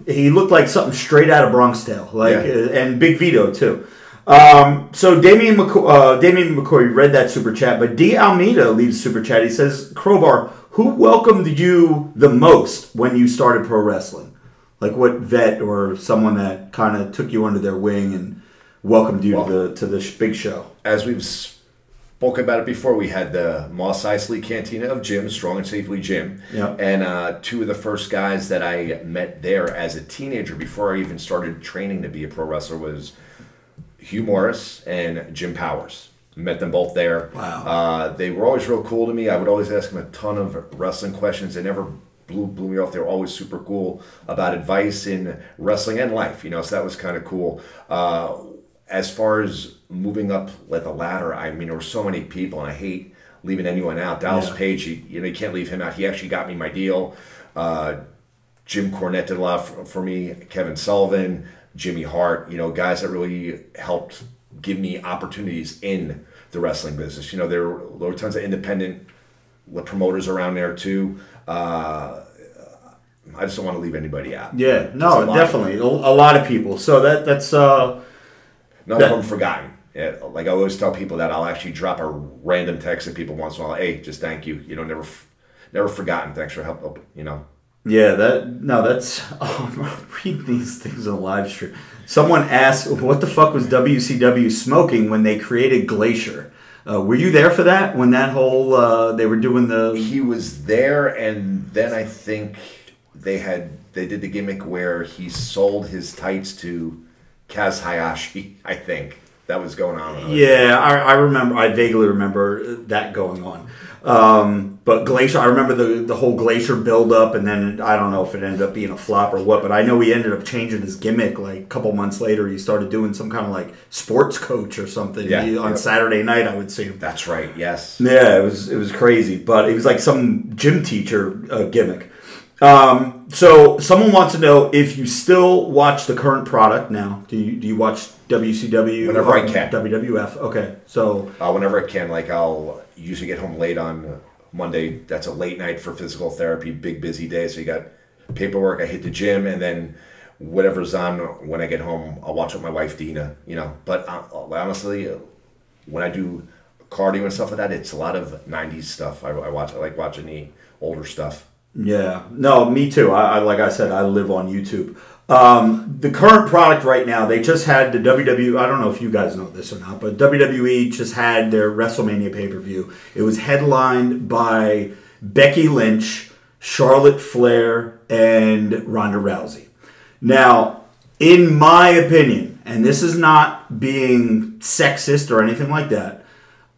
He looked like something straight out of Bronx Tale. And Big Vito, too. So Damian McCoy, you read that super chat, but D. Almeida leaves super chat. He says, Crowbar, who welcomed you the most when you started pro wrestling? Like what vet or someone that kind of took you under their wing and welcomed you to the big show? As we've spoken about it before, we had the Moss Isley Cantina of Gym, Strong and Safely Gym. Yep. And two of the first guys that I met there as a teenager before I even started training to be a pro wrestler was Hugh Morris and Jim Powers. Met them both there. Wow. They were always real cool to me. I would always ask them a ton of wrestling questions. They never blew me off. They were always super cool about advice in wrestling and life. So that was kind of cool. As far as moving up the ladder, I mean, there were so many people, and I hate leaving anyone out. Dallas Page, you can't leave him out. He actually got me my deal. Jim Cornette did a lot for me. Kevin Sullivan, Jimmy Hart, guys that really helped give me opportunities in the wrestling business. There were tons of independent promoters around there too. I just don't want to leave anybody out. Yeah, no, definitely. A lot of people. So that's... None of them forgotten. Yeah, like I always tell people that I'll actually drop a random text at people once in a while. Hey, just thank you. Never forgotten. Thanks for help. Yeah, that's... I'm reading these things on live stream. Someone asked, what the fuck was WCW smoking when they created Glacier? Were you there for that? When that whole... they were doing the... He was there, and then I think they did the gimmick where he sold his tights to Kaz Hayashi, I think. That was going on. Yeah, I remember. I vaguely remember that going on. But Glacier, I remember the whole Glacier build-up, and then I don't know if it ended up being a flop or what, but I know he ended up changing his gimmick. Like a couple months later, he started doing some kind of like sports coach or something. Yeah, on Saturday night, I would see him. That's right. Yes. Yeah, it was crazy, but it was like some gym teacher gimmick. So someone wants to know if you still watch the current product now. Do you watch WCW? Whenever I can. WWF. Okay, so whenever I can, I'll usually get home late on Monday. That's a late night for physical therapy. Big busy day, so you got paperwork. I hit the gym, and then whatever's on when I get home, I'll watch with my wife Dina. But honestly, when I do cardio and stuff like that, it's a lot of '90s stuff. I watch. I like watching the older stuff. Yeah, no, me too. I like I said, I live on YouTube. The current product right now, they just had the WWE, I don't know if you guys know this or not, but WWE just had their WrestleMania pay-per-view. It was headlined by Becky Lynch, Charlotte Flair, and Ronda Rousey. Now, in my opinion, and this is not being sexist or anything like that.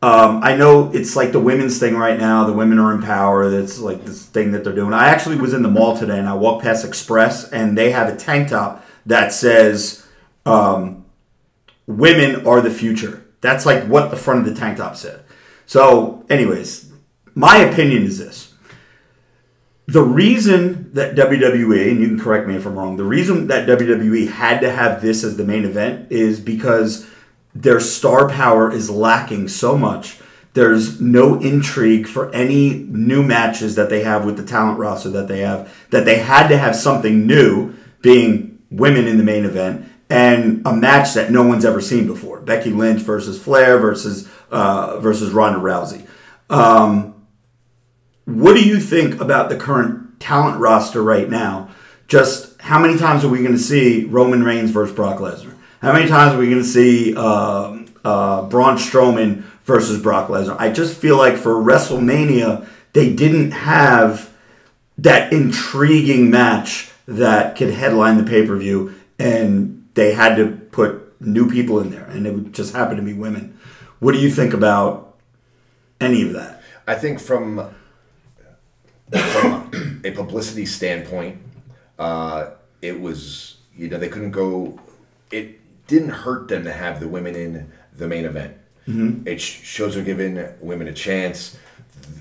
I know it's like the women's thing right now. The women are in power. That's like this thing that they're doing. I actually was in the mall today, and I walked past Express, and they have a tank top that says, women are the future. That's like what the front of the tank top said. So, anyways, my opinion is this. The reason that WWE, and you can correct me if I'm wrong, the reason that WWE had to have this as the main event is because their star power is lacking so much. There's no intrigue for any new matches that they have with the talent roster that they have, that they had to have something new, being women in the main event, and a match that no one's ever seen before. Becky Lynch versus Flair versus Ronda Rousey. What do you think about the current talent roster right now? Just how many times are we going to see Roman Reigns versus Brock Lesnar? How many times are we going to see Braun Strowman versus Brock Lesnar? I just feel like for WrestleMania, they didn't have that intriguing match that could headline the pay-per-view, and they had to put new people in there, and it would just happen to be women. What do you think about any of that? I think from a publicity standpoint, it was, they couldn't go, it didn't hurt them to have the women in the main event. Mm-hmm. It shows are giving women a chance.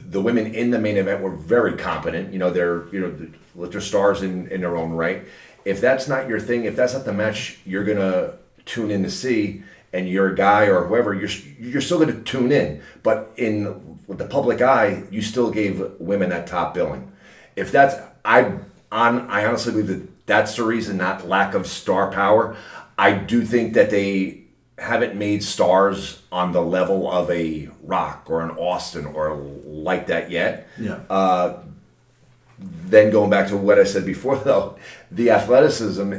The women in the main event were very competent. They're stars in their own right. If that's not your thing, if that's not the match you're going to tune in to see, and you're a guy or whoever, you're still going to tune in. But with the public eye, you still gave women that top billing. If that's, I honestly believe that that's the reason, not lack of star power. I do think that they haven't made stars on the level of a Rock or an Austin or like that yet. Yeah. Then going back to what I said before, though, the athleticism,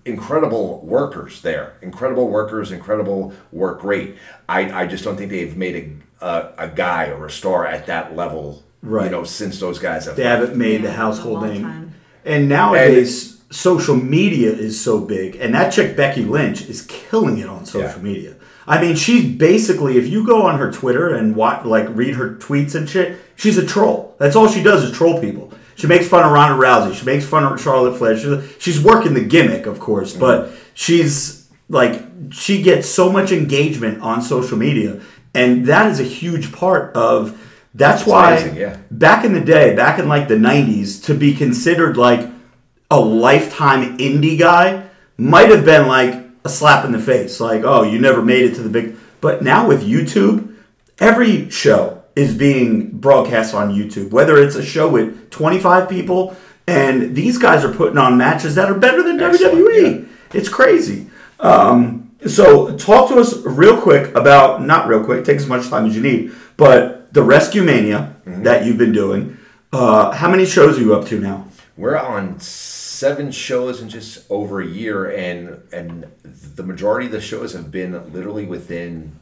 incredible workers there. Incredible workers, incredible work rate. I just don't think they've made a guy or a star at that level, right, since those guys have. They haven't made the household name. And nowadays, social media is so big. And that chick, Becky Lynch, is killing it on social media. I mean, she's basically, if you go on her Twitter and read her tweets and shit, she's a troll. That's all she does is troll people. She makes fun of Ronda Rousey. She makes fun of Charlotte Flair. She's working the gimmick, of course, but she gets so much engagement on social media, and that is a huge part of. That's why amazing, back in the day, back in like the 90s, to be considered like a lifetime indie guy might have been like a slap in the face, like, oh, you never made it to the big. But now with YouTube, every show is being broadcast on YouTube, whether it's a show with 25 people, and these guys are putting on matches that are better than WWE. Yeah. It's crazy. So talk to us real quick about, not real quick, take as much time as you need, but the Rescue Mania that you've been doing. How many shows are you up to now? We're on 7 shows in just over a year, and the majority of the shows have been literally within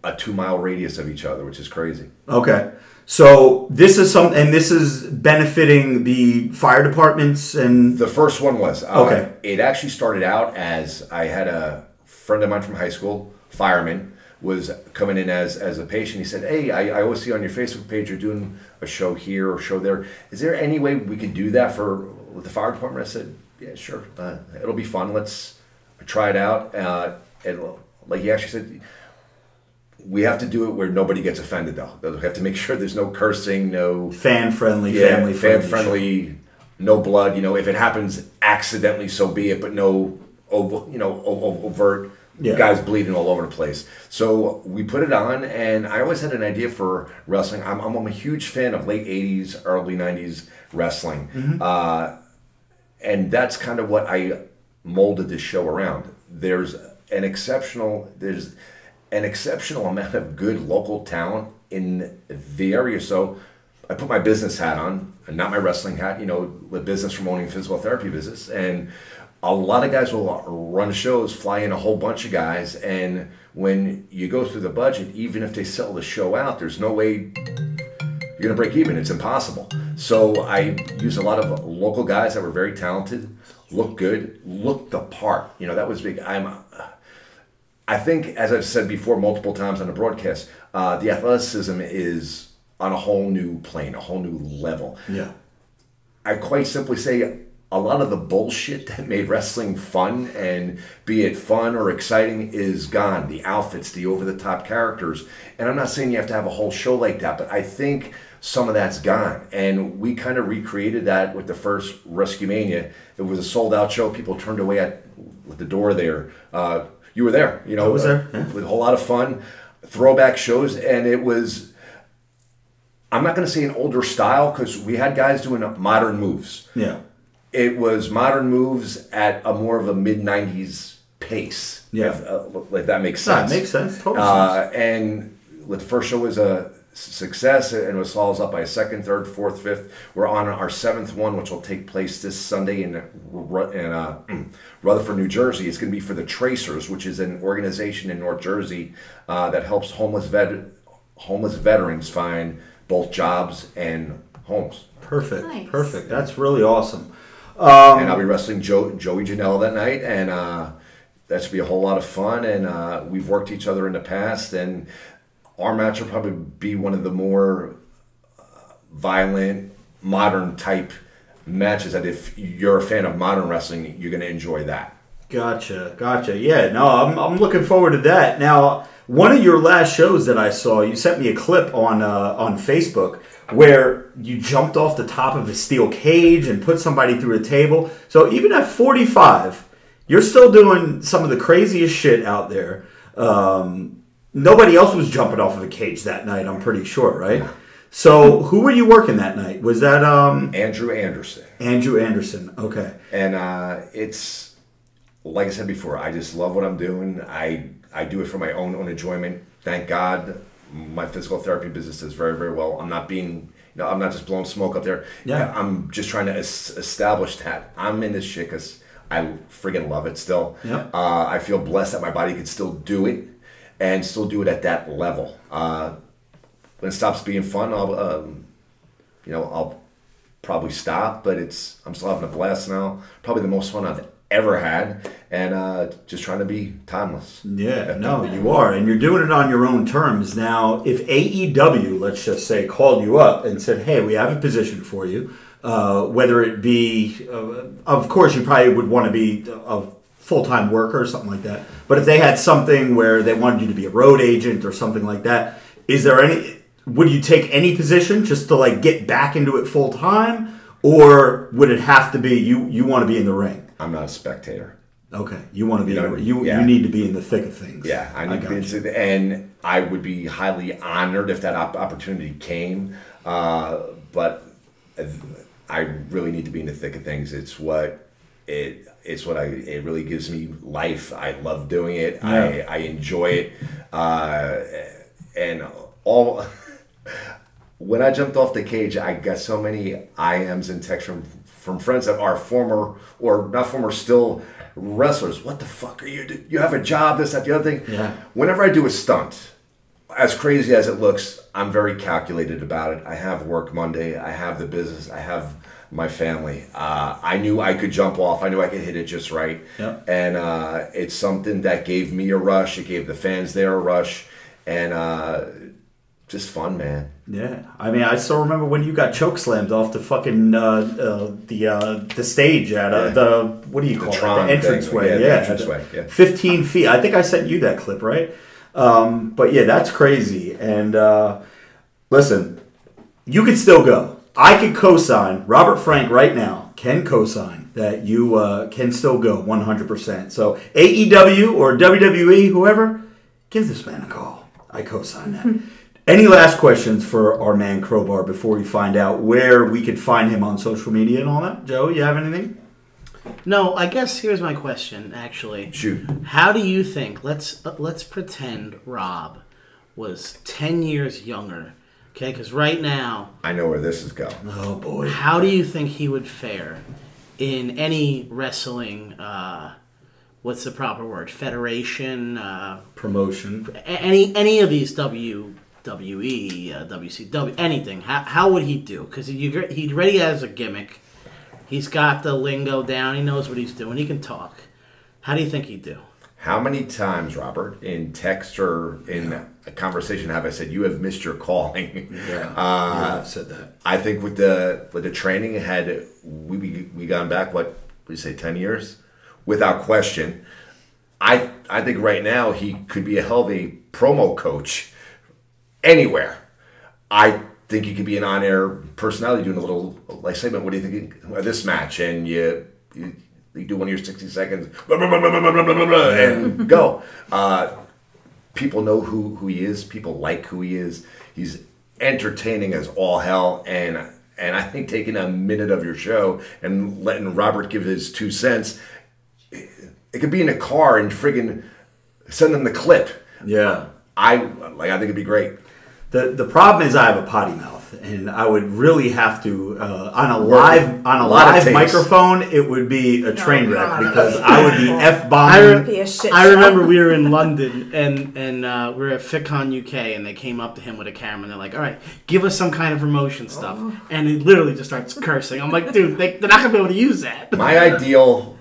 a 2-mile radius of each other, which is crazy. Okay. So this is and this is benefiting the fire departments, and the first one was. Okay. It actually started out as, I had a friend of mine from high school, fireman, was coming in as a patient. He said, hey, I always see on your Facebook page you're doing a show here or show there. Is there any way we could do that with the fire department? I said, yeah, sure. It'll be fun. Let's try it out. And like he actually said, we have to do it where nobody gets offended, though. We have to make sure there's no cursing, no fan-friendly, family-friendly, no blood. If it happens accidentally, so be it, but no, overt guys bleeding all over the place. So we put it on, and I always had an idea for wrestling. I'm a huge fan of late 80s, early 90s wrestling. And that's kind of what I molded this show around. There's an exceptional amount of good local talent in the area. So I put my business hat on, and not my wrestling hat, the business from owning physical therapy business. And a lot of guys will run shows, fly in a whole bunch of guys. And when you go through the budget, even if they sell the show out, there's no way you're going to break even. It's impossible. So I used a lot of local guys that were very talented, looked good, looked the part. You know, that was big. I think, as I've said before multiple times on the broadcast, the athleticism is on a whole new plane, a whole new level. Yeah. I quite simply say a lot of the bullshit that made wrestling fun, and be it fun or exciting, is gone. The outfits, the over-the-top characters. And I'm not saying you have to have a whole show like that, but I think some of that's gone. And we kind of recreated that with the first Rescue Mania. It was a sold-out show. People turned away at the door there. You were there, you know. I was there. Yeah. With a whole lot of fun, throwback shows, and it was, I'm not going to say an older style, because we had guys doing modern moves. Yeah. It was modern moves at a more of a mid-90s pace. Yeah. If that makes sense. That makes sense. Totally sense. And the first show was a success, and it was followed up by a second, third, fourth, fifth. We're on our seventh one, which will take place this Sunday in Rutherford, New Jersey. It's going to be for the Tracers, which is an organization in North Jersey that helps homeless veterans find both jobs and homes. Perfect. Nice. Perfect. That's really awesome. And I'll be wrestling Joey Janela that night, and that should be a whole lot of fun. And we've worked each other in the past, and our match will probably be one of the more violent, modern type matches that if you're a fan of modern wrestling, you're going to enjoy that. Gotcha. Yeah, no, I'm looking forward to that. Now, one of your last shows that I saw, you sent me a clip on Facebook where you jumped off the top of a steel cage and put somebody through a table. So even at 45, you're still doing some of the craziest shit out there. Nobody else was jumping off of a cage that night, I'm pretty sure, right? So who were you working that night? Was that Andrew Anderson. Andrew Anderson, okay. And it's, like I said before, I just love what I'm doing. I do it for my own enjoyment. Thank God my physical therapy business does very, very well. I'm not being, I'm not just blowing smoke up there. Yeah. I'm just trying to establish that I'm in this shit because I friggin' love it still. Yeah. I feel blessed that my body could still do it and still do it at that level. When it stops being fun, I'll probably stop, but I'm still having a blast now. Probably the most fun I've ever had, and just trying to be timeless. Yeah, no, you are, and you're doing it on your own terms. Now, if AEW, let's just say, called you up and said, hey, we have a position for you, whether it be, of course, you probably would want to be a full-time worker or something like that, but if they had something where they wanted you to be a road agent or something like that, would you take any position just to like get back into it full-time, or would it have to be you want to be in the ring? I'm not a spectator. Okay, you want to be you need to be in the thick of things. Yeah, I need to be into it, and I would be highly honored if that opportunity came. But I really need to be in the thick of things. It really gives me life. I love doing it. Yeah. I enjoy it, and all. When I jumped off the cage, I got so many IMs and texts from friends that are former, or not former, still wrestlers. What the fuck are you doing? You have a job, this, that, the other thing. Yeah. Whenever I do a stunt, as crazy as it looks, I'm very calculated about it. I have work Monday. I have the business. I have my family. I knew I could jump off. I knew I could hit it just right. Yep. And it's something that gave me a rush. It gave the fans there a rush. And just fun, man. Yeah, I mean, I still remember when you got choke slammed off the fucking the stage at the what do you call it? The entranceway. The entranceway. Yeah. 15 feet. I think I sent you that clip, right? But yeah, that's crazy. And listen, you can still go. I can co-sign. Robert Frank right now can co-sign that you can still go 100%. So AEW or WWE, whoever, give this man a call. I co-sign that. Any last questions for our man Crowbar before we find out where we could find him on social media and all that? Joe, you have anything? No, I guess here's my question, actually. Shoot. How do you think, let's pretend Rob was 10 years younger, okay? Because right now... I know where this is going. Oh, boy. How do you think he would fare in any wrestling, what's the proper word, federation? Promotion. Any of these WCW, anything, how would he do? Because he already has a gimmick. He's got the lingo down. He knows what he's doing. He can talk. How do you think he'd do? How many times, Robert, in text or in a conversation have I said, you have missed your calling? Yeah, I've said that. I think with the training, had we gone back, what we say, 10 years? Without question. I think right now he could be a hell of a promo coach anywhere. I think he could be an on-air personality doing a little like segment. What do you think of this match? And you do one of your 60 seconds and go. People know who he is. People like who he is. He's entertaining as all hell. And I think taking a minute of your show and letting Robert give his 2 cents, it could be in a car and friggin' send them the clip. Yeah. I think it'd be great. The problem is I have a potty mouth, and I would really have to on a live microphone. It would be a train wreck because I would be f-bombing. I remember we were in London and we were at FitCon UK, and they came up to him with a camera and they're like, "All right, give us some kind of promotion stuff," and he literally just starts cursing. I'm like, "Dude, they're not gonna be able to use that." My ideal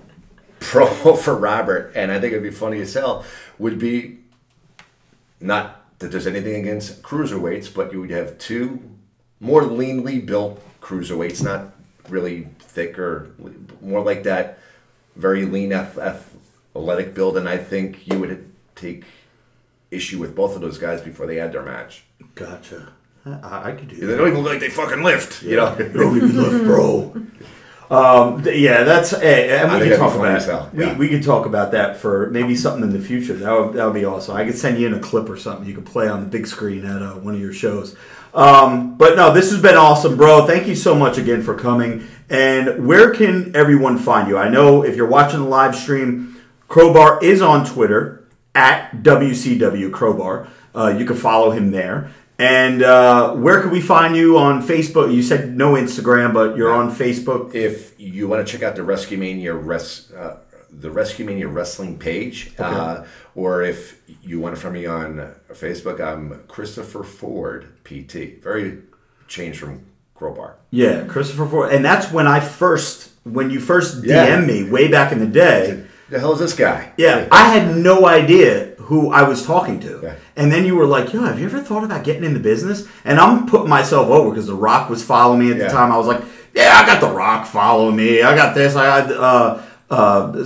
pro for Robert, and I think it'd be funny as hell, would be not that there's anything against cruiserweights, but you would have 2 more leanly built cruiserweights, not really thick or more like that very lean athletic build, and I think you would take issue with both of those guys before they had their match. Gotcha. I could do that. They don't even look like they fucking lift, you know? They don't even lift, bro. Yeah, that's and we can talk about that. We could talk about that for maybe something in the future. That would be awesome. I could send you in a clip or something you could play on the big screen at one of your shows. But no, this has been awesome, bro. Thank you so much again for coming. And where can everyone find you? I know if you're watching the live stream, Crowbar is on Twitter at WCW Crowbar. You can follow him there. And where can we find you on Facebook? You said no Instagram, but you're on Facebook. If you want to check out the Rescue Mania Wrestling page, okay. Or if you want to find me on Facebook, I'm Christopher Ford PT. Very changed from Crowbar. Yeah, Christopher Ford, and that's when you first DM'd me way back in the day. The hell is this guy? Yeah, I had no idea who I was talking to. Yeah. And then you were like, yo, have you ever thought about getting in the business? And I'm putting myself over because The Rock was following me at the time. I was like, yeah, I got The Rock following me. I got this. I got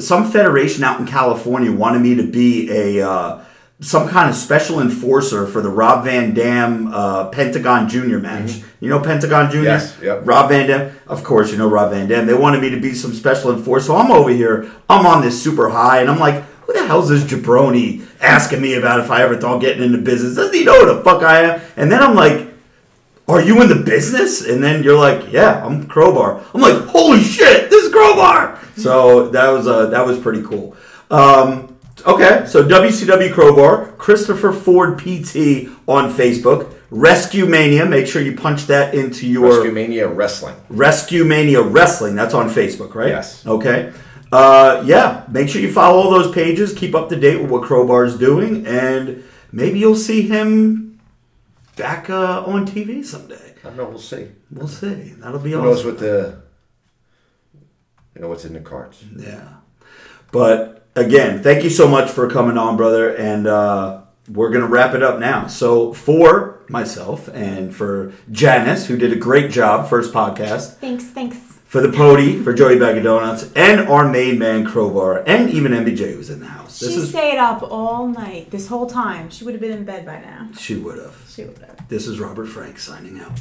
some federation out in California wanted me to be some kind of special enforcer for the Rob Van Dam Pentagon Jr. match. Mm-hmm. You know Pentagon Jr.? Yes. Yep. Rob Van Dam. Of course, you know Rob Van Dam. They wanted me to be some special enforcer. So I'm over here. I'm on this super high, and I'm like, who the hell's this jabroni asking me about if I ever thought getting into business? Doesn't he know who the fuck I am? And then I'm like, are you in the business? And then you're like, yeah, I'm Crowbar. I'm like, holy shit, this is Crowbar. So that was pretty cool. Okay, so WCW Crowbar, Christopher Ford PT on Facebook, Rescue Mania. Make sure you punch that into your Rescue Mania Wrestling. Rescue Mania Wrestling. That's on Facebook, right? Yes. Okay. Yeah, make sure you follow all those pages. Keep up to date with what Crowbar's doing, and maybe you'll see him back on TV someday. I don't know. We'll see. We'll see. That'll be Who awesome. knows what what's in the cards. Yeah. But again, thank you so much for coming on, brother, and we're going to wrap it up now. So for myself and for Janice, who did a great job, first podcast. Thanks. For the Pody, for Joey Bag of Donuts, and our main man, Crowbar, and even MBJ was in the house. She stayed up all night, this whole time. She would have been in bed by now. She would have. She would have. This is Robert Frank signing out.